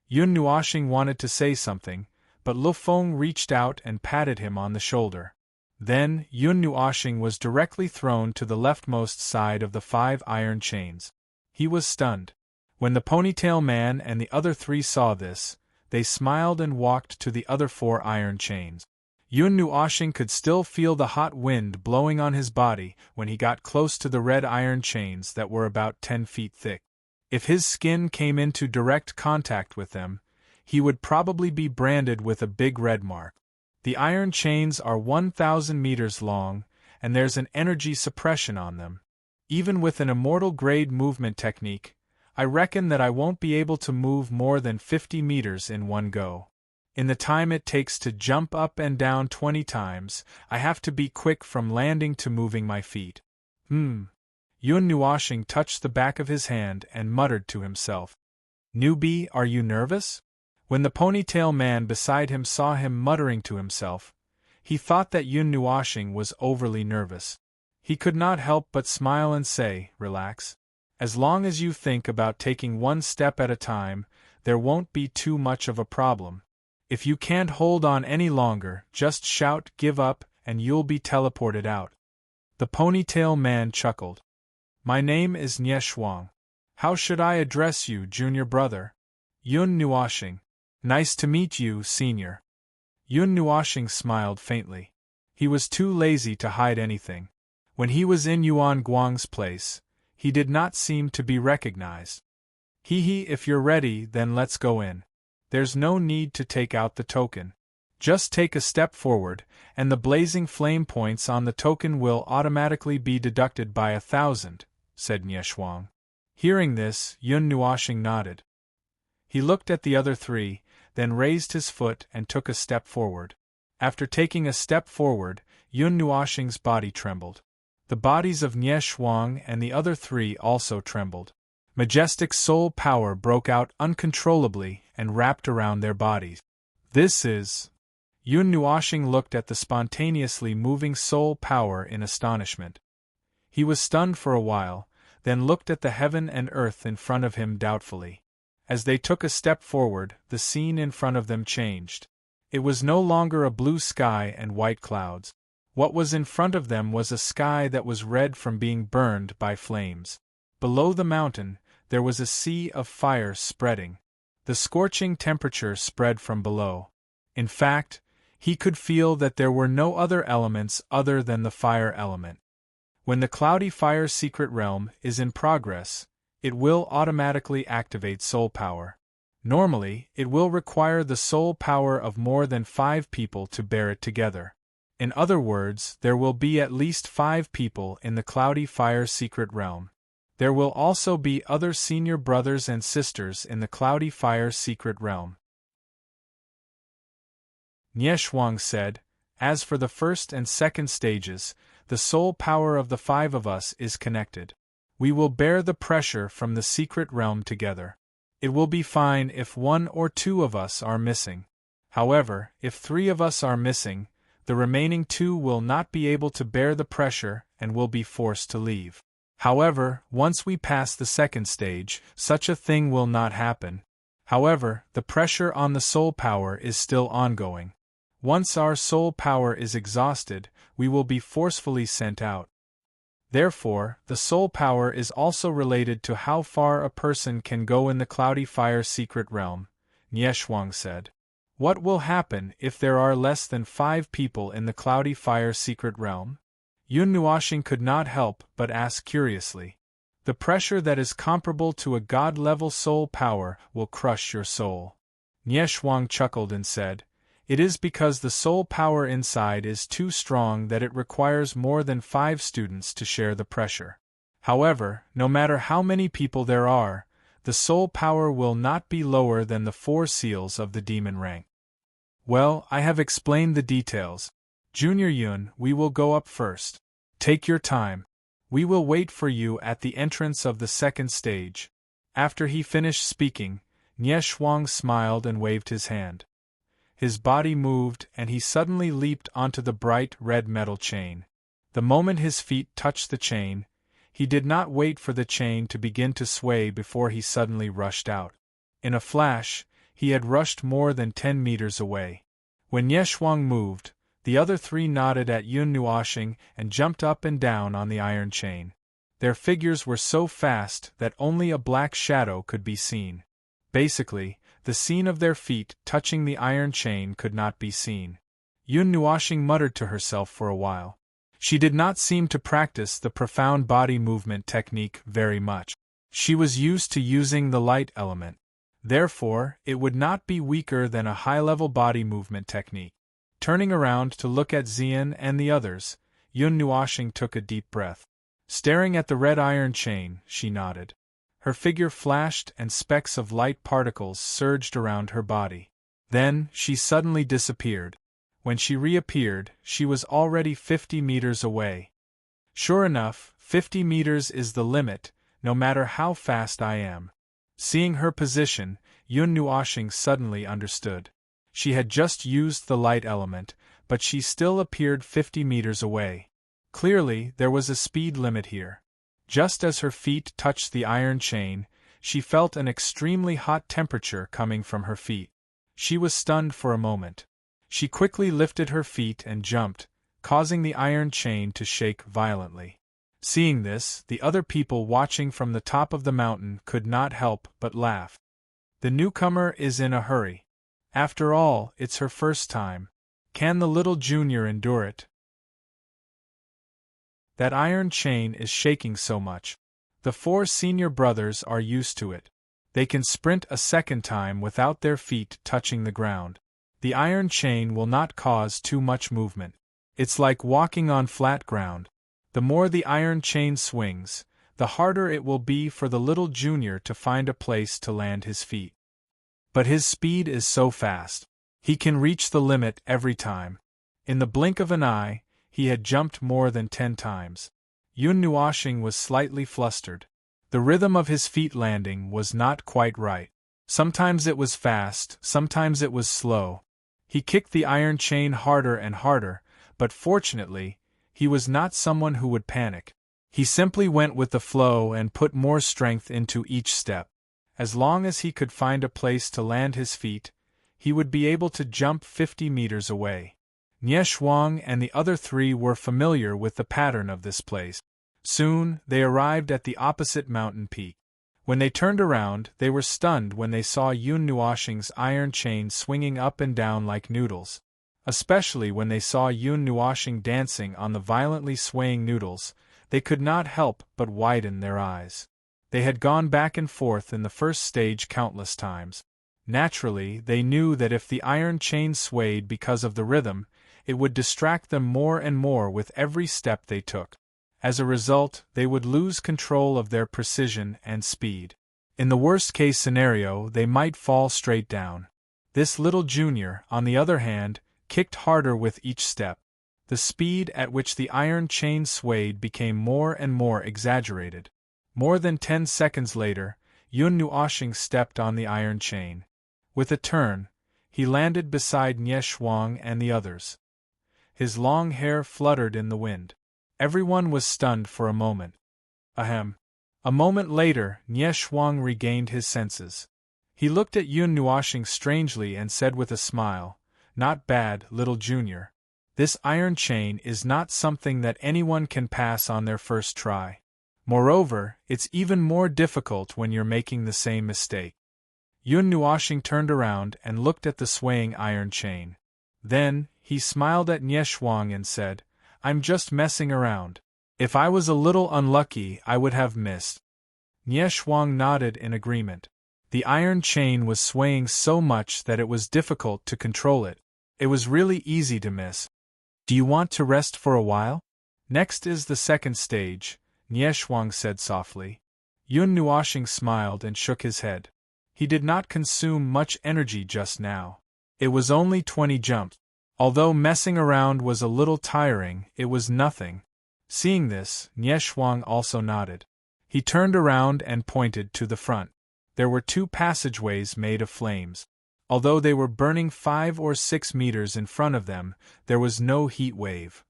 Yun Nuoxing wanted to say something, but Lu Feng reached out and patted him on the shoulder. Then, Yun Nuoxing was directly thrown to the leftmost side of the 5 iron chains. He was stunned. When the ponytail man and the other 3 saw this, they smiled and walked to the other 4 iron chains. Yun Nuoxing could still feel the hot wind blowing on his body when he got close to the red iron chains that were about 10 feet thick. If his skin came into direct contact with them, he would probably be branded with a big red mark. The iron chains are 1,000 meters long, and there's an energy suppression on them. Even with an immortal-grade movement technique, I reckon that I won't be able to move more than 50 meters in one go. In the time it takes to jump up and down 20 times, I have to be quick from landing to moving my feet. Yun Nuoxing touched the back of his hand and muttered to himself. Newbie, are you nervous? When the ponytail man beside him saw him muttering to himself, he thought that Yun Nuoxing was overly nervous. He could not help but smile and say, relax. As long as you think about taking one step at a time, there won't be too much of a problem. If you can't hold on any longer, just shout give up and you'll be teleported out. The ponytail man chuckled. My name is Nye Shuang. How should I address you, junior brother? Yun Nuoxing. Nice to meet you, senior. Yun Nuoxing smiled faintly. He was too lazy to hide anything. When he was in Yuan Guang's place, he did not seem to be recognized. Hee, if you're ready, then let's go in. There's no need to take out the token. Just take a step forward, and the blazing flame points on the token will automatically be deducted by 1,000, said Nye Shuang. Hearing this, Yun Nuoxing nodded. He looked at the other 3, then raised his foot and took a step forward. After taking a step forward, Yun Nuoxing's body trembled. The bodies of Nye Shuang and the other 3 also trembled. Majestic soul power broke out uncontrollably and wrapped around their bodies. This is... Yun Nuoxing looked at the spontaneously moving soul power in astonishment. He was stunned for a while, then looked at the heaven and earth in front of him doubtfully. As they took a step forward, the scene in front of them changed. It was no longer a blue sky and white clouds. What was in front of them was a sky that was red from being burned by flames. Below the mountain, there was a sea of fire spreading. The scorching temperature spread from below. In fact, he could feel that there were no other elements other than the fire element. When the cloudy fire secret realm is in progress, it will automatically activate soul power. Normally, it will require the soul power of more than 5 people to bear it together. In other words, there will be at least 5 people in the cloudy fire secret realm. There will also be other senior brothers and sisters in the cloudy fire secret realm. Nye Shuang said, as for the first and second stages, the soul power of the 5 of us is connected. We will bear the pressure from the secret realm together. It will be fine if 1 or 2 of us are missing. However, if 3 of us are missing, the remaining 2 will not be able to bear the pressure and will be forced to leave. However, once we pass the second stage, such a thing will not happen. However, the pressure on the soul power is still ongoing. Once our soul power is exhausted, we will be forcefully sent out. Therefore, the soul power is also related to how far a person can go in the cloudy fire secret realm, Nye Shuang said. What will happen if there are less than 5 people in the cloudy fire secret realm? Yun Nuoxing could not help but ask curiously. The pressure that is comparable to a god-level soul power will crush your soul. Nye Shuang chuckled and said, It is because the soul power inside is too strong that it requires more than 5 students to share the pressure. However, no matter how many people there are, the soul power will not be lower than the 4 seals of the demon rank. Well, I have explained the details. Junior Yun, we will go up first. Take your time. We will wait for you at the entrance of the second stage. After he finished speaking, Nie Shuang smiled and waved his hand. His body moved and he suddenly leaped onto the bright red metal chain. The moment his feet touched the chain, he did not wait for the chain to begin to sway before he suddenly rushed out. In a flash, he had rushed more than 10 meters away. When Nie Shuang moved, the other 3 nodded at Yun Nuoxing and jumped up and down on the iron chain. Their figures were so fast that only a black shadow could be seen. Basically, the scene of their feet touching the iron chain could not be seen. Yun Nuoxing muttered to herself for a while. She did not seem to practice the profound body movement technique very much. She was used to using the light element. Therefore, it would not be weaker than a high-level body movement technique. Turning around to look at Xian and the others, Yun Nuoxing took a deep breath. Staring at the red iron chain, she nodded. Her figure flashed and specks of light particles surged around her body. Then, she suddenly disappeared. When she reappeared, she was already 50 meters away. Sure enough, 50 meters is the limit, no matter how fast I am. Seeing her position, Yun Nuoxing suddenly understood. She had just used the light element, but she still appeared 50 meters away. Clearly, there was a speed limit here. Just as her feet touched the iron chain, she felt an extremely hot temperature coming from her feet. She was stunned for a moment. She quickly lifted her feet and jumped, causing the iron chain to shake violently. Seeing this, the other people watching from the top of the mountain could not help but laugh. The newcomer is in a hurry. After all, it's her first time. Can the little junior endure it? That iron chain is shaking so much. The 4 senior brothers are used to it. They can sprint a second time without their feet touching the ground. The iron chain will not cause too much movement. It's like walking on flat ground. The more the iron chain swings, the harder it will be for the little junior to find a place to land his feet. But his speed is so fast. He can reach the limit every time. In the blink of an eye, he had jumped more than 10 times. Yun Nuoxing was slightly flustered. The rhythm of his feet landing was not quite right. Sometimes it was fast, sometimes it was slow. He kicked the iron chain harder and harder, but fortunately, he was not someone who would panic. He simply went with the flow and put more strength into each step. As long as he could find a place to land his feet, he would be able to jump 50 meters away. Nie Shuang and the other 3 were familiar with the pattern of this place. Soon, they arrived at the opposite mountain peak. When they turned around, they were stunned when they saw Yun Nuoxing's iron chain swinging up and down like noodles. Especially when they saw Yun Nuoxing dancing on the violently swaying noodles, they could not help but widen their eyes. They had gone back and forth in the first stage countless times. Naturally, they knew that if the iron chain swayed because of the rhythm, it would distract them more and more with every step they took. As a result, they would lose control of their precision and speed. In the worst-case scenario, they might fall straight down. This little junior, on the other hand, kicked harder with each step. The speed at which the iron chain swayed became more and more exaggerated. More than 10 seconds later, Yun Nuoxing stepped on the iron chain. With a turn, he landed beside Nie Shuang and the others. His long hair fluttered in the wind. Everyone was stunned for a moment. Ahem. A moment later, Nie Shuang regained his senses. He looked at Yun Nuoxing strangely and said with a smile, "Not bad, little junior. This iron chain is not something that anyone can pass on their first try. Moreover, it's even more difficult when you're making the same mistake." Yun Nuoxing turned around and looked at the swaying iron chain. Then, he smiled at Nie Shuang and said, "I'm just messing around. If I was a little unlucky, I would have missed." Nie Shuang nodded in agreement. The iron chain was swaying so much that it was difficult to control it. It was really easy to miss. Do you want to rest for a while? Next is the second stage, Nieshuang said softly. Yun Nuoxing smiled and shook his head. He did not consume much energy just now. It was only 20 jumps. Although messing around was a little tiring, it was nothing. Seeing this, Nieshuang also nodded. He turned around and pointed to the front. There were 2 passageways made of flames. Although they were burning 5 or 6 meters in front of them, there was no heat wave.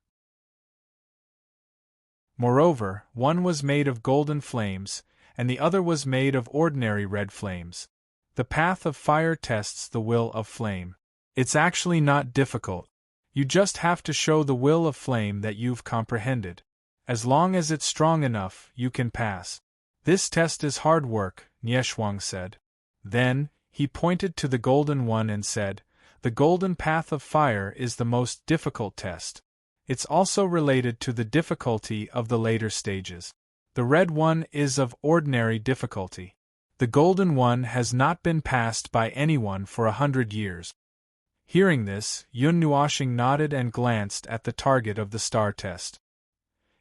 Moreover, one was made of golden flames, and the other was made of ordinary red flames. The path of fire tests the will of flame. It's actually not difficult. You just have to show the will of flame that you've comprehended. As long as it's strong enough, you can pass. This test is hard work, Nieshuang said. Then, he pointed to the golden one and said, the golden path of fire is the most difficult test. It's also related to the difficulty of the later stages. The red one is of ordinary difficulty. The golden one has not been passed by anyone for 100 years. Hearing this, Yun Nuoxing nodded and glanced at the target of the star test.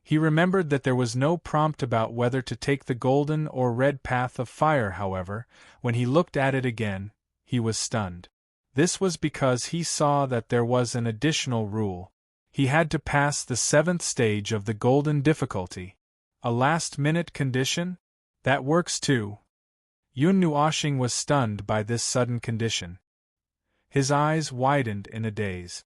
He remembered that there was no prompt about whether to take the golden or red path of fire. However, when he looked at it again, he was stunned. This was because he saw that there was an additional rule. He had to pass the 7th stage of the golden difficulty. A last-minute condition? That works too. Yun Nuoxing was stunned by this sudden condition. His eyes widened in a daze.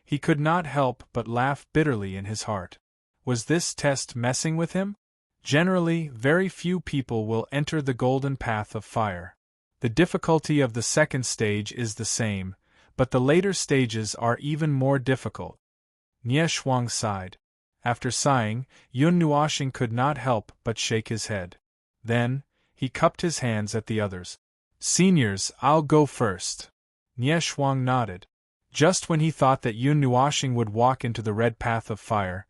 He could not help but laugh bitterly in his heart. Was this test messing with him? Generally, very few people will enter the golden path of fire. The difficulty of the 2nd stage is the same, but the later stages are even more difficult. Nieshuang sighed. After sighing, Yun Nuoxing could not help but shake his head. Then, he cupped his hands at the others. Seniors, I'll go first. Nieshuang nodded. Just when he thought that Yun Nuoxing would walk into the red path of fire,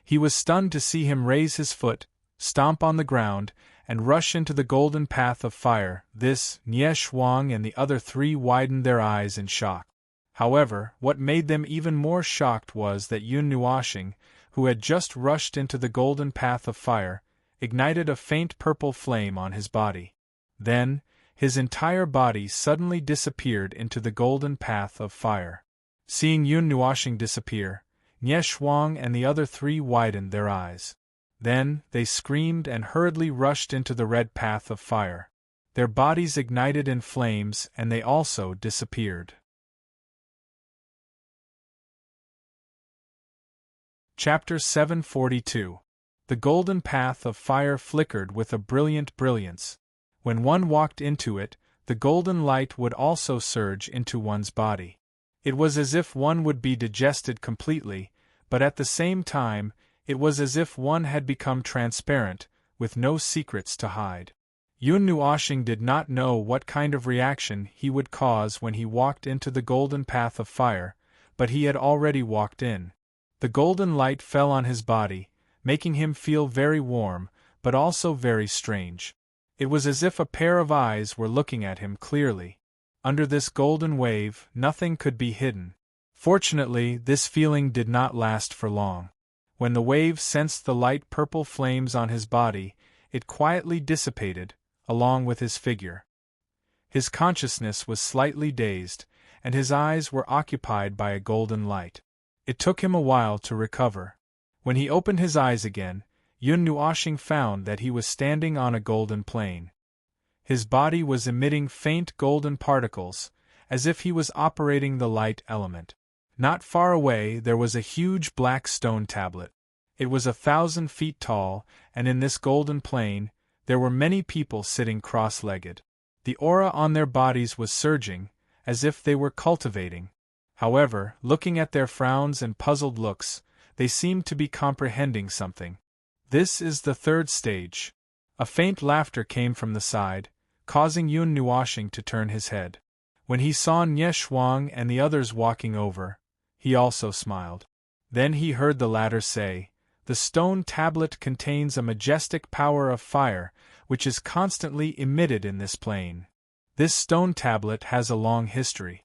he was stunned to see him raise his foot, stomp on the ground, and rush into the golden path of fire. This, Nieshuang and the other 3 widened their eyes in shock. However, what made them even more shocked was that Yun Nuoxing, who had just rushed into the golden path of fire, ignited a faint purple flame on his body. Then, his entire body suddenly disappeared into the golden path of fire. Seeing Yun Nuoxing disappear, Nieshuang and the other 3 widened their eyes. Then, they screamed and hurriedly rushed into the red path of fire. Their bodies ignited in flames and they also disappeared. Chapter 742. The golden path of fire flickered with a brilliant brilliance. When one walked into it, the golden light would also surge into one's body. It was as if one would be digested completely, but at the same time, it was as if one had become transparent, with no secrets to hide. Yun Nuoxing did not know what kind of reaction he would cause when he walked into the golden path of fire, but he had already walked in. The golden light fell on his body, making him feel very warm, but also very strange. It was as if a pair of eyes were looking at him clearly. Under this golden wave, nothing could be hidden. Fortunately, this feeling did not last for long. When the wave sensed the light purple flames on his body, it quietly dissipated, along with his figure. His consciousness was slightly dazed, and his eyes were occupied by a golden light. It took him a while to recover. When he opened his eyes again, Yun Nuoxing found that he was standing on a golden plain. His body was emitting faint golden particles, as if he was operating the light element. Not far away there was a huge black stone tablet. It was 1,000 feet tall, and in this golden plain, there were many people sitting cross-legged. The aura on their bodies was surging, as if they were cultivating. However, looking at their frowns and puzzled looks, they seemed to be comprehending something. This is the 3rd stage. A faint laughter came from the side, causing Yun Nuoxing to turn his head. When he saw Nieshuang and the others walking over, he also smiled. Then he heard the latter say, "The stone tablet contains a majestic power of fire, which is constantly emitted in this plane. This stone tablet has a long history.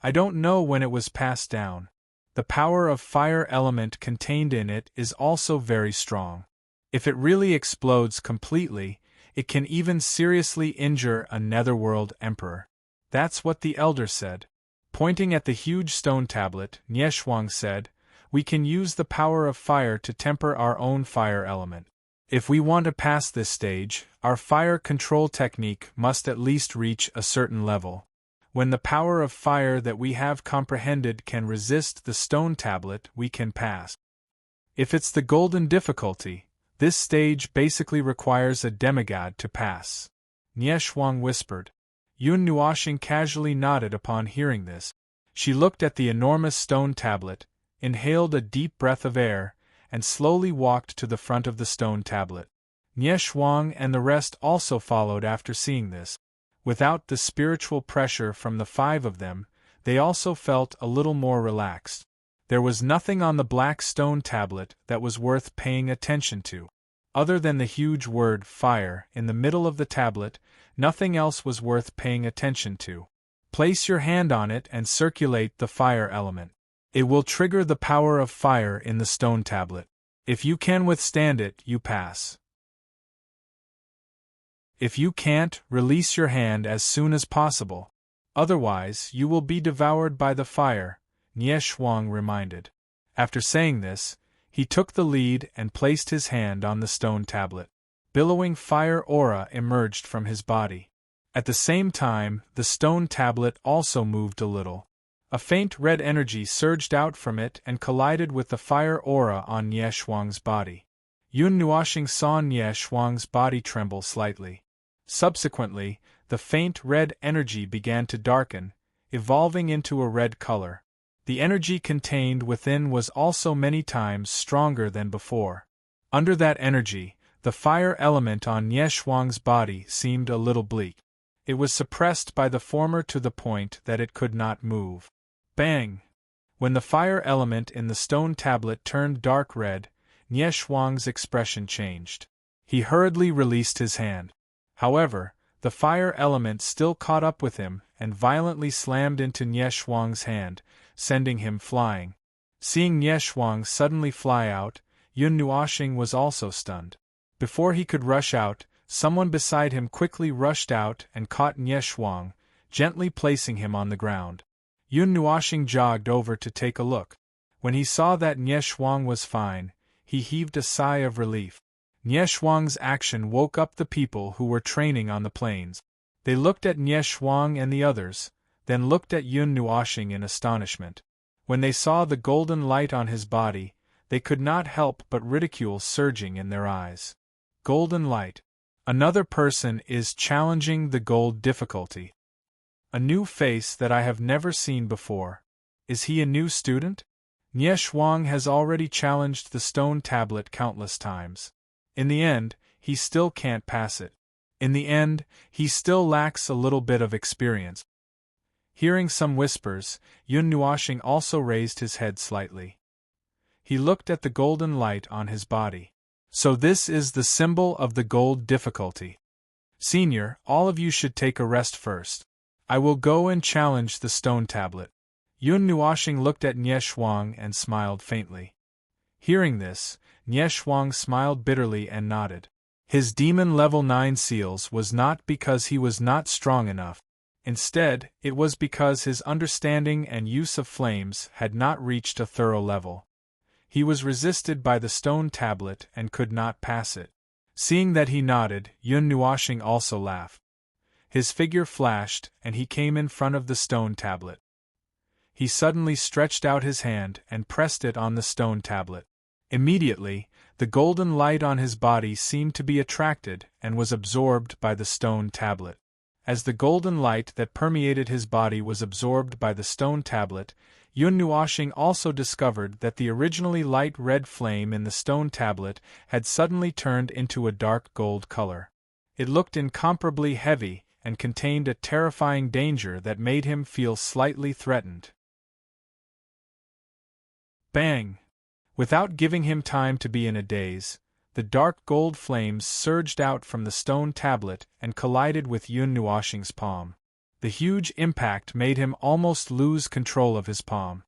I don't know when it was passed down. The power of fire element contained in it is also very strong. If it really explodes completely, it can even seriously injure a netherworld emperor. That's what the elder said. Pointing at the huge stone tablet, Nieshuang said, "We can use the power of fire to temper our own fire element. If we want to pass this stage, our fire control technique must at least reach a certain level. When the power of fire that we have comprehended can resist the stone tablet, we can pass. If it's the golden difficulty, this stage basically requires a demigod to pass," Nieshuang whispered. Yun Nuoxing casually nodded upon hearing this. She looked at the enormous stone tablet, inhaled a deep breath of air, and slowly walked to the front of the stone tablet. Nieshuang and the rest also followed after seeing this. Without the spiritual pressure from the 5 of them, they also felt a little more relaxed. There was nothing on the black stone tablet that was worth paying attention to. Other than the huge word fire in the middle of the tablet, nothing else was worth paying attention to. Place your hand on it and circulate the fire element. It will trigger the power of fire in the stone tablet. If you can withstand it, you pass. If you can't, release your hand as soon as possible. Otherwise, you will be devoured by the fire, Nieshuang reminded. After saying this, he took the lead and placed his hand on the stone tablet. Billowing fire aura emerged from his body. At the same time, the stone tablet also moved a little. A faint red energy surged out from it and collided with the fire aura on Nieshuang's body. Yun Nuoxing saw Nieshuang's body tremble slightly. Subsequently, the faint red energy began to darken, evolving into a red color. The energy contained within was also many times stronger than before. Under that energy, the fire element on Nieshuang's body seemed a little bleak. It was suppressed by the former to the point that it could not move. Bang! When the fire element in the stone tablet turned dark red, Nieshuang's expression changed. He hurriedly released his hand. However, the fire element still caught up with him and violently slammed into Nieshuang's hand, sending him flying. Seeing Nieshuang suddenly fly out, Yun Nuoxing was also stunned. Before he could rush out, someone beside him quickly rushed out and caught Nieshuang, gently placing him on the ground. Yun Nuoxing jogged over to take a look. When he saw that Nieshuang was fine, he heaved a sigh of relief. Nieshuang's action woke up the people who were training on the plains. They looked at Nieshuang and the others, then looked at Yun Nuoxing in astonishment. When they saw the golden light on his body, they could not help but ridicule surging in their eyes. Golden light. Another person is challenging the gold difficulty. A new face that I have never seen before. Is he a new student? Nieshuang has already challenged the stone tablet countless times. In the end, he still can't pass it. In the end, he still lacks a little bit of experience. Hearing some whispers, Yun Nuoxing also raised his head slightly. He looked at the golden light on his body. So this is the symbol of the gold difficulty. Senior, all of you should take a rest first. I will go and challenge the stone tablet. Yun Nuoxing looked at Nieshuang and smiled faintly. Hearing this, Nieshuang smiled bitterly and nodded. His demon level 9 seals was not because he was not strong enough. Instead, it was because his understanding and use of flames had not reached a thorough level. He was resisted by the stone tablet and could not pass it. Seeing that he nodded, Yun Nuoxing also laughed. His figure flashed, and he came in front of the stone tablet. He suddenly stretched out his hand and pressed it on the stone tablet. Immediately, the golden light on his body seemed to be attracted and was absorbed by the stone tablet. As the golden light that permeated his body was absorbed by the stone tablet, Yun Nuoxing also discovered that the originally light red flame in the stone tablet had suddenly turned into a dark gold color. It looked incomparably heavy and contained a terrifying danger that made him feel slightly threatened. Bang! Without giving him time to be in a daze, the dark gold flames surged out from the stone tablet and collided with Yun Nuoxing's palm. The huge impact made him almost lose control of his palm.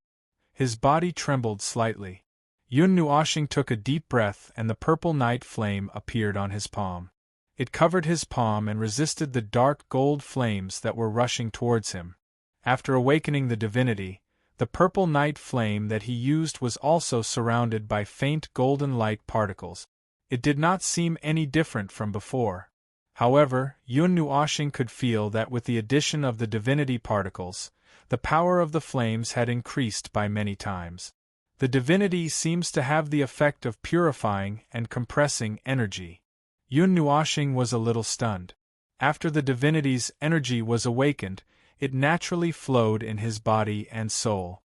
His body trembled slightly. Yun Nuoshing took a deep breath and the purple night flame appeared on his palm. It covered his palm and resisted the dark gold flames that were rushing towards him. After awakening the divinity, the purple night flame that he used was also surrounded by faint golden light particles. It did not seem any different from before. However, Yun Nuoshing could feel that with the addition of the divinity particles, the power of the flames had increased by many times. The divinity seems to have the effect of purifying and compressing energy. Yun Nuoshing was a little stunned. After the divinity's energy was awakened, it naturally flowed in his body and soul.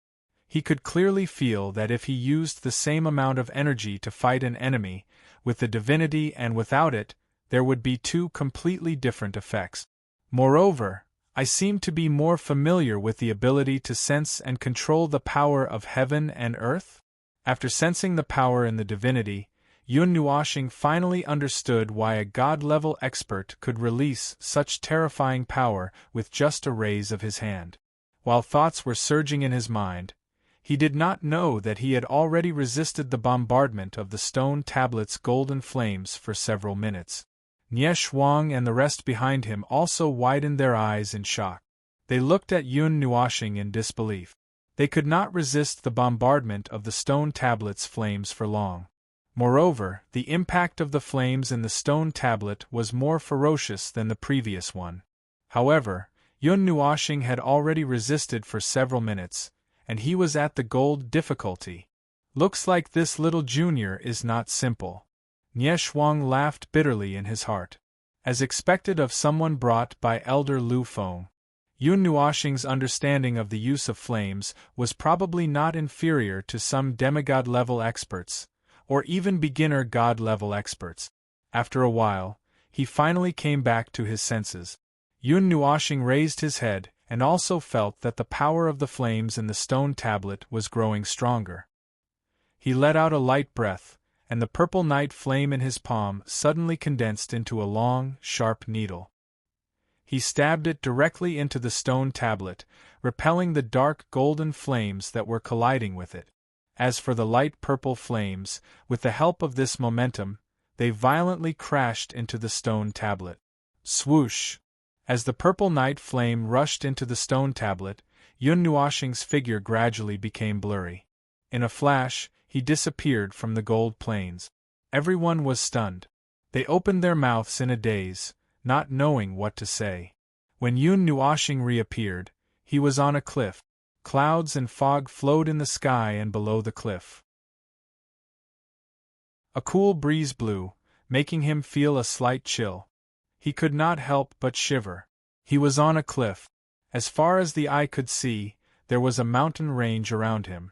He could clearly feel that if he used the same amount of energy to fight an enemy, with the divinity and without it, there would be two completely different effects. Moreover, I seem to be more familiar with the ability to sense and control the power of heaven and earth. After sensing the power in the divinity, Yun Nuoshing finally understood why a god-level expert could release such terrifying power with just a raise of his hand. While thoughts were surging in his mind, he did not know that he had already resisted the bombardment of the stone tablet's golden flames for several minutes. Nie Shuang and the rest behind him also widened their eyes in shock. They looked at Yun Nuoshing in disbelief. They could not resist the bombardment of the stone tablet's flames for long. Moreover, the impact of the flames in the stone tablet was more ferocious than the previous one. However, Yun Nuoshing had already resisted for several minutes, and he was at the gold difficulty. Looks like this little junior is not simple. Nie Shuang laughed bitterly in his heart. As expected of someone brought by Elder Lu Feng, Yun Nuoshing's understanding of the use of flames was probably not inferior to some demigod-level experts, or even beginner god-level experts. After a while, he finally came back to his senses. Yun Nuoshing raised his head and also felt that the power of the flames in the stone tablet was growing stronger. He let out a light breath, and the purple night flame in his palm suddenly condensed into a long, sharp needle. He stabbed it directly into the stone tablet, repelling the dark golden flames that were colliding with it. As for the light purple flames, with the help of this momentum, they violently crashed into the stone tablet. Swoosh! As the purple night flame rushed into the stone tablet, Yun Nuoshing's figure gradually became blurry. In a flash, he disappeared from the gold plains. Everyone was stunned. They opened their mouths in a daze, not knowing what to say. When Yun Nuoshing reappeared, he was on a cliff. Clouds and fog flowed in the sky and below the cliff. A cool breeze blew, making him feel a slight chill. He could not help but shiver. He was on a cliff. As far as the eye could see, there was a mountain range around him.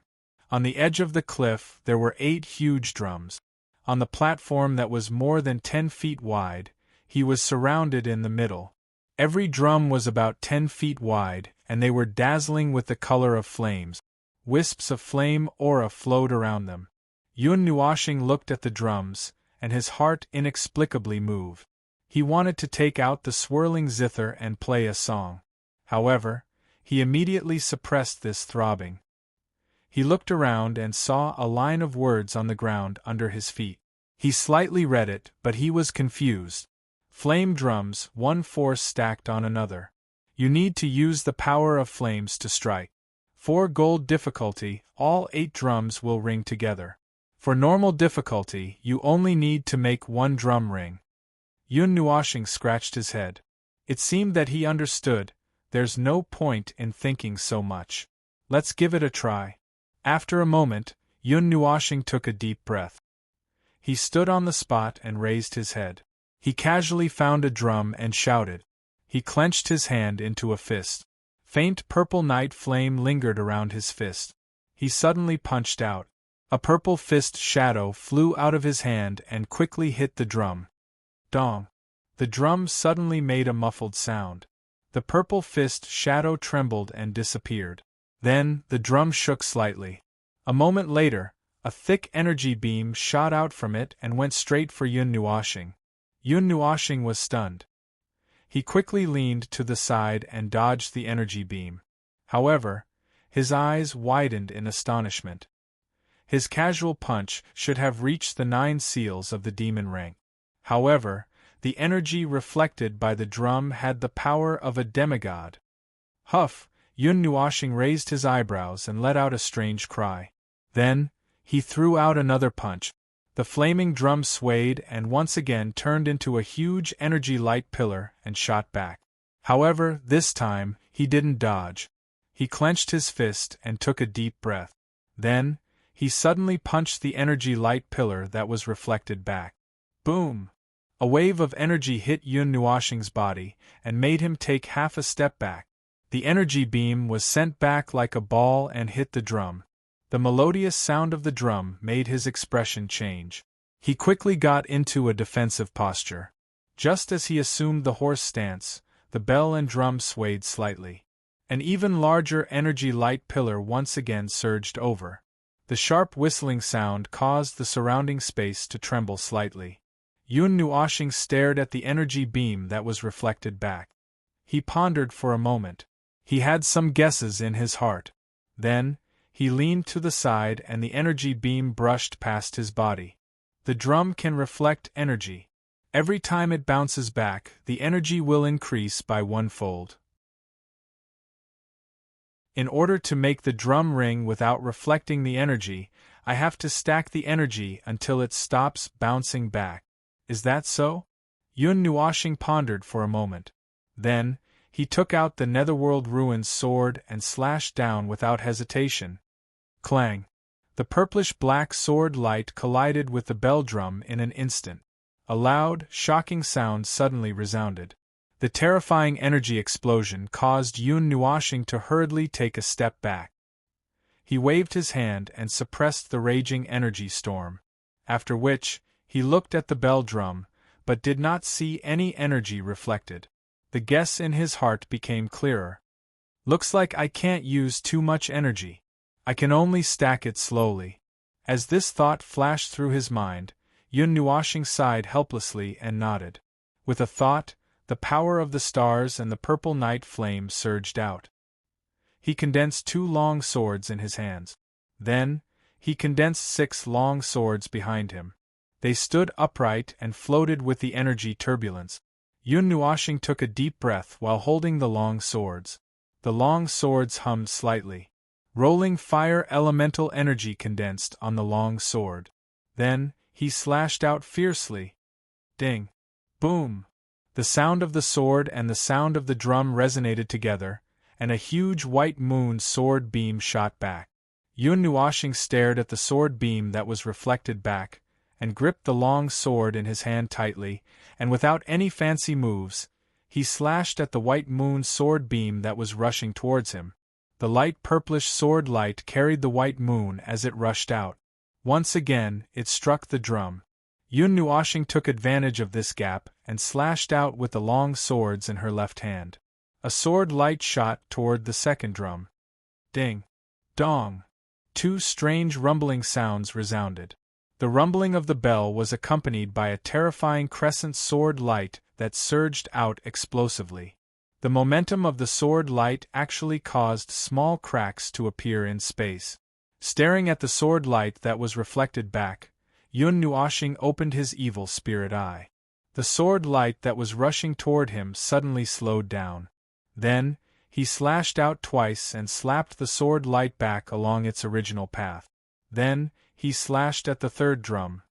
On the edge of the cliff there were 8 huge drums. On the platform that was more than 10 feet wide, he was surrounded in the middle. Every drum was about 10 feet wide, and they were dazzling with the color of flames. Wisps of flame aura flowed around them. Yun Nuoshing looked at the drums, and his heart inexplicably moved. He wanted to take out the swirling zither and play a song. However, he immediately suppressed this throbbing. He looked around and saw a line of words on the ground under his feet. He slightly read it, but he was confused. Flame drums, 1 force stacked on another. You need to use the power of flames to strike. For gold difficulty, all 8 drums will ring together. For normal difficulty, you only need to make 1 drum ring. Yun Nuoshing scratched his head. It seemed that he understood. There's no point in thinking so much. Let's give it a try. After a moment, Yun Nuoshing took a deep breath. He stood on the spot and raised his head. He casually found a drum and shouted. He clenched his hand into a fist. Faint purple night flame lingered around his fist. He suddenly punched out. A purple fist shadow flew out of his hand and quickly hit the drum. Dong! The drum suddenly made a muffled sound. The purple fist shadow trembled and disappeared. Then, the drum shook slightly. A moment later, a thick energy beam shot out from it and went straight for Yun Nuoshing. Yun Nuoshing was stunned. He quickly leaned to the side and dodged the energy beam. However, his eyes widened in astonishment. His casual punch should have reached the 9 seals of the demon rank. However, the energy reflected by the drum had the power of a demigod. Huff! Yun Nuoshing raised his eyebrows and let out a strange cry. Then, he threw out another punch. The flaming drum swayed and once again turned into a huge energy light pillar and shot back. However, this time, he didn't dodge. He clenched his fist and took a deep breath. Then, he suddenly punched the energy light pillar that was reflected back. Boom! A wave of energy hit Yun Nuoshing's body and made him take half a step back. The energy beam was sent back like a ball and hit the drum. The melodious sound of the drum made his expression change. He quickly got into a defensive posture. Just as he assumed the horse stance, the bell and drum swayed slightly. An even larger energy light pillar once again surged over. The sharp whistling sound caused the surrounding space to tremble slightly. Yun Nuoshing stared at the energy beam that was reflected back. He pondered for a moment. He had some guesses in his heart. Then, he leaned to the side and the energy beam brushed past his body. The drum can reflect energy. Every time it bounces back, the energy will increase by 1-fold. In order to make the drum ring without reflecting the energy, I have to stack the energy until it stops bouncing back. Is that so? Yun Nuoshing pondered for a moment. Then, he took out the Netherworld Ruins sword and slashed down without hesitation. Clang! The purplish-black sword light collided with the bell drum in an instant. A loud, shocking sound suddenly resounded. The terrifying energy explosion caused Yun Nuoshing to hurriedly take a step back. He waved his hand and suppressed the raging energy storm. After which, he looked at the bell drum, but did not see any energy reflected. The guess in his heart became clearer. Looks like I can't use too much energy. I can only stack it slowly. As this thought flashed through his mind, Yun Nuoshing sighed helplessly and nodded. With a thought, the power of the stars and the purple night flame surged out. He condensed 2 long swords in his hands. Then, he condensed 6 long swords behind him. They stood upright and floated with the energy turbulence. Yun Nuoshing took a deep breath while holding the long swords. The long swords hummed slightly. Rolling fire elemental energy condensed on the long sword. Then, he slashed out fiercely. Ding! Boom! The sound of the sword and the sound of the drum resonated together, and a huge white moon sword beam shot back. Yun Nuoshing stared at the sword beam that was reflected back, and gripped the long sword in his hand tightly, and without any fancy moves, he slashed at the white moon sword beam that was rushing towards him. The light purplish sword light carried the white moon as it rushed out. Once again, it struck the drum. Yun Nuoshing took advantage of this gap and slashed out with the long swords in her left hand. A sword light shot toward the second drum. Ding! Dong! 2 strange rumbling sounds resounded. The rumbling of the bell was accompanied by a terrifying crescent sword light that surged out explosively. The momentum of the sword light actually caused small cracks to appear in space. Staring at the sword light that was reflected back, Yun Nuoshing opened his evil spirit eye. The sword light that was rushing toward him suddenly slowed down. Then, he slashed out twice and slapped the sword light back along its original path. Then, he slashed at the third drum.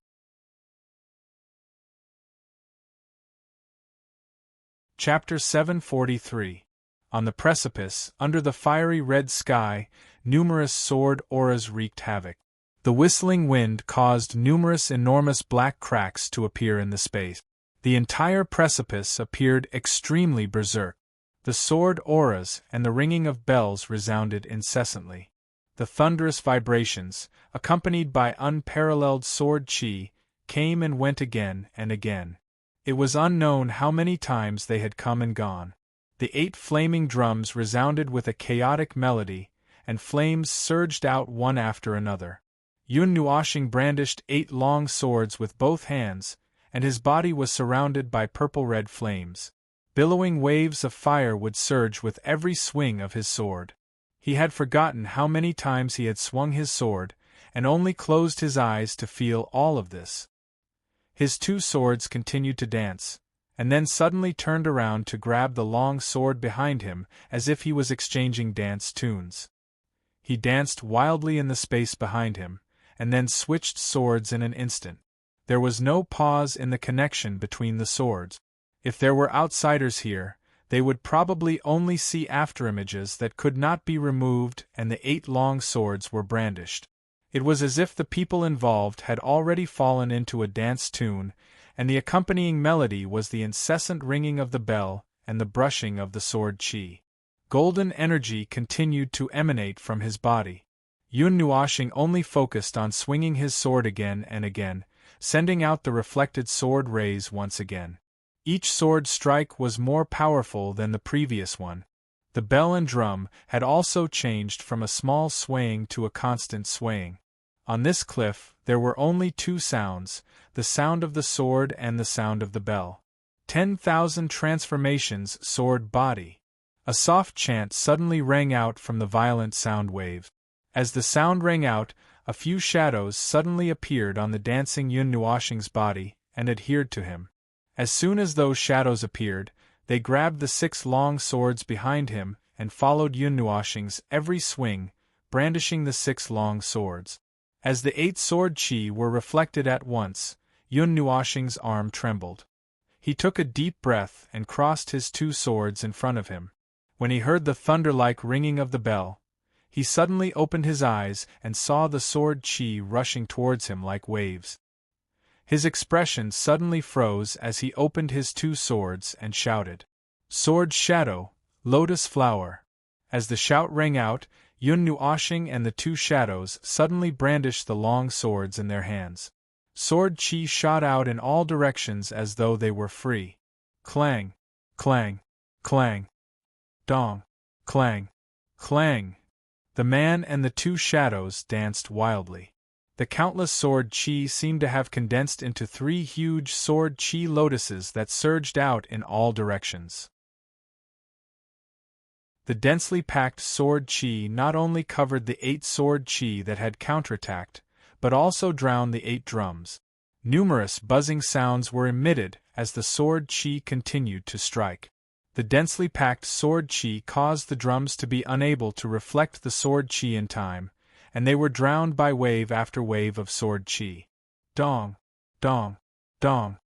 Chapter 743. On the precipice, under the fiery red sky, numerous sword auras wreaked havoc. The whistling wind caused numerous enormous black cracks to appear in the space. The entire precipice appeared extremely berserk. The sword auras and the ringing of bells resounded incessantly. The thunderous vibrations, accompanied by unparalleled sword chi, came and went again and again. It was unknown how many times they had come and gone. The 8 flaming drums resounded with a chaotic melody, and flames surged out one after another. Yun Nuoshing brandished 8 long swords with both hands, and his body was surrounded by purple-red flames. Billowing waves of fire would surge with every swing of his sword. He had forgotten how many times he had swung his sword, and only closed his eyes to feel all of this. His two swords continued to dance, and then suddenly turned around to grab the long sword behind him as if he was exchanging dance tunes. He danced wildly in the space behind him, and then switched swords in an instant. There was no pause in the connection between the swords. If there were outsiders here, they would probably only see afterimages that could not be removed, and the 8 long swords were brandished. It was as if the people involved had already fallen into a dance tune, and the accompanying melody was the incessant ringing of the bell and the brushing of the sword chi. Golden energy continued to emanate from his body. Yun Nuoshing only focused on swinging his sword again and again, sending out the reflected sword rays once again. Each sword strike was more powerful than the previous one. The bell and drum had also changed from a small swaying to a constant swaying. On this cliff, there were only 2 sounds, the sound of the sword and the sound of the bell. 10,000 transformations sword body. A soft chant suddenly rang out from the violent sound wave. As the sound rang out, a few shadows suddenly appeared on the dancing Yun Nuoshing's body and adhered to him. As soon as those shadows appeared, they grabbed the 6 long swords behind him and followed Yun Nuoshing's every swing, brandishing the 6 long swords. As the 8 sword chi were reflected at once, Yun Nuoshing's arm trembled. He took a deep breath and crossed his 2 swords in front of him. When he heard the thunder-like ringing of the bell, he suddenly opened his eyes and saw the sword chi rushing towards him like waves. His expression suddenly froze as he opened his 2 swords and shouted, "Sword Shadow, Lotus Flower!" As the shout rang out, Yun Nuoshing and the 2 shadows suddenly brandished the long swords in their hands. Sword chi shot out in all directions as though they were free. Clang! Clang! Clang! Dong! Clang! Clang! The man and the 2 shadows danced wildly. The countless sword chi seemed to have condensed into 3 huge sword chi lotuses that surged out in all directions. The densely packed sword chi not only covered the 8 sword chi that had counterattacked, but also drowned the 8 drums. Numerous buzzing sounds were emitted as the sword chi continued to strike. The densely packed sword chi caused the drums to be unable to reflect the sword chi in time, and they were drowned by wave after wave of sword chi. Dong! Dong! Dong!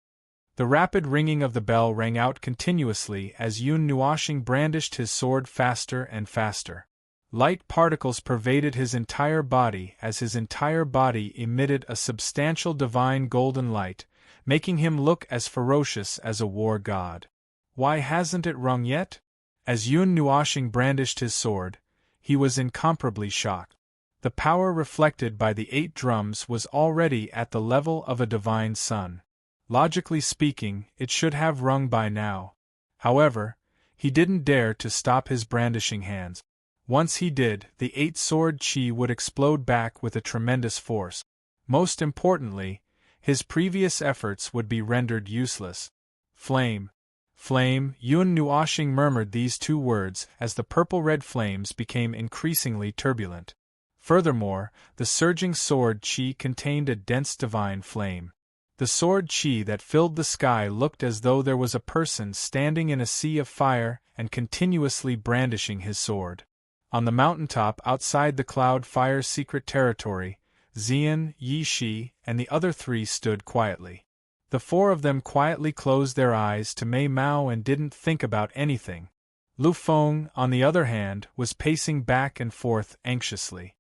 The rapid ringing of the bell rang out continuously as Yun Nuoshing brandished his sword faster and faster. Light particles pervaded his entire body as his entire body emitted a substantial divine golden light, making him look as ferocious as a war god. Why hasn't it rung yet? As Yun Nuoshing brandished his sword, he was incomparably shocked. The power reflected by the 8 drums was already at the level of a divine sun. Logically speaking, it should have rung by now. However, he didn't dare to stop his brandishing hands. Once he did, the 8 sword chi would explode back with a tremendous force. Most importantly, his previous efforts would be rendered useless. Flame! Flame! Yun Nuoshing murmured these 2 words as the purple-red flames became increasingly turbulent. Furthermore, the surging sword chi contained a dense divine flame. The sword chi that filled the sky looked as though there was a person standing in a sea of fire and continuously brandishing his sword. On the mountaintop outside the Cloud Fire's secret territory, Xian, Yi Shi, and the other 3 stood quietly. The 4 of them quietly closed their eyes to Mei Mao and didn't think about anything. Lu Feng, on the other hand, was pacing back and forth anxiously.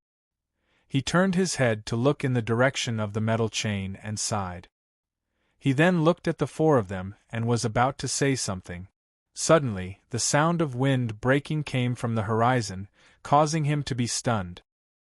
He turned his head to look in the direction of the metal chain and sighed. He then looked at the 4 of them and was about to say something. Suddenly, the sound of wind breaking came from the horizon, causing him to be stunned.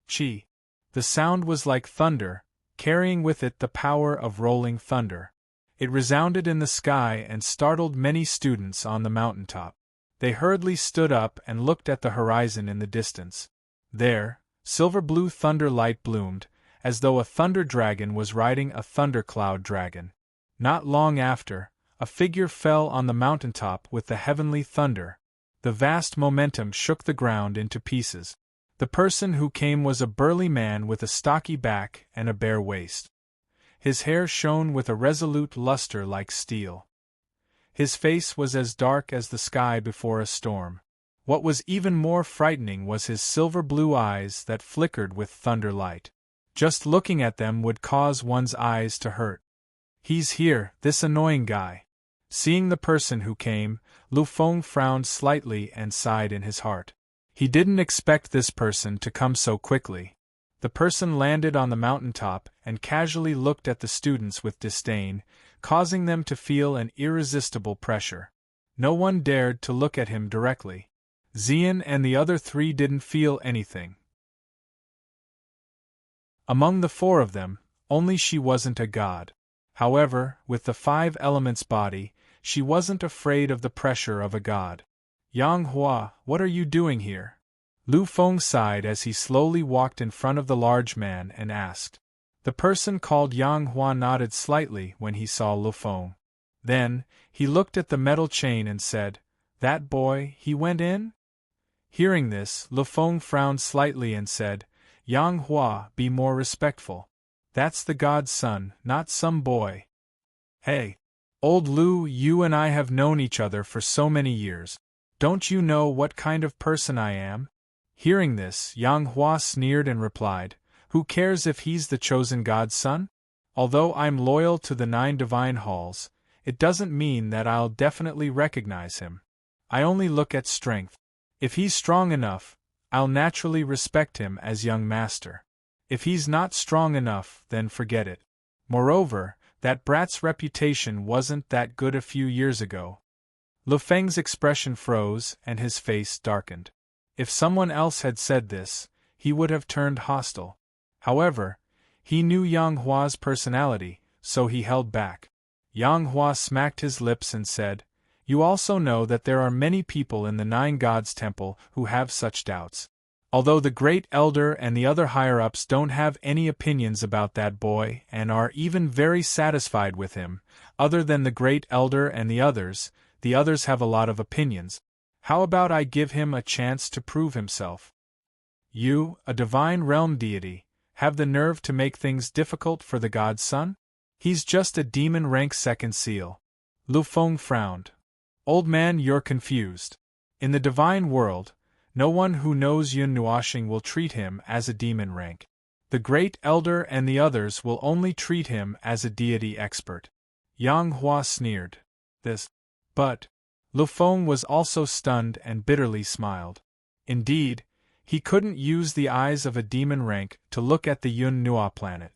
Chi! The sound was like thunder, carrying with it the power of rolling thunder. It resounded in the sky and startled many students on the mountaintop. They hurriedly stood up and looked at the horizon in the distance. There, silver-blue thunder light bloomed, as though a thunder dragon was riding a thundercloud dragon. Not long after, a figure fell on the mountaintop with the heavenly thunder. The vast momentum shook the ground into pieces. The person who came was a burly man with a stocky back and a bare waist. His hair shone with a resolute luster like steel. His face was as dark as the sky before a storm. What was even more frightening was his silver-blue eyes that flickered with thunder light. Just looking at them would cause one's eyes to hurt. "He's here, this annoying guy." Seeing the person who came, Lu Feng frowned slightly and sighed in his heart. He didn't expect this person to come so quickly. The person landed on the mountaintop and casually looked at the students with disdain, causing them to feel an irresistible pressure. No one dared to look at him directly. Xian and the other three didn't feel anything. Among the four of them, only she wasn't a god. However, with the 5 elements body, she wasn't afraid of the pressure of a god. "Yang Hua, what are you doing here?" Lu Feng sighed as he slowly walked in front of the large man and asked. The person called Yang Hua nodded slightly when he saw Lu Feng. Then, he looked at the metal chain and said, "That boy, he went in?" Hearing this, Lu Feng frowned slightly and said, "Yang Hua, be more respectful. That's the god's son, not some boy." "Hey! Old Lu, you and I have known each other for so many years. Don't you know what kind of person I am?" Hearing this, Yang Hua sneered and replied, "Who cares if he's the chosen god's son? Although I'm loyal to the 9 divine halls, it doesn't mean that I'll definitely recognize him. I only look at strength. If he's strong enough, I'll naturally respect him as young master. If he's not strong enough, then forget it. Moreover, that brat's reputation wasn't that good a few years ago." Lu Feng's expression froze and his face darkened. If someone else had said this, he would have turned hostile. However, he knew Yang Hua's personality, so he held back. Yang Hua smacked his lips and said, "You also know that there are many people in the 9 Gods Temple who have such doubts. Although the Great Elder and the other higher-ups don't have any opinions about that boy and are even very satisfied with him, other than the Great Elder and the others have a lot of opinions. How about I give him a chance to prove himself? You, a divine realm deity, have the nerve to make things difficult for the god's son? He's just a demon rank 2nd seal." Lu Feng frowned. "Old man, you're confused. In the divine world, no one who knows Yun Nuashing will treat him as a demon rank. The Great Elder and the others will only treat him as a deity expert." Yang Hua sneered. But Lu Feng was also stunned and bitterly smiled. Indeed, he couldn't use the eyes of a demon rank to look at the Yun Nua planet.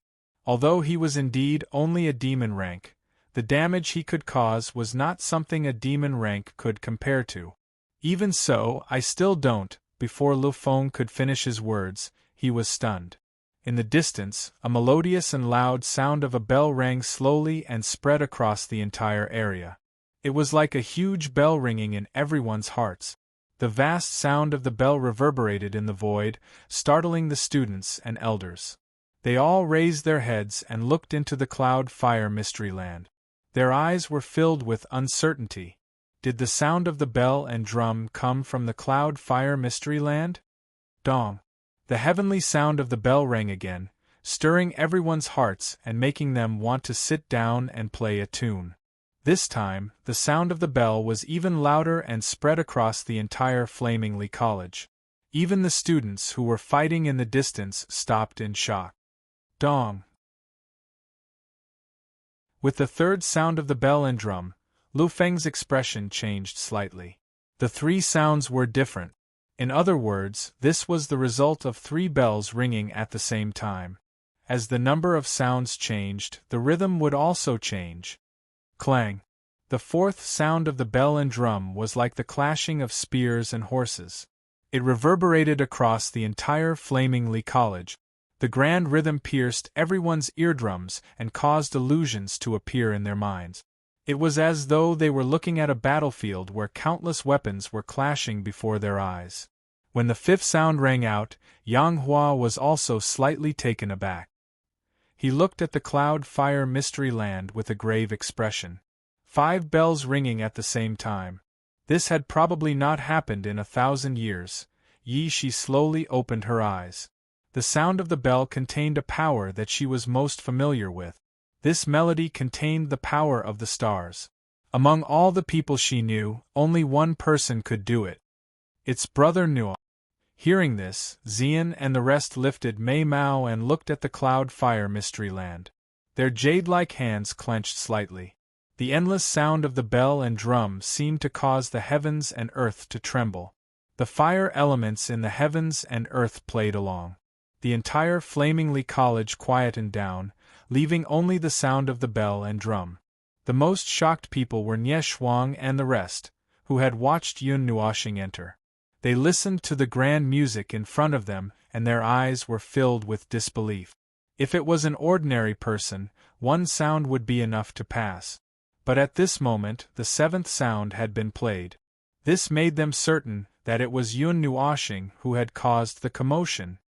Although he was indeed only a demon rank, the damage he could cause was not something a demon rank could compare to. Even so, I still don't. Before Lu Feng could finish his words, he was stunned. In the distance, a melodious and loud sound of a bell rang slowly and spread across the entire area. It was like a huge bell ringing in everyone's hearts. The vast sound of the bell reverberated in the void, startling the students and elders. They all raised their heads and looked into the cloud fire mystery land. Their eyes were filled with uncertainty. Did the sound of the bell and drum come from the cloud fire mystery land? Dong! The heavenly sound of the bell rang again, stirring everyone's hearts and making them want to sit down and play a tune. This time, the sound of the bell was even louder and spread across the entire Flamingly College. Even the students who were fighting in the distance stopped in shock. Dong! With the third sound of the bell and drum, Lu Feng's expression changed slightly. The 3 sounds were different. In other words, this was the result of 3 bells ringing at the same time. As the number of sounds changed, the rhythm would also change. Clang! The 4th sound of the bell and drum was like the clashing of spears and horses. It reverberated across the entire Flamingly College. The grand rhythm pierced everyone's eardrums and caused illusions to appear in their minds. It was as though they were looking at a battlefield where countless weapons were clashing before their eyes. When the 5th sound rang out, Yang Hua was also slightly taken aback. He looked at the cloud fire mystery land with a grave expression. 5 bells ringing at the same time. This had probably not happened in 1,000 years. She slowly opened her eyes. The sound of the bell contained a power that she was most familiar with. This melody contained the power of the stars. Among all the people she knew, only one person could do it. Its brother Nuo. Hearing this, Xian and the rest lifted Mei Mao and looked at the cloud fire mystery land. Their jade-like hands clenched slightly. The endless sound of the bell and drum seemed to cause the heavens and earth to tremble. The fire elements in the heavens and earth played along. The entire Flamingly College quietened down, leaving only the sound of the bell and drum. The most shocked people were Nie Shuang and the rest, who had watched Yun Nuoxing enter. They listened to the grand music in front of them, and their eyes were filled with disbelief. If it was an ordinary person, one sound would be enough to pass. But at this moment, the 7th sound had been played. This made them certain that it was Yun Nuoxing who had caused the commotion.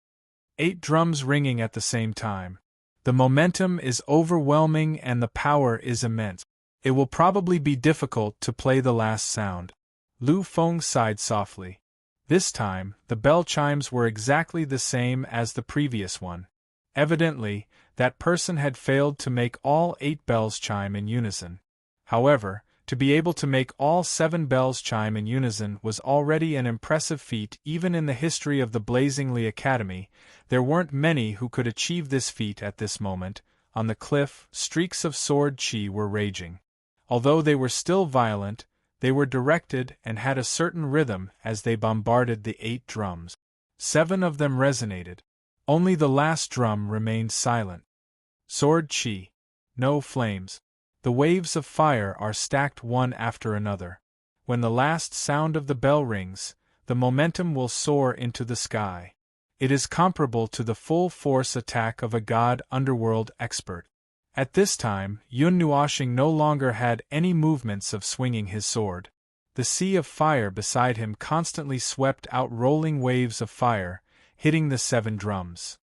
8 drums ringing at the same time. The momentum is overwhelming and the power is immense. It will probably be difficult to play the last sound. Lu Feng sighed softly. This time, the bell chimes were exactly the same as the previous one. Evidently, that person had failed to make all 8 bells chime in unison. However, to be able to make all 7 bells chime in unison was already an impressive feat. Even in the history of the Blazingly Academy, there weren't many who could achieve this feat at this moment. On the cliff, streaks of sword chi were raging. Although they were still violent, they were directed and had a certain rhythm as they bombarded the 8 drums. 7 of them resonated. Only the last drum remained silent. Sword chi. No flames. The waves of fire are stacked one after another. When the last sound of the bell rings, the momentum will soar into the sky. It is comparable to the full-force attack of a god underworld expert. At this time, Yun Nuoxing no longer had any movements of swinging his sword. The sea of fire beside him constantly swept out rolling waves of fire, hitting the 7 drums.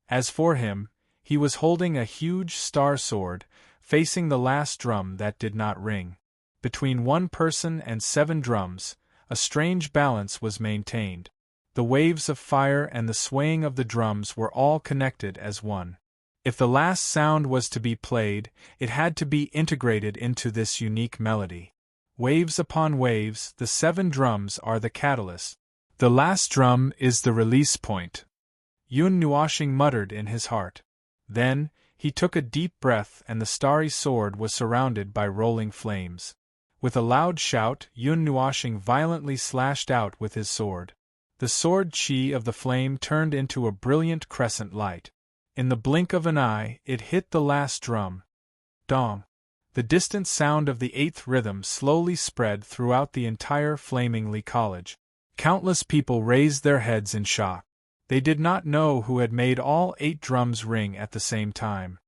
As for him, he was holding a huge star sword, facing the last drum that did not ring. Between one person and 7 drums, a strange balance was maintained. The waves of fire and the swaying of the drums were all connected as one. If the last sound was to be played, it had to be integrated into this unique melody. Waves upon waves, the 7 drums are the catalyst. The last drum is the release point. Yun Nuoxing muttered in his heart. Then, he took a deep breath and the starry sword was surrounded by rolling flames. With a loud shout, Yun Nuoxing violently slashed out with his sword. The sword chi of the flame turned into a brilliant crescent light. In the blink of an eye, it hit the last drum. Dong! The distant sound of the 8th rhythm slowly spread throughout the entire Flamingly College. Countless people raised their heads in shock. They did not know who had made all 8 drums ring at the same time.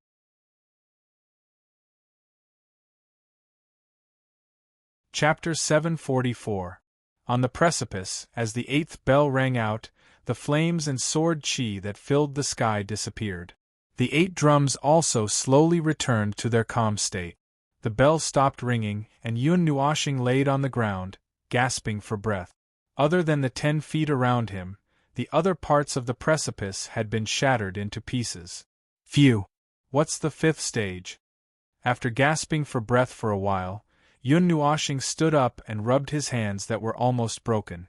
Chapter 744. On the precipice, as the 8th bell rang out, the flames and sword chi that filled the sky disappeared. The 8 drums also slowly returned to their calm state. The bell stopped ringing, and Yun Nuoxing laid on the ground, gasping for breath. Other than the 10 feet around him, the other parts of the precipice had been shattered into pieces. Phew! What's the 5th stage? After gasping for breath for a while, Yun Nuoxing stood up and rubbed his hands that were almost broken.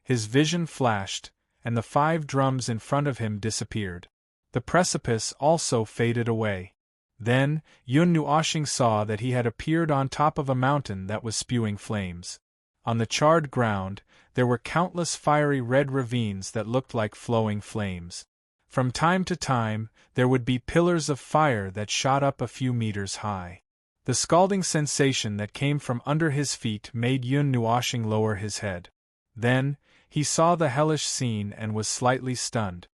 His vision flashed, and the 5 drums in front of him disappeared. The precipice also faded away. Then, Yun Nuoxing saw that he had appeared on top of a mountain that was spewing flames. On the charred ground, there were countless fiery red ravines that looked like flowing flames. From time to time, there would be pillars of fire that shot up a few meters high. The scalding sensation that came from under his feet made Yun Nuoxing lower his head. Then, he saw the hellish scene and was slightly stunned.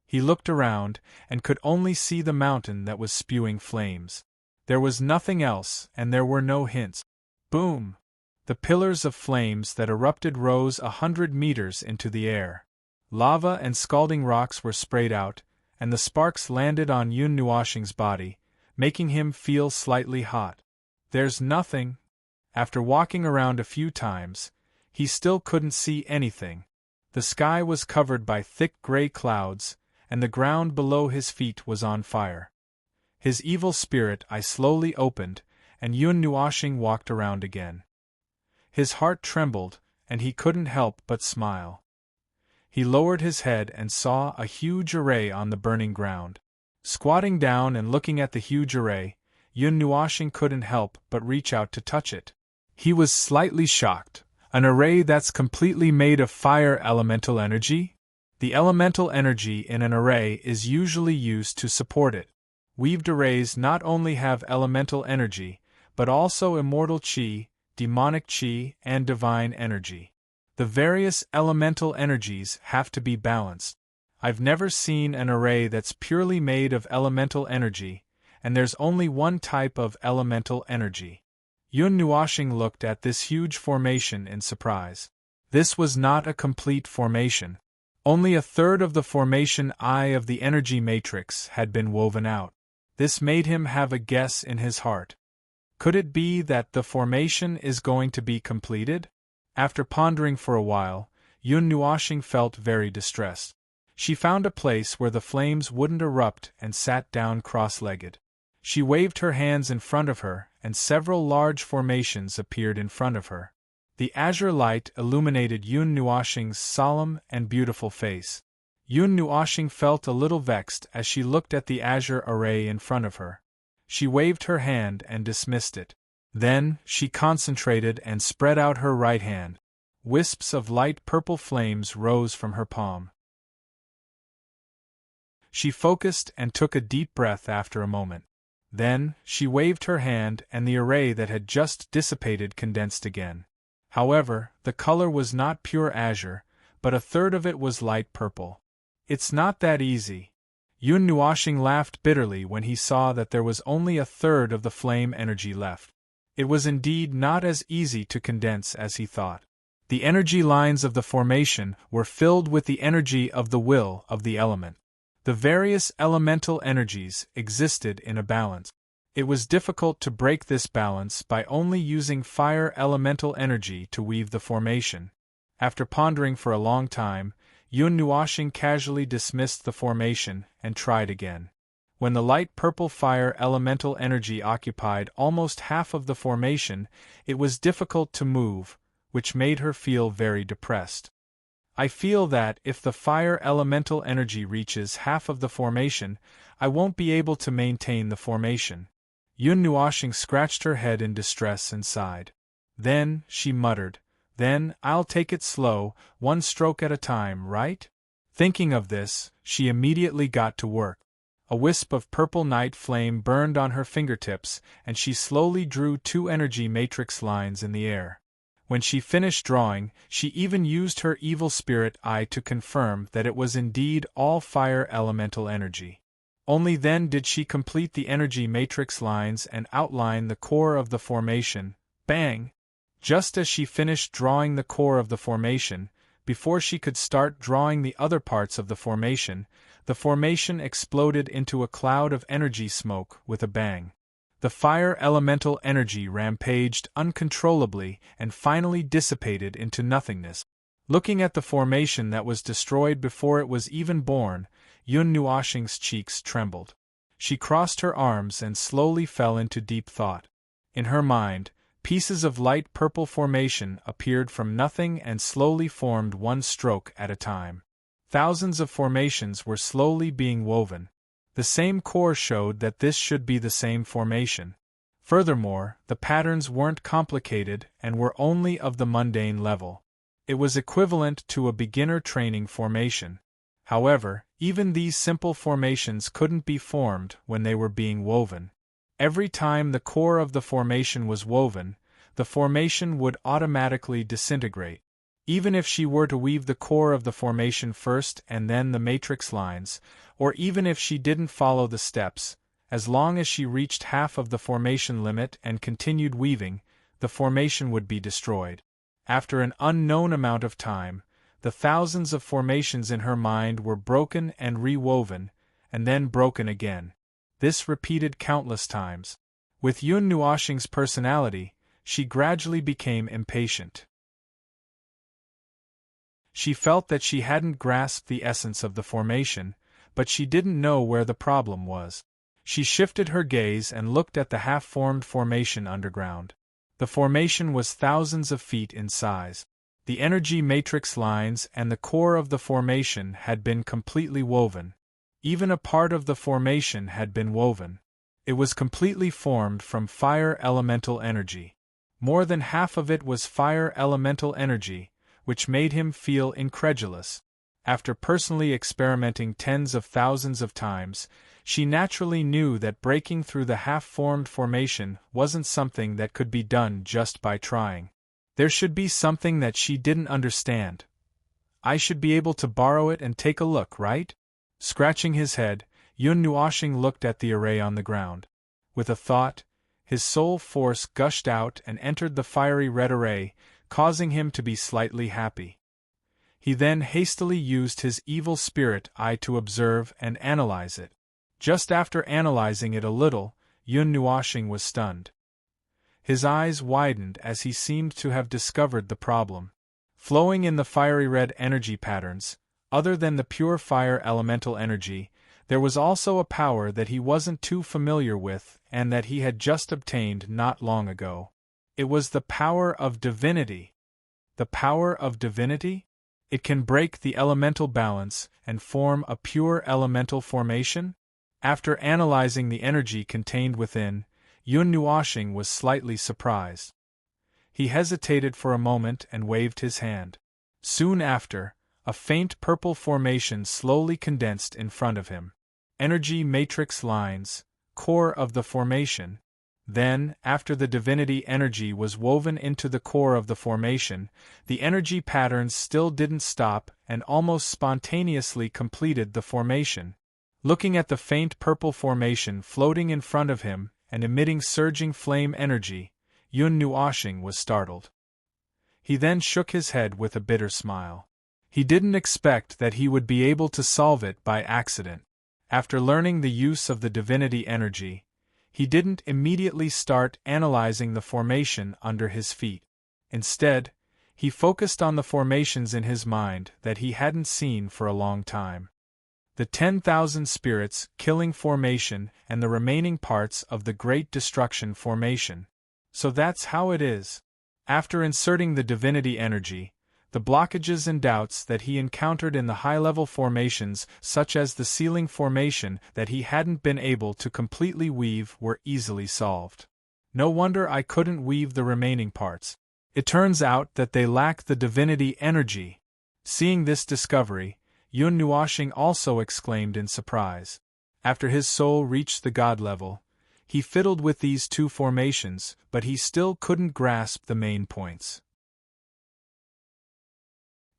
He looked around, and could only see the mountain that was spewing flames. There was nothing else, and there were no hints. Boom! The pillars of flames that erupted rose 100 meters into the air. Lava and scalding rocks were sprayed out, and the sparks landed on Yun Nuoxing's body, making him feel slightly hot. There's nothing. After walking around a few times, he still couldn't see anything. The sky was covered by thick gray clouds, and the ground below his feet was on fire. His evil spirit eye slowly opened, and Yun Nuoshing walked around again. His heart trembled, and he couldn't help but smile. He lowered his head and saw a huge array on the burning ground. Squatting down and looking at the huge array, Yun Nuoshing couldn't help but reach out to touch it. He was slightly shocked. An array that's completely made of fire elemental energy? The elemental energy in an array is usually used to support it. Weaved arrays not only have elemental energy, but also immortal chi, demonic chi, and divine energy. The various elemental energies have to be balanced. I've never seen an array that's purely made of elemental energy, and there's only one type of elemental energy. Yun Nuoshing looked at this huge formation in surprise. This was not a complete formation. Only a third of the formation eye of the energy matrix had been woven out. This made him have a guess in his heart. Could it be that the formation is going to be completed? After pondering for a while, Yun Nuoshing felt very distressed. She found a place where the flames wouldn't erupt and sat down cross-legged. She waved her hands in front of her, and several large formations appeared in front of her. The azure light illuminated Yun Nuoshing's solemn and beautiful face. Yun Nuoshing felt a little vexed as she looked at the azure array in front of her. She waved her hand and dismissed it. Then, she concentrated and spread out her right hand. Wisps of light purple flames rose from her palm. She focused and took a deep breath after a moment. Then, she waved her hand and the array that had just dissipated condensed again. However, the color was not pure azure, but a third of it was light purple. It's not that easy. Yun Nuoshing laughed bitterly when he saw that there was only a third of the flame energy left. It was indeed not as easy to condense as he thought. The energy lines of the formation were filled with the energy of the will of the element. The various elemental energies existed in a balance. It was difficult to break this balance by only using fire elemental energy to weave the formation. After pondering for a long time, Yun Nuoshing casually dismissed the formation and tried again. When the light purple fire elemental energy occupied almost half of the formation, it was difficult to move, which made her feel very depressed. I feel that if the fire elemental energy reaches half of the formation, I won't be able to maintain the formation. Yun Nuoshing scratched her head in distress and sighed. Then, she muttered, "Then, I'll take it slow, one stroke at a time, right?" Thinking of this, she immediately got to work. A wisp of purple night flame burned on her fingertips, and she slowly drew 2 energy matrix lines in the air. When she finished drawing, she even used her evil spirit eye to confirm that it was indeed all fire elemental energy. Only then did she complete the energy matrix lines and outline the core of the formation. Bang! Just as she finished drawing the core of the formation, before she could start drawing the other parts of the formation exploded into a cloud of energy smoke with a bang. The fire elemental energy rampaged uncontrollably and finally dissipated into nothingness. Looking at the formation that was destroyed before it was even born, Yun Nuoshing's cheeks trembled. She crossed her arms and slowly fell into deep thought. In her mind, pieces of light purple formation appeared from nothing and slowly formed one stroke at a time. Thousands of formations were slowly being woven. The same core showed that this should be the same formation. Furthermore, the patterns weren't complicated and were only of the mundane level. It was equivalent to a beginner training formation. However, even these simple formations couldn't be formed when they were being woven. Every time the core of the formation was woven, the formation would automatically disintegrate. Even if she were to weave the core of the formation first and then the matrix lines, or even if she didn't follow the steps, as long as she reached half of the formation limit and continued weaving, the formation would be destroyed. After an unknown amount of time, the thousands of formations in her mind were broken and rewoven, and then broken again. this repeated countless times. With Yun Nuoshing's personality, she gradually became impatient. She felt that she hadn't grasped the essence of the formation, but she didn't know where the problem was. She shifted her gaze and looked at the half-formed formation underground. The formation was thousands of feet in size. The energy matrix lines and the core of the formation had been completely woven. Even a part of the formation had been woven. It was completely formed from fire elemental energy. More than half of it was fire elemental energy, which made him feel incredulous. After personally experimenting tens of thousands of times, she naturally knew that breaking through the half-formed formation wasn't something that could be done just by trying. There should be something that she didn't understand. I should be able to borrow it and take a look, right? Scratching his head, Yun Nuoshing looked at the array on the ground. With a thought, his soul force gushed out and entered the fiery red array, causing him to be slightly happy. He then hastily used his evil spirit eye to observe and analyze it. Just after analyzing it a little, Yun Nuoshing was stunned. His eyes widened as he seemed to have discovered the problem. Flowing in the fiery red energy patterns, other than the pure fire elemental energy, there was also a power that he wasn't too familiar with and that he had just obtained not long ago. It was the power of divinity. The power of divinity? It can break the elemental balance and form a pure elemental formation? After analyzing the energy contained within, Yun Nuoshing was slightly surprised. He hesitated for a moment and waved his hand. Soon after, a faint purple formation slowly condensed in front of him. Energy matrix lines, core of the formation. Then, after the divinity energy was woven into the core of the formation, the energy patterns still didn't stop and almost spontaneously completed the formation. Looking at the faint purple formation floating in front of him and emitting surging flame energy, Yun Nuoshing was startled. He then shook his head with a bitter smile. He didn't expect that he would be able to solve it by accident. After learning the use of the divinity energy, he didn't immediately start analyzing the formation under his feet. Instead, he focused on the formations in his mind that he hadn't seen for a long time. The 10,000 spirits killing formation and the remaining parts of the Great Destruction formation. So that's how it is. After inserting the divinity energy, the blockages and doubts that he encountered in the high-level formations, such as the ceiling formation that he hadn't been able to completely weave, were easily solved. No wonder I couldn't weave the remaining parts. It turns out that they lack the divinity energy. Seeing this discovery, Yun Nuoshing also exclaimed in surprise. After his soul reached the god level, he fiddled with these two formations, but he still couldn't grasp the main points.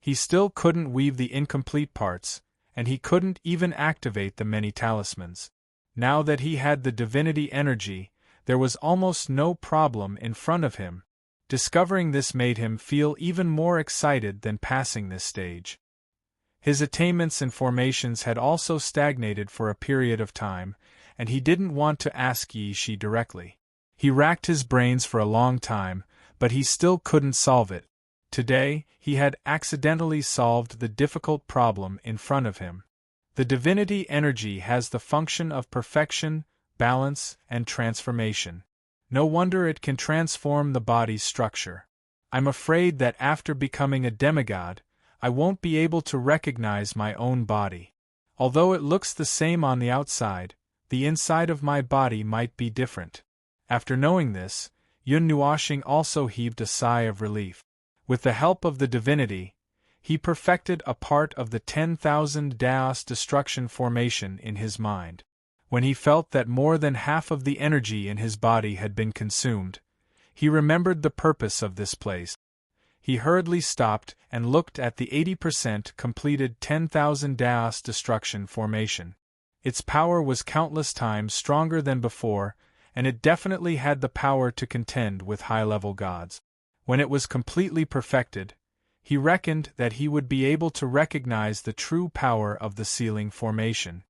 He still couldn't weave the incomplete parts, and he couldn't even activate the many talismans. Now that he had the divinity energy, there was almost no problem in front of him. Discovering this made him feel even more excited than passing this stage. His attainments and formations had also stagnated for a period of time, and he didn't want to ask Yi Shi directly. He racked his brains for a long time, but he still couldn't solve it. Today, he had accidentally solved the difficult problem in front of him. The divinity energy has the function of perfection, balance, and transformation. No wonder it can transform the body's structure. I'm afraid that after becoming a demigod, I won't be able to recognize my own body. Although it looks the same on the outside, the inside of my body might be different. After knowing this, Yun Nuoshing also heaved a sigh of relief. With the help of the divinity, he perfected a part of the 10,000 Daos destruction formation in his mind. When he felt that more than half of the energy in his body had been consumed, he remembered the purpose of this place. He hurriedly stopped and looked at the 80% completed 10,000 Daos destruction formation. Its power was countless times stronger than before, and it definitely had the power to contend with high-level gods. When it was completely perfected, he reckoned that he would be able to recognize the true power of the ceiling formation.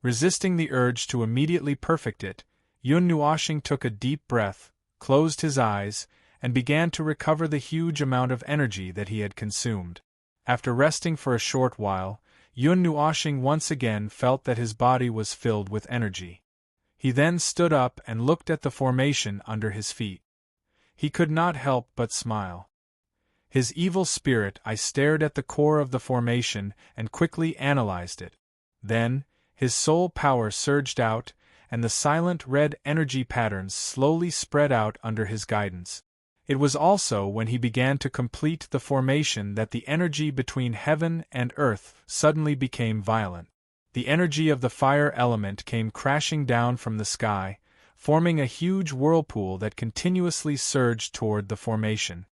Resisting the urge to immediately perfect it, Yun Nuoxing took a deep breath, closed his eyes, and began to recover the huge amount of energy that he had consumed. After resting for a short while, Yun Nuoxing once again felt that his body was filled with energy. He then stood up and looked at the formation under his feet. He could not help but smile. His evil spirit eye stared at the core of the formation and quickly analyzed it. Then, his soul power surged out, and the silent red energy patterns slowly spread out under his guidance. It was also when he began to complete the formation that the energy between heaven and earth suddenly became violent. The energy of the fire element came crashing down from the sky, forming a huge whirlpool that continuously surged toward the formation.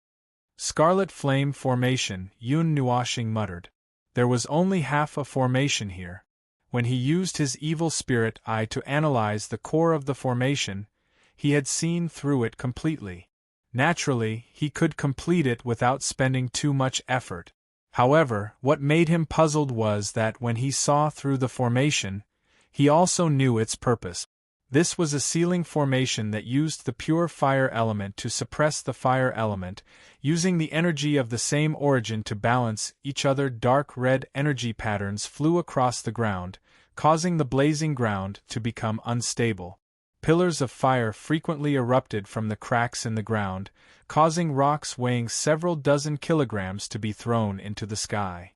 Scarlet flame formation, Yun Nuoxing muttered. There was only half a formation here. When he used his evil spirit eye to analyze the core of the formation, he had seen through it completely. Naturally, he could complete it without spending too much effort. However, what made him puzzled was that when he saw through the formation, he also knew its purpose. This was a sealing formation that used the pure fire element to suppress the fire element, using the energy of the same origin to balance each other. Dark red energy patterns flew across the ground, causing the blazing ground to become unstable. Pillars of fire frequently erupted from the cracks in the ground, causing rocks weighing several dozen kilograms to be thrown into the sky.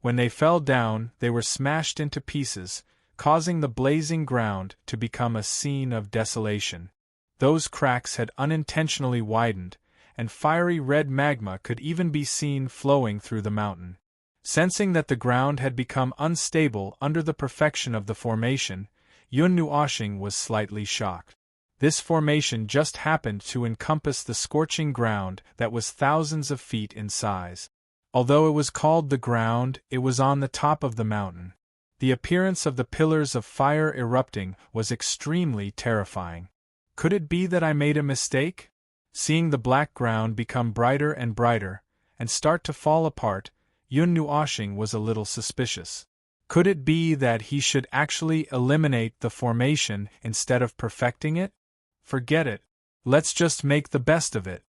When they fell down, they were smashed into pieces, causing the blazing ground to become a scene of desolation. Those cracks had unintentionally widened, and fiery red magma could even be seen flowing through the mountain. Sensing that the ground had become unstable under the perfection of the formation, Yun Nuoxing was slightly shocked. This formation just happened to encompass the scorching ground that was thousands of feet in size. Although it was called the ground, it was on the top of the mountain. The appearance of the pillars of fire erupting was extremely terrifying. Could it be that I made a mistake? Seeing the black ground become brighter and brighter, and start to fall apart, Yun Nuoxing was a little suspicious. Could it be that he should actually eliminate the formation instead of perfecting it? Forget it. Let's just make the best of it.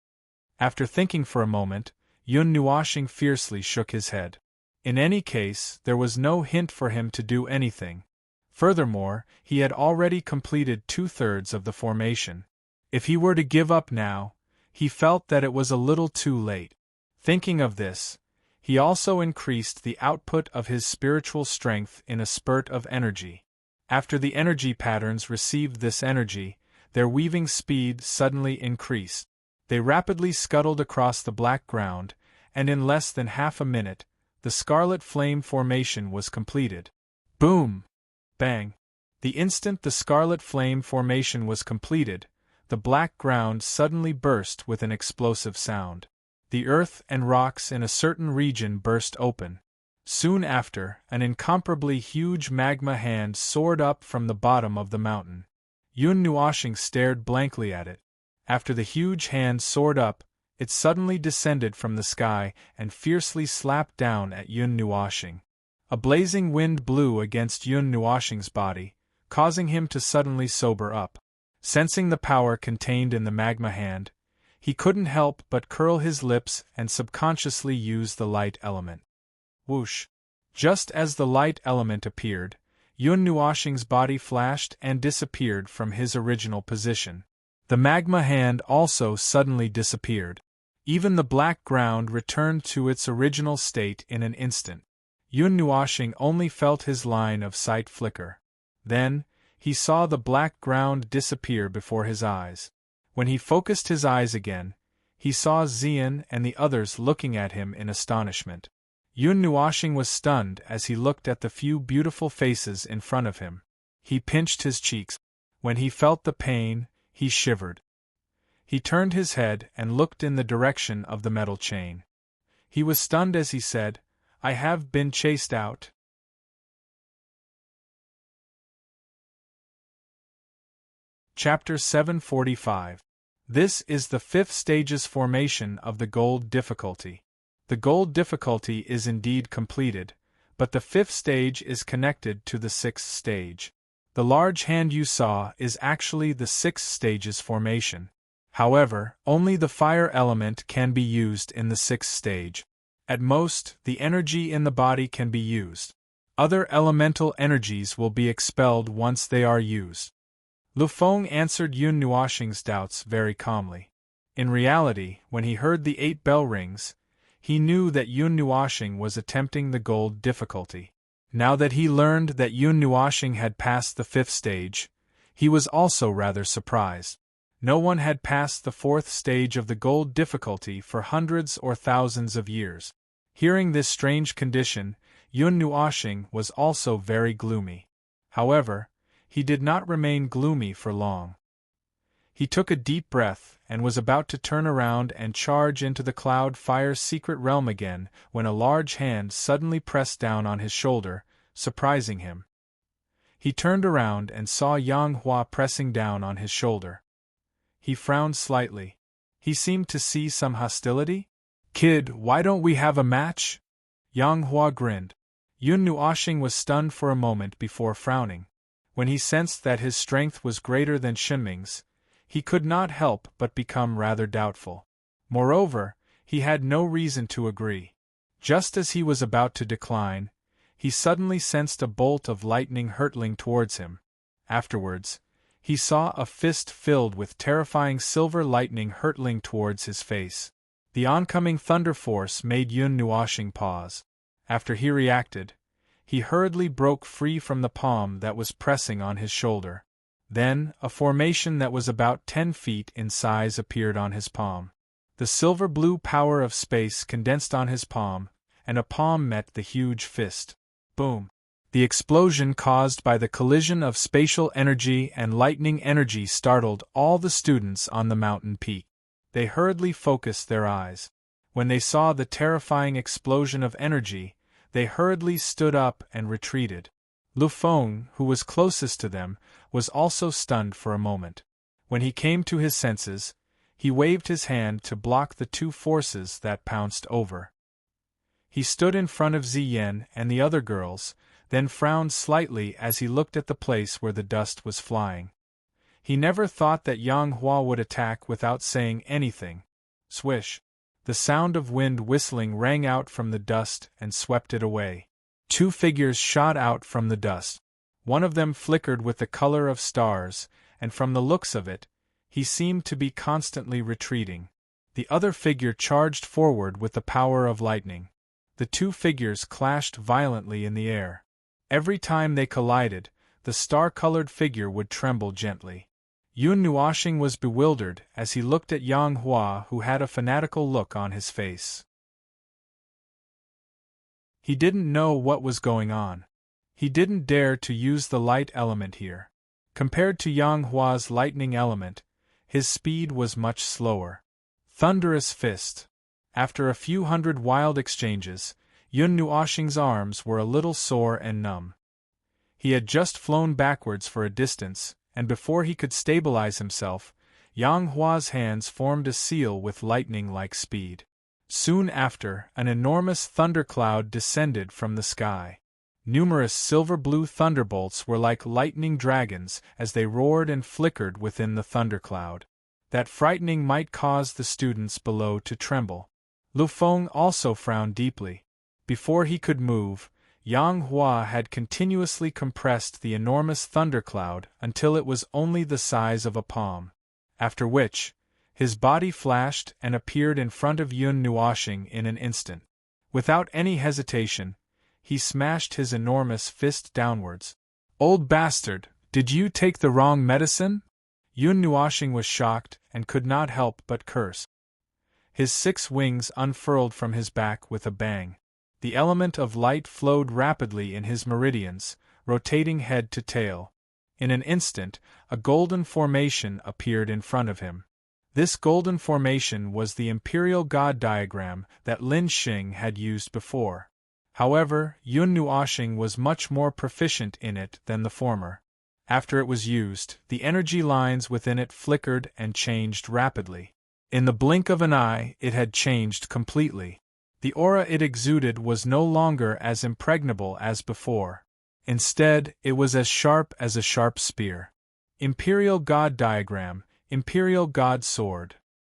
After thinking for a moment, Yun Nuoxing fiercely shook his head. In any case, there was no hint for him to do anything. Furthermore, he had already completed 2/3 of the formation. If he were to give up now, he felt that it was a little too late. Thinking of this, he also increased the output of his spiritual strength in a spurt of energy. After the energy patterns received this energy, their weaving speed suddenly increased. They rapidly scuttled across the black ground, and in less than half a minute, the scarlet flame formation was completed. Boom! Bang! The instant the scarlet flame formation was completed, the black ground suddenly burst with an explosive sound. The earth and rocks in a certain region burst open. Soon after, an incomparably huge magma hand soared up from the bottom of the mountain. Yun Nuoxing stared blankly at it. After the huge hand soared up, it suddenly descended from the sky and fiercely slapped down at Yun Nuoxing. A blazing wind blew against Yun Nuoxing's body, causing him to suddenly sober up. Sensing the power contained in the magma hand, he couldn't help but curl his lips and subconsciously use the light element. Whoosh! Just as the light element appeared, Yun Nuoxing's body flashed and disappeared from his original position. The magma hand also suddenly disappeared. Even the black ground returned to its original state in an instant. Yun Nuoxing only felt his line of sight flicker. Then, he saw the black ground disappear before his eyes. When he focused his eyes again, he saw Xian and the others looking at him in astonishment. Yun Nuoxing was stunned as he looked at the few beautiful faces in front of him. He pinched his cheeks. When he felt the pain, he shivered. He turned his head and looked in the direction of the metal chain. He was stunned as he said, "I have been chased out." Chapter 745. This is the 5th stage's formation of the gold difficulty. The gold difficulty is indeed completed, but the fifth stage is connected to the sixth stage. The large hand you saw is actually the sixth stage's formation. However, only the fire element can be used in the sixth stage. At most, the energy in the body can be used. Other elemental energies will be expelled once they are used. Lu Feng answered Yun Nuoxing's doubts very calmly. In reality, when he heard the 8 bell rings, he knew that Yun Nuoxing was attempting the gold difficulty. Now that he learned that Yun Nuoxing had passed the 5th stage, he was also rather surprised. No one had passed the 4th stage of the gold difficulty for hundreds or thousands of years. Hearing this strange condition, Yun Nuoxing was also very gloomy. However, he did not remain gloomy for long. He took a deep breath and was about to turn around and charge into the Cloud Fire's secret realm again when a large hand suddenly pressed down on his shoulder, surprising him. He turned around and saw Yang Hua pressing down on his shoulder. He frowned slightly. He seemed to see some hostility. "Kid, why don't we have a match?" Yang Hua grinned. Yun Nuoxing was stunned for a moment before frowning. When he sensed that his strength was greater than Shinming's, he could not help but become rather doubtful. Moreover, he had no reason to agree. Just as he was about to decline, he suddenly sensed a bolt of lightning hurtling towards him. Afterwards, he saw a fist filled with terrifying silver lightning hurtling towards his face. The oncoming thunder force made Yun Nuoxing pause. After he reacted, he hurriedly broke free from the palm that was pressing on his shoulder. Then, a formation that was about 10 feet in size appeared on his palm. The silver-blue power of space condensed on his palm, and a palm met the huge fist. Boom! The explosion caused by the collision of spatial energy and lightning energy startled all the students on the mountain peak. They hurriedly focused their eyes. When they saw the terrifying explosion of energy, they hurriedly stood up and retreated. Lu Feng, who was closest to them, was also stunned for a moment. When he came to his senses, he waved his hand to block the 2 forces that pounced over. He stood in front of Ziyan and the other girls, then frowned slightly as he looked at the place where the dust was flying. He never thought that Yang Hua would attack without saying anything. Swish! The sound of wind whistling rang out from the dust and swept it away. 2 figures shot out from the dust. One of them flickered with the color of stars, and from the looks of it, he seemed to be constantly retreating. The other figure charged forward with the power of lightning. The 2 figures clashed violently in the air. Every time they collided, the star-colored figure would tremble gently. Yun Nuoxing was bewildered as he looked at Yang Hua, who had a fanatical look on his face. He didn't know what was going on. He didn't dare to use the light element here. Compared to Yang Hua's lightning element, his speed was much slower. Thunderous fist! After a few hundred wild exchanges, Yun Nuoxing's arms were a little sore and numb. He had just flown backwards for a distance, and before he could stabilize himself, Yang Hua's hands formed a seal with lightning-like speed. Soon after, an enormous thundercloud descended from the sky. Numerous silver-blue thunderbolts were like lightning dragons as they roared and flickered within the thundercloud. That frightening might cause the students below to tremble. Lu Feng also frowned deeply. Before he could move, Yang Hua had continuously compressed the enormous thundercloud until it was only the size of a palm. After which, his body flashed and appeared in front of Yun Nuoxing in an instant. Without any hesitation, he smashed his enormous fist downwards. "Old bastard, did you take the wrong medicine?" Yun Nuoxing was shocked and could not help but curse. His 6 wings unfurled from his back with a bang. The element of light flowed rapidly in his meridians, rotating head to tail. In an instant, a golden formation appeared in front of him. This golden formation was the imperial god diagram that Lin Xing had used before. However, Yun Nuoxing was much more proficient in it than the former. After it was used, the energy lines within it flickered and changed rapidly. In the blink of an eye, it had changed completely. The aura it exuded was no longer as impregnable as before. Instead, it was as sharp as a sharp spear. Imperial God Diagram, Imperial God Sword.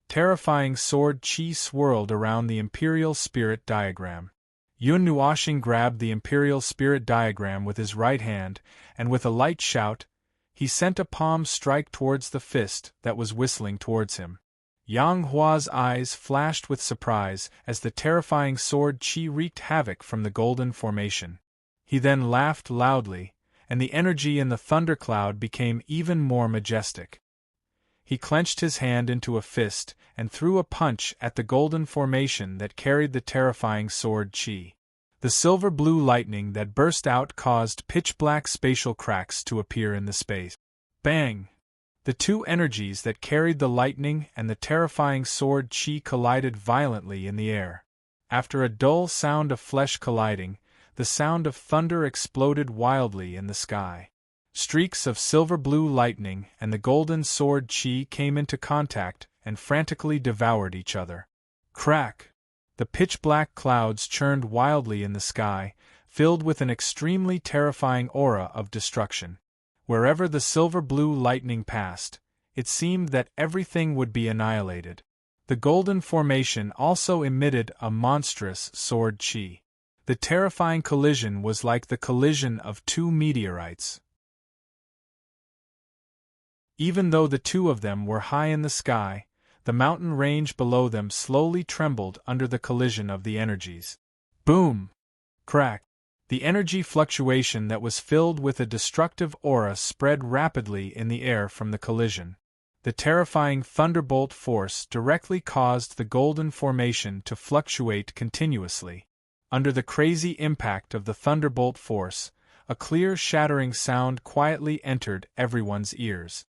Terrifying sword chi swirled around the Imperial Spirit Diagram. Yun Nuoxing grabbed the Imperial Spirit Diagram with his right hand, and with a light shout, he sent a palm strike towards the fist that was whistling towards him. Yang Hua's eyes flashed with surprise as the terrifying sword chi wreaked havoc from the golden formation. He then laughed loudly, and the energy in the thundercloud became even more majestic. He clenched his hand into a fist and threw a punch at the golden formation that carried the terrifying sword chi. The silver-blue lightning that burst out caused pitch-black spatial cracks to appear in the space. Bang! The two energies that carried the lightning and the terrifying sword chi collided violently in the air. After a dull sound of flesh colliding, the sound of thunder exploded wildly in the sky. Streaks of silver-blue lightning and the golden sword chi came into contact and frantically devoured each other. Crack! The pitch-black clouds churned wildly in the sky, filled with an extremely terrifying aura of destruction. Wherever the silver-blue lightning passed, it seemed that everything would be annihilated. The golden formation also emitted a monstrous sword chi. The terrifying collision was like the collision of two meteorites. Even though the two of them were high in the sky, the mountain range below them slowly trembled under the collision of the energies. Boom! Crack! The energy fluctuation that was filled with a destructive aura spread rapidly in the air from the collision. The terrifying thunderbolt force directly caused the golden formation to fluctuate continuously. Under the crazy impact of the thunderbolt force, a clear shattering sound quietly entered everyone's ears.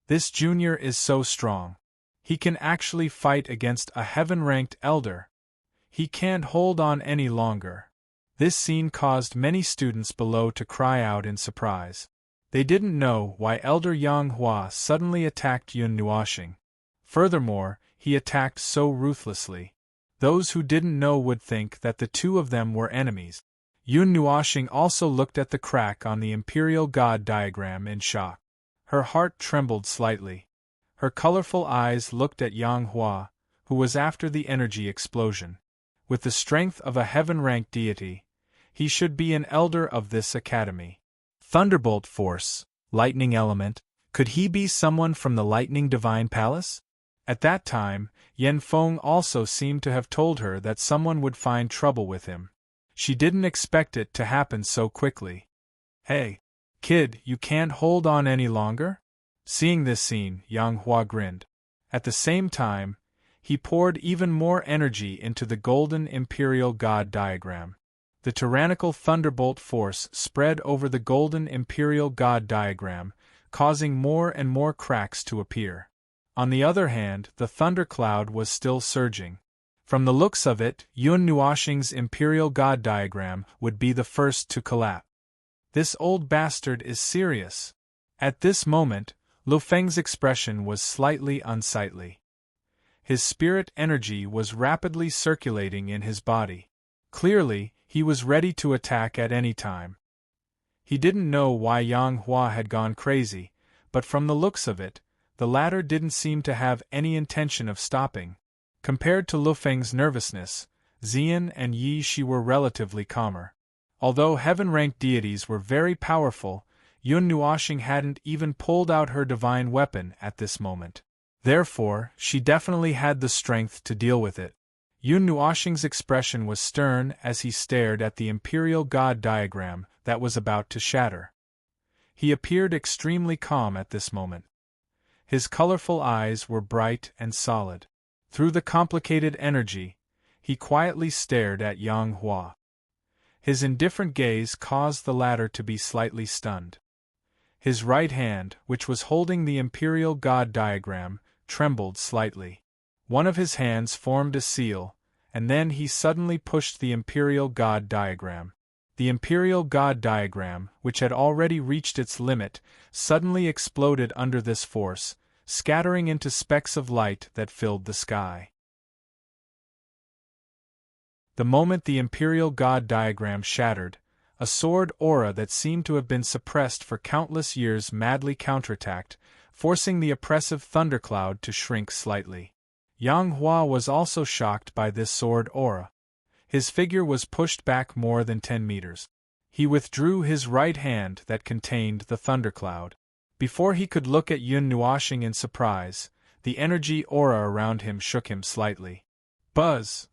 This junior is so strong. He can actually fight against a heaven-ranked elder. He can't hold on any longer. This scene caused many students below to cry out in surprise. They didn't know why Elder Yang Hua suddenly attacked Yun Nuoxing. Furthermore, he attacked so ruthlessly. Those who didn't know would think that the two of them were enemies. Yun Nuoxing also looked at the crack on the Imperial God Diagram in shock. Her heart trembled slightly. Her colorful eyes looked at Yang Hua, who was after the energy explosion. With the strength of a heaven-ranked deity, he should be an elder of this academy. Thunderbolt force, lightning element, could he be someone from the Lightning Divine Palace? At that time, Yen Feng also seemed to have told her that someone would find trouble with him. She didn't expect it to happen so quickly. Hey, kid, you can't hold on any longer? Seeing this scene, Yang Hua grinned. At the same time, he poured even more energy into the golden Imperial God Diagram. The tyrannical thunderbolt force spread over the golden Imperial God Diagram, causing more and more cracks to appear. On the other hand, the thundercloud was still surging. From the looks of it, Yun Nuoxing's Imperial God Diagram would be the first to collapse. This old bastard is serious. At this moment, Lu Feng's expression was slightly unsightly. His spirit energy was rapidly circulating in his body. Clearly, he was ready to attack at any time. He didn't know why Yang Hua had gone crazy, but from the looks of it, the latter didn't seem to have any intention of stopping. Compared to Lu Feng's nervousness, Xian and Yi Shi were relatively calmer. Although heaven-ranked deities were very powerful, Yun Nuoxing hadn't even pulled out her divine weapon at this moment. Therefore, she definitely had the strength to deal with it. Yun Nuoxing's expression was stern as he stared at the Imperial God Diagram that was about to shatter. He appeared extremely calm at this moment. His colorful eyes were bright and solid. Through the complicated energy, he quietly stared at Yang Hua. His indifferent gaze caused the latter to be slightly stunned. His right hand, which was holding the Imperial God Diagram, trembled slightly. One of his hands formed a seal, and then he suddenly pushed the Imperial God Diagram. The Imperial God Diagram, which had already reached its limit, suddenly exploded under this force, scattering into specks of light that filled the sky. The moment the imperial god diagram shattered, a sword aura that seemed to have been suppressed for countless years madly counterattacked, forcing the oppressive thundercloud to shrink slightly. Yang Hua was also shocked by this sword aura. His figure was pushed back more than 10 meters. He withdrew his right hand that contained the thundercloud. Before he could look at Yun Nuoxing in surprise, the energy aura around him shook him slightly. Buzz!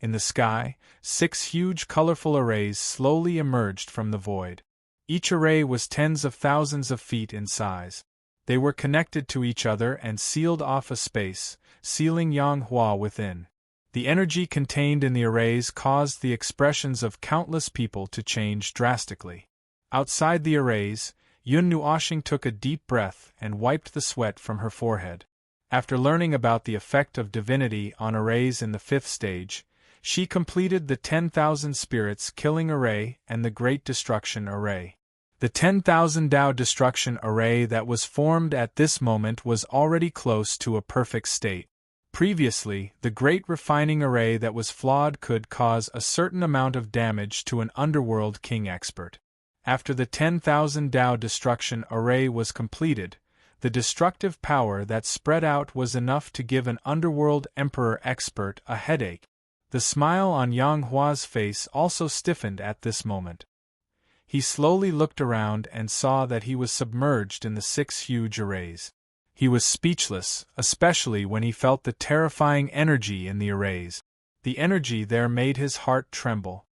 In the sky, 6 huge colorful arrays slowly emerged from the void. Each array was tens of thousands of feet in size. They were connected to each other and sealed off a space, sealing Yang Hua within. The energy contained in the arrays caused the expressions of countless people to change drastically. Outside the arrays, Yun Nuoxing took a deep breath and wiped the sweat from her forehead. After learning about the effect of divinity on arrays in the 5th stage, she completed the 10,000 spirits killing array and the Great Destruction array. The 10,000 Tao Destruction array that was formed at this moment was already close to a perfect state. Previously, the Great Refining array that was flawed could cause a certain amount of damage to an underworld king expert. After the 10,000 Tao Destruction array was completed, the destructive power that spread out was enough to give an underworld emperor expert a headache. The smile on Yang Hua's face also stiffened at this moment. He slowly looked around and saw that he was submerged in the 6 huge arrays. He was speechless, especially when he felt the terrifying energy in the arrays. The energy there made his heart tremble.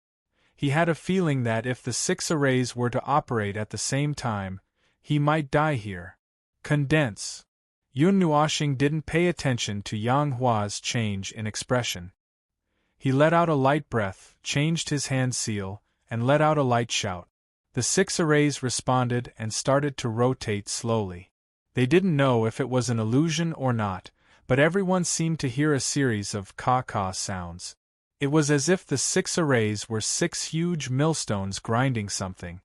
He had a feeling that if the 6 arrays were to operate at the same time, he might die here. Condense. Yun Nuoxing didn't pay attention to Yang Hua's change in expression. He let out a light breath, changed his hand seal, and let out a light shout. The 6 arrays responded and started to rotate slowly. They didn't know if it was an illusion or not, but everyone seemed to hear a series of caw-caw sounds. It was as if the 6 arrays were 6 huge millstones grinding something.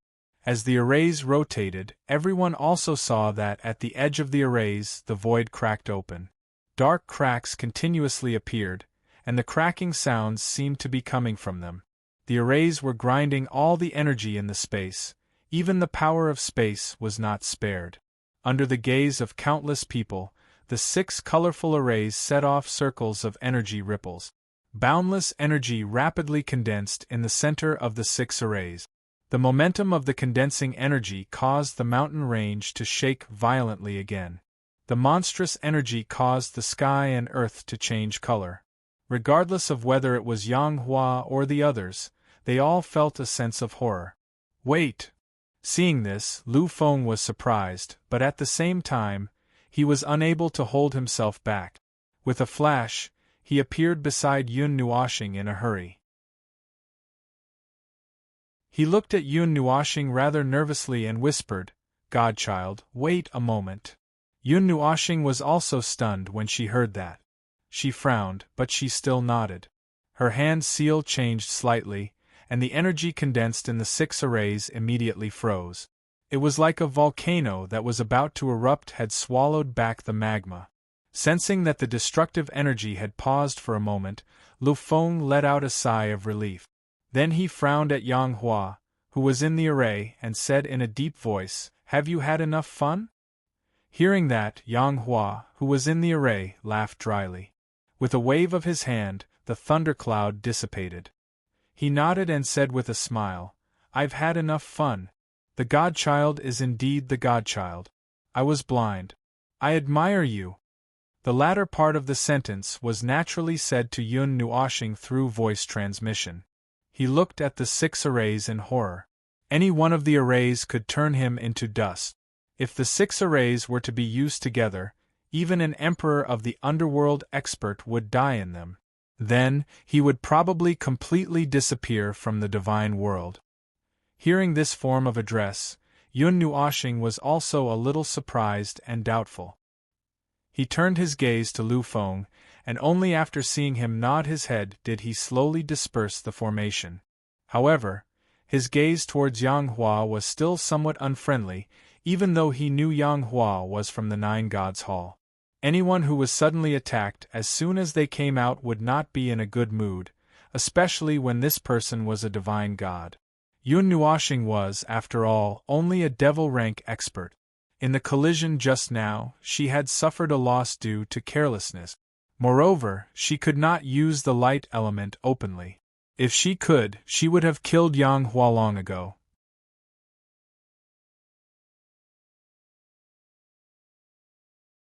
As the arrays rotated, everyone also saw that at the edge of the arrays the void cracked open. Dark cracks continuously appeared, and the cracking sounds seemed to be coming from them. The arrays were grinding all the energy in the space, even the power of space was not spared. Under the gaze of countless people, the 6 colorful arrays set off circles of energy ripples. Boundless energy rapidly condensed in the center of the 6 arrays. The momentum of the condensing energy caused the mountain range to shake violently again. The monstrous energy caused the sky and earth to change color. Regardless of whether it was Yang Hua or the others, they all felt a sense of horror. Wait! Seeing this, Lu Feng was surprised, but at the same time, he was unable to hold himself back. With a flash, he appeared beside Yun Nuoxing in a hurry. He looked at Yun Nuoxing rather nervously and whispered, "Godchild, wait a moment." Yun Nuoxing was also stunned when she heard that. She frowned, but she still nodded. Her hand seal changed slightly, and the energy condensed in the 6 arrays immediately froze. It was like a volcano that was about to erupt had swallowed back the magma. Sensing that the destructive energy had paused for a moment, Lu Feng let out a sigh of relief. Then he frowned at Yang Hua, who was in the array, and said in a deep voice, "Have you had enough fun?" Hearing that, Yang Hua, who was in the array, laughed dryly. With a wave of his hand, the thundercloud dissipated. He nodded and said with a smile, "I've had enough fun. The Godchild is indeed the Godchild. I was blind. I admire you." The latter part of the sentence was naturally said to Yun Nuoxing through voice transmission. He looked at the 6 arrays in horror. Any one of the arrays could turn him into dust. If the 6 arrays were to be used together, even an emperor of the underworld expert would die in them. Then, he would probably completely disappear from the divine world. Hearing this form of address, Yun Nuoxing was also a little surprised and doubtful. He turned his gaze to Lu Feng, and only after seeing him nod his head did he slowly disperse the formation. However, his gaze towards Yang Hua was still somewhat unfriendly, even though he knew Yang Hua was from the 9 Gods' Hall. Anyone who was suddenly attacked as soon as they came out would not be in a good mood, especially when this person was a divine god. Yun Nuoxing was, after all, only a devil-rank expert. In the collision just now, she had suffered a loss due to carelessness. Moreover, she could not use the light element openly. If she could, she would have killed Yang Hua long ago.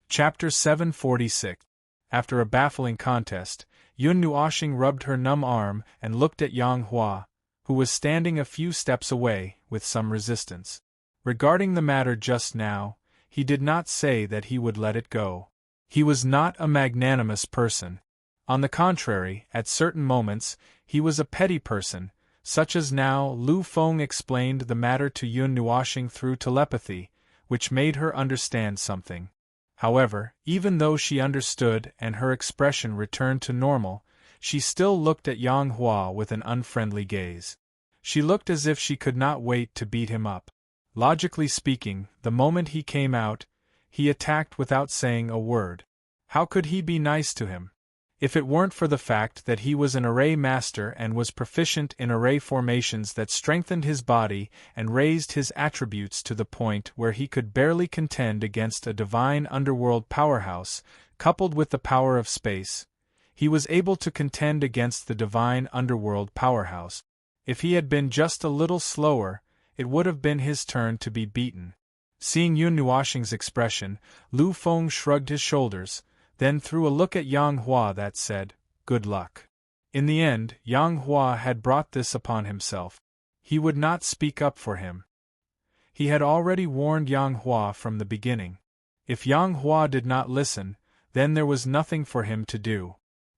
Chapter 746. After a baffling contest, Yun Nuoxing rubbed her numb arm and looked at Yang Hua, who was standing a few steps away, with some resistance. Regarding the matter just now, he did not say that he would let it go. He was not a magnanimous person. On the contrary, at certain moments, he was a petty person, such as now. Lu Feng explained the matter to Yun Nuoxing through telepathy, which made her understand something. However, even though she understood and her expression returned to normal, she still looked at Yang Hua with an unfriendly gaze. She looked as if she could not wait to beat him up. Logically speaking, the moment he came out, he attacked without saying a word. How could he be nice to him? If it weren't for the fact that he was an array master and was proficient in array formations that strengthened his body and raised his attributes to the point where he could barely contend against a divine underworld powerhouse, coupled with the power of space, he was able to contend against the divine underworld powerhouse. If he had been just a little slower, it would have been his turn to be beaten. Seeing Yun Nuoxing's expression, Lu Feng shrugged his shoulders, then threw a look at Yang Hua that said, "Good luck." In the end, Yang Hua had brought this upon himself. He would not speak up for him. He had already warned Yang Hua from the beginning. If Yang Hua did not listen, then there was nothing for him to do.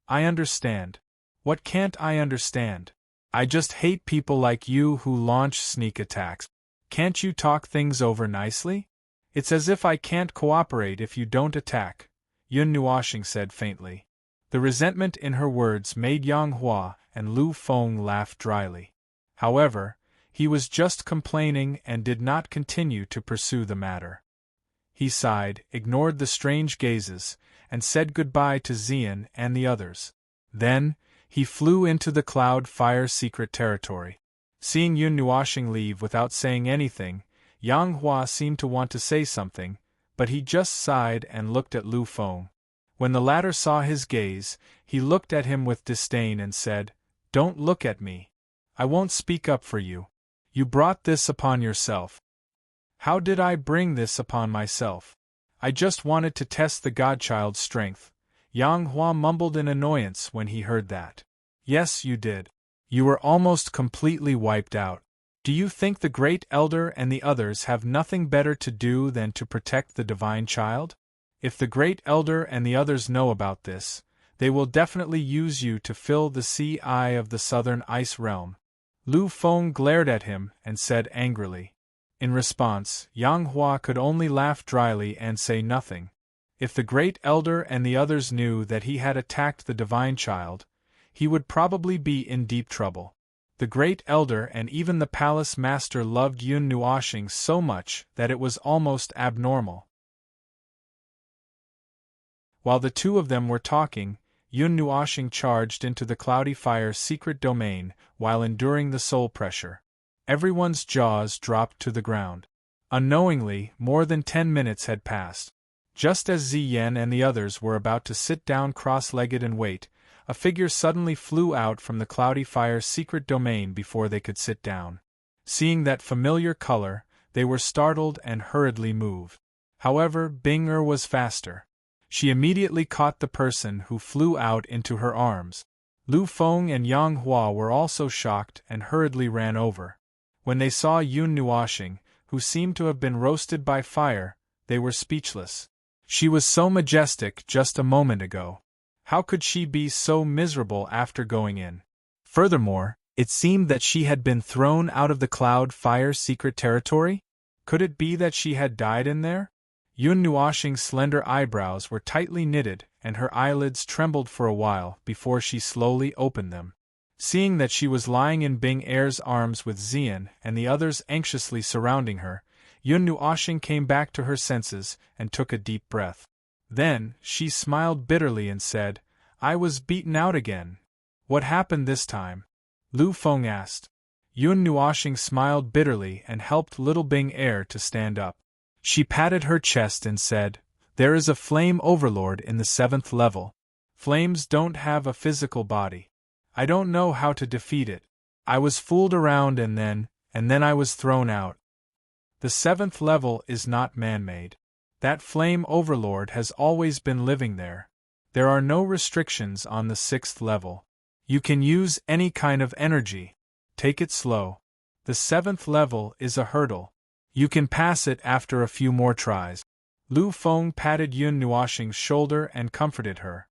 I understand. What can't I understand? I just hate people like you who launch sneak attacks. Can't you talk things over nicely? It's as if I can't cooperate if you don't attack, Yun Nuoxing said faintly. The resentment in her words made Yang Hua and Lu Feng laugh dryly. However, he was just complaining and did not continue to pursue the matter. He sighed, ignored the strange gazes, and said goodbye to Xian and the others. Then, he flew into the Cloud Fire secret territory. Seeing Yun Nuoxing leave without saying anything, Yang Hua seemed to want to say something, but he just sighed and looked at Lu Feng. When the latter saw his gaze, he looked at him with disdain and said, "Don't look at me. I won't speak up for you. You brought this upon yourself." "How did I bring this upon myself? I just wanted to test the godchild's strength," Yang Hua mumbled in annoyance when he heard that. "Yes, you did. You were almost completely wiped out. Do you think the Great Elder and the others have nothing better to do than to protect the divine child? If the Great Elder and the others know about this, they will definitely use you to fill the sea eye of the southern ice realm." Lu Feng glared at him and said angrily. In response, Yang Hua could only laugh dryly and say nothing. If the Great Elder and the others knew that he had attacked the divine child, he would probably be in deep trouble. The Great Elder and even the Palace Master loved Yun Nuoxing so much that it was almost abnormal. While the two of them were talking, Yun Nuoxing charged into the Cloudy Fire secret domain while enduring the soul pressure. Everyone's jaws dropped to the ground. Unknowingly, more than 10 minutes had passed. Just as Ziyan and the others were about to sit down cross-legged and wait, a figure suddenly flew out from the Cloudy Fire secret domain before they could sit down. Seeing that familiar color, they were startled and hurriedly moved. However, Bing-er was faster. She immediately caught the person who flew out into her arms. Lu Feng and Yang Hua were also shocked and hurriedly ran over. When they saw Yun Nuoxing, who seemed to have been roasted by fire, they were speechless. She was so majestic just a moment ago. How could she be so miserable after going in? Furthermore, it seemed that she had been thrown out of the Cloud Fire secret territory? Could it be that she had died in there? Yun Nuoxing's slender eyebrows were tightly knitted and her eyelids trembled for a while before she slowly opened them. Seeing that she was lying in Bing-er's arms with Xian and the others anxiously surrounding her, Yun Nuoxing came back to her senses and took a deep breath. Then, she smiled bitterly and said, "I was beaten out again. What happened this time? Lu Feng asked. Yun Nuoxing smiled bitterly and helped little Bing Er to stand up. She patted her chest and said, "There is a flame overlord in the 7th level. Flames don't have a physical body. I don't know how to defeat it. I was fooled around and then I was thrown out. The 7th level is not man-made. That flame overlord has always been living there. There are no restrictions on the 6th level. You can use any kind of energy. Take it slow. The 7th level is a hurdle. You can pass it after a few more tries." Lu Feng patted Yun Nuoxing's shoulder and comforted her.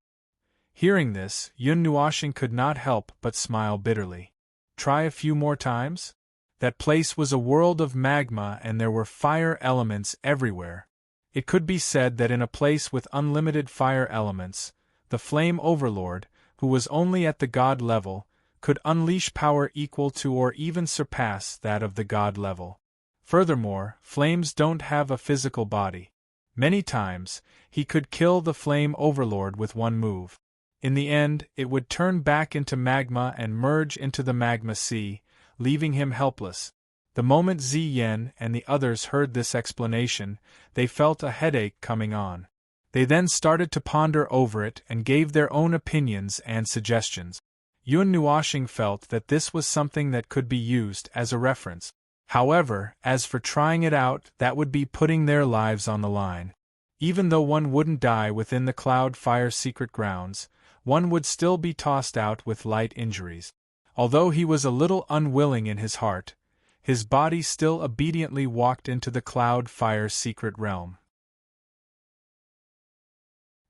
Hearing this, Yun Nuoxing could not help but smile bitterly. Try a few more times? That place was a world of magma and there were fire elements everywhere. It could be said that in a place with unlimited fire elements, the Flame Overlord, who was only at the god level, could unleash power equal to or even surpass that of the god level. Furthermore, flames don't have a physical body. Many times, he could kill the Flame Overlord with one move. In the end, it would turn back into magma and merge into the magma sea, leaving him helpless. The moment Ziyan and the others heard this explanation, they felt a headache coming on. They then started to ponder over it and gave their own opinions and suggestions. Yun Nuoxing felt that this was something that could be used as a reference. However, as for trying it out, that would be putting their lives on the line. Even though one wouldn't die within the Cloud Fire secret grounds, one would still be tossed out with light injuries. Although he was a little unwilling in his heart, his body still obediently walked into the Cloud Fire secret realm.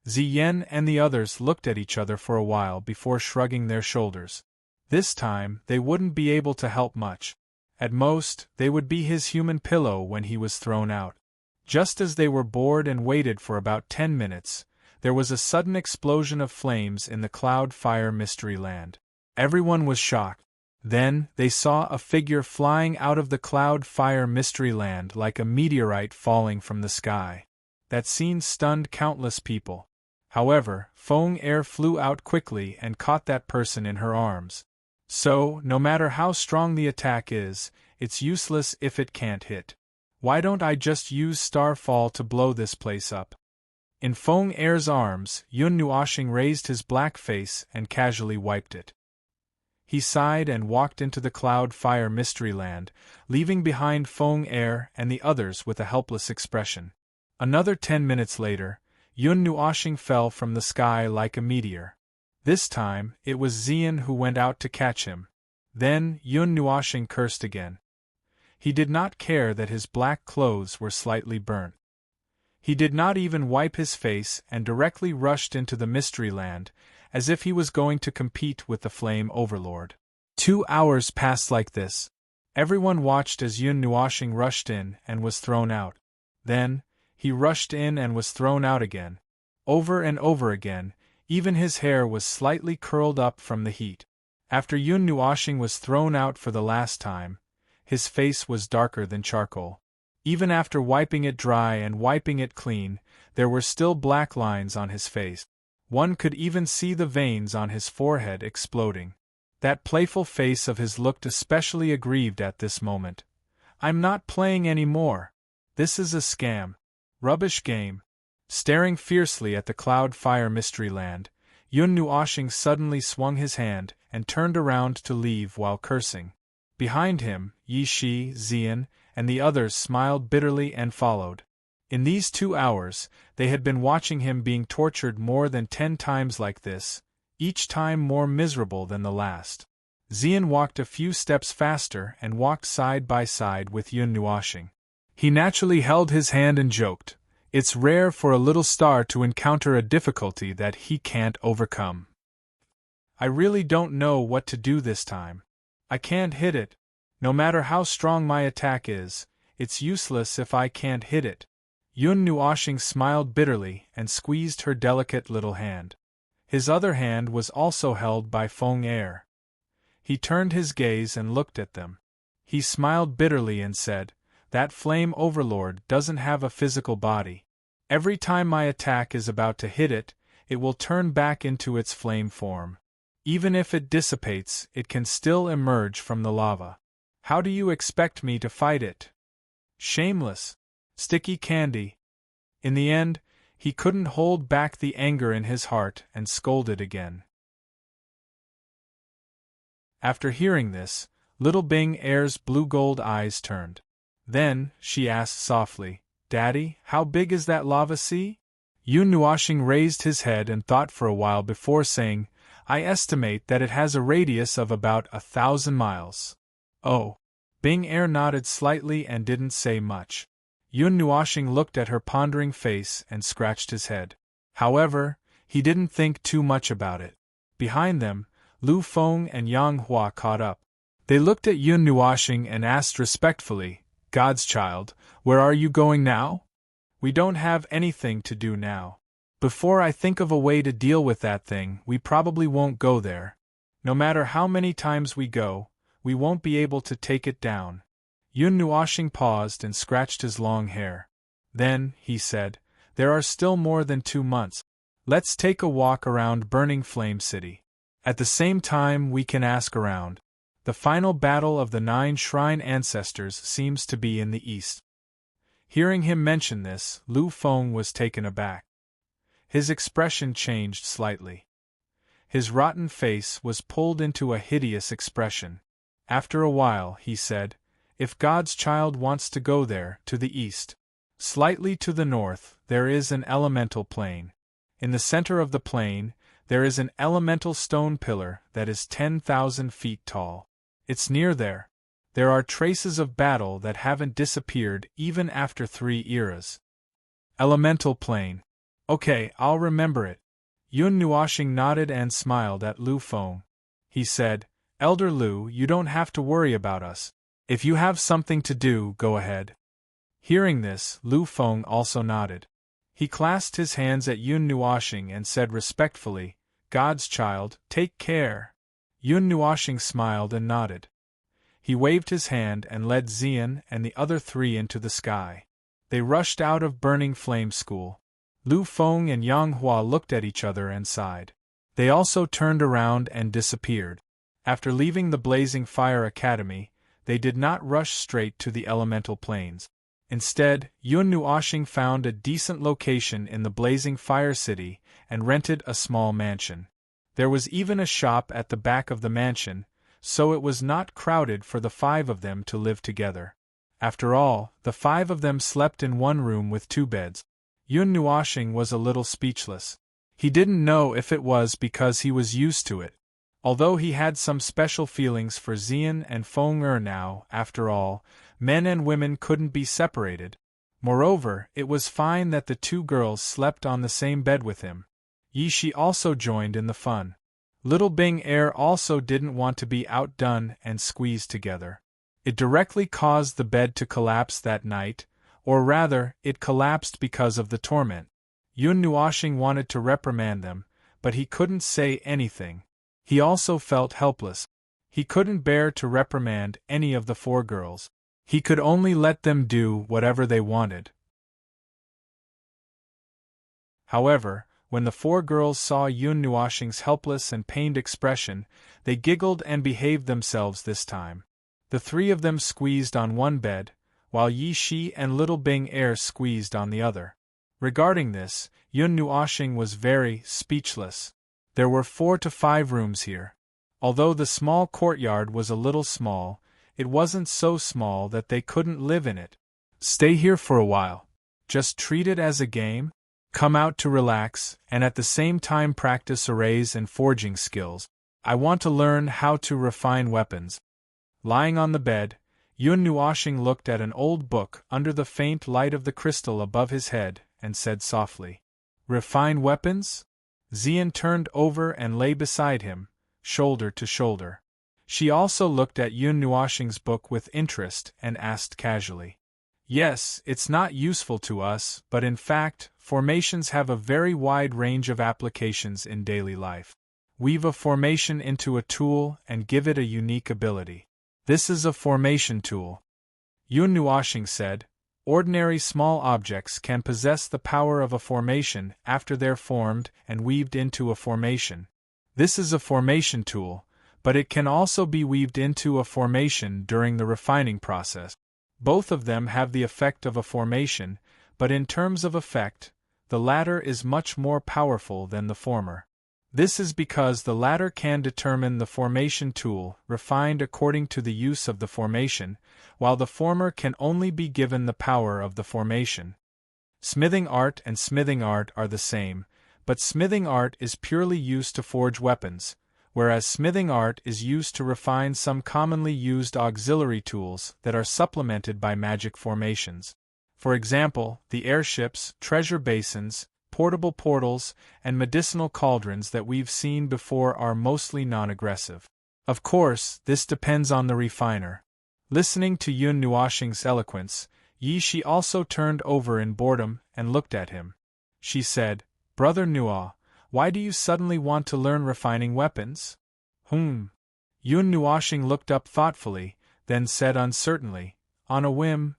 Ziyan and the others looked at each other for a while before shrugging their shoulders. This time, they wouldn't be able to help much. At most, they would be his human pillow when he was thrown out. Just as they were bored and waited for about 10 minutes, there was a sudden explosion of flames in the Cloud Fire Mystery Land. Everyone was shocked. Then, they saw a figure flying out of the Cloud Fire Mystery Land like a meteorite falling from the sky. That scene stunned countless people. However, Feng Er flew out quickly and caught that person in her arms. So, no matter how strong the attack is, it's useless if it can't hit. Why don't I just use Starfall to blow this place up? In Feng Er's arms, Yun Nuoxing raised his black face and casually wiped it. He sighed and walked into the Cloud Fire Mystery Land, leaving behind Feng Er and the others with a helpless expression. Another 10 minutes later, Yun Nuoxing fell from the sky like a meteor. This time, it was Ziyan who went out to catch him. Then, Yun Nuoxing cursed again. He did not care that his black clothes were slightly burnt. He did not even wipe his face and directly rushed into the Mystery Land, as if he was going to compete with the Flame Overlord. 2 hours passed like this. Everyone watched as Yun Nuoxing rushed in and was thrown out. Then, he rushed in and was thrown out again. Over and over again, even his hair was slightly curled up from the heat. After Yun Nuoxing was thrown out for the last time, his face was darker than charcoal. Even after wiping it dry and wiping it clean, there were still black lines on his face. One could even see the veins on his forehead exploding. That playful face of his looked especially aggrieved at this moment. "I'm not playing anymore. This is a scam. Rubbish game." Staring fiercely at the Cloud Fire Mystery Land, Yun Nuoxing suddenly swung his hand and turned around to leave while cursing. Behind him, Yi Shi, Ziyan, and the others smiled bitterly and followed. In these 2 hours, they had been watching him being tortured more than 10 times like this, each time more miserable than the last. Ziyan walked a few steps faster and walked side by side with Yun Nuoxing. He naturally held his hand and joked, "It's rare for a little star to encounter a difficulty that he can't overcome. I really don't know what to do this time. I can't hit it. No matter how strong my attack is, it's useless if I can't hit it." Yun Nuoxing smiled bitterly and squeezed her delicate little hand. His other hand was also held by Feng Er. He turned his gaze and looked at them. He smiled bitterly and said, "That Flame Overlord doesn't have a physical body. Every time my attack is about to hit it, it will turn back into its flame form. Even if it dissipates, it can still emerge from the lava. How do you expect me to fight it? Shameless. Sticky candy. In the end, he couldn't hold back the anger in his heart and scolded again. After hearing this, little Bing Air's blue-gold eyes turned. Then, she asked softly, "Daddy, how big is that lava sea?" Yun Nuoxing raised his head and thought for a while before saying, "I estimate that it has a radius of about 1,000 miles. Oh." Bing Air nodded slightly and didn't say much. Yun Nuoxing looked at her pondering face and scratched his head. However, he didn't think too much about it. Behind them, Lu Feng and Yang Hua caught up. They looked at Yun Nuoxing and asked respectfully, "God's child, where are you going now?" "We don't have anything to do now. Before I think of a way to deal with that thing, we probably won't go there. No matter how many times we go, we won't be able to take it down." Yun Nuoxing paused and scratched his long hair. Then, he said, "There are still more than 2 months. Let's take a walk around Burning Flame City. At the same time we can ask around. The final battle of the 9 shrine ancestors seems to be in the east." Hearing him mention this, Lu Feng was taken aback. His expression changed slightly. His rotten face was pulled into a hideous expression. After a while, he said, "If God's child wants to go there, to the east. Slightly to the north, there is an elemental plain. In the center of the plain, there is an elemental stone pillar that is 10,000 feet tall. It's near there. There are traces of battle that haven't disappeared even after 3 eras. Elemental plane. Okay, I'll remember it." Yun Nuoxing nodded and smiled at Lu Feng. He said, "Elder Lu, you don't have to worry about us. If you have something to do, go ahead." Hearing this, Lu Feng also nodded. He clasped his hands at Yun Nuoxing and said respectfully, "God's child, take care." Yun Nuoxing smiled and nodded. He waved his hand and led Xian and the other 3 into the sky. They rushed out of Burning Flame School. Lu Feng and Yang Hua looked at each other and sighed. They also turned around and disappeared. After leaving the Blazing Fire Academy, they did not rush straight to the elemental plains. Instead, Yun Nuoxing found a decent location in the Blazing Fire City and rented a small mansion. There was even a shop at the back of the mansion, so it was not crowded for the 5 of them to live together. After all, the 5 of them slept in one room with 2 beds. Yun Nuoxing was a little speechless. He didn't know if it was because he was used to it. Although he had some special feelings for Xian and Feng now, after all, men and women couldn't be separated. Moreover, it was fine that the 2 girls slept on the same bed with him. Yi Shi also joined in the fun. Little Bing Air also didn't want to be outdone and squeezed together. It directly caused the bed to collapse that night, or rather, it collapsed because of the torment. Yun Nuoxing wanted to reprimand them, but he couldn't say anything. He also felt helpless. He couldn't bear to reprimand any of the 4 girls. He could only let them do whatever they wanted. However, when the 4 girls saw Yun Nuoxing's helpless and pained expression, they giggled and behaved themselves this time. The 3 of them squeezed on one bed, while Yi Shi and Little Bing Air squeezed on the other. Regarding this, Yun Nuoxing was very speechless. There were 4 to 5 rooms here. Although the small courtyard was a little small, it wasn't so small that they couldn't live in it. Stay here for a while. Just treat it as a game. Come out to relax, and at the same time practice arrays and forging skills. I want to learn how to refine weapons. Lying on the bed, Yun Nuoxing looked at an old book under the faint light of the crystal above his head and said softly, "Refine weapons?" Xian turned over and lay beside him, shoulder to shoulder. She also looked at Yun Nuoxing's book with interest and asked casually, "Yes, it's not useful to us, but in fact, formations have a very wide range of applications in daily life. Weave a formation into a tool and give it a unique ability. This is a formation tool." Yun Nuoxing said, "Ordinary small objects can possess the power of a formation after they're formed and weaved into a formation. This is a formation tool, but it can also be weaved into a formation during the refining process. Both of them have the effect of a formation, but in terms of effect, the latter is much more powerful than the former. This is because the latter can determine the formation tool refined according to the use of the formation, while the former can only be given the power of the formation. Smithing art and smithing art are the same, but smithing art is purely used to forge weapons, whereas smithing art is used to refine some commonly used auxiliary tools that are supplemented by magic formations. For example, the airships, treasure basins, portable portals, and medicinal cauldrons that we've seen before are mostly non-aggressive. Of course, this depends on the refiner. Listening to Yun Nuoxing's eloquence, Yi Shi also turned over in boredom and looked at him. She said, "Brother Nuo, why do you suddenly want to learn refining weapons?" Yun Nuoxing looked up thoughtfully, then said uncertainly, "On a whim."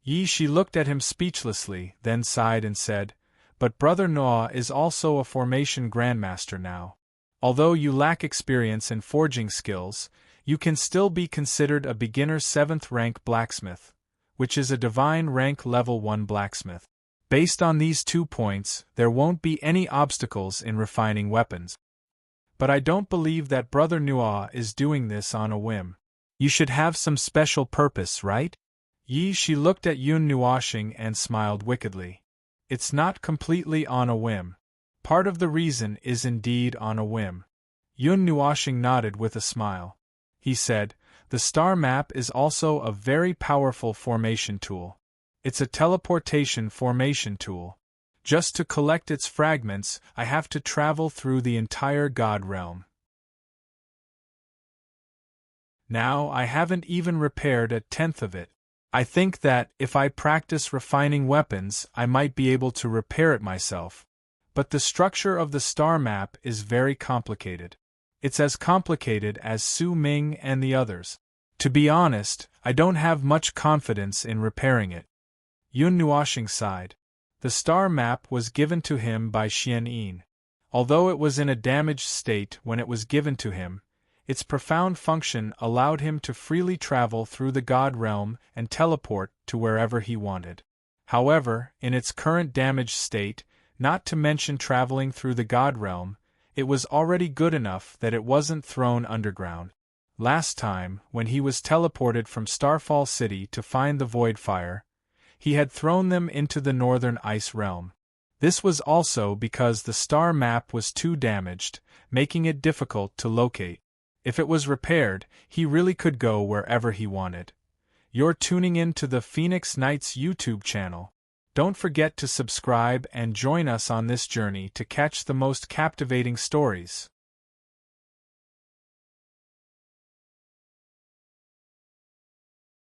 Yi Shi looked at him speechlessly, then sighed and said, "But Brother Nuo is also a formation grandmaster now. Although you lack experience in forging skills, you can still be considered a beginner 7th rank blacksmith, which is a divine rank level 1 blacksmith. Based on these 2 points, there won't be any obstacles in refining weapons. But I don't believe that Brother Nuo is doing this on a whim. You should have some special purpose, right?" Yi Shi looked at Yun Nuoxing and smiled wickedly. "It's not completely on a whim. Part of the reason is indeed on a whim." Yun Nuoxing nodded with a smile. He said, "The star map is also a very powerful formation tool. It's a teleportation formation tool. Just to collect its fragments, I have to travel through the entire God realm. Now I haven't even repaired a tenth of it. I think that, if I practice refining weapons, I might be able to repair it myself. But the structure of the star map is very complicated. It's as complicated as Su Ming and the others. To be honest, I don't have much confidence in repairing it." Yun Nuoxing sighed. The star map was given to him by Xian Yin. Although it was in a damaged state when it was given to him, its profound function allowed him to freely travel through the God realm and teleport to wherever he wanted. However, in its current damaged state, not to mention traveling through the God realm, it was already good enough that it wasn't thrown underground. Last time, when he was teleported from Starfall City to find the Void Fire, he had thrown them into the northern ice realm. This was also because the star map was too damaged, making it difficult to locate. If it was repaired, he really could go wherever he wanted. You're tuning in to the Phoenix Knights YouTube channel. Don't forget to subscribe and join us on this journey to catch the most captivating stories.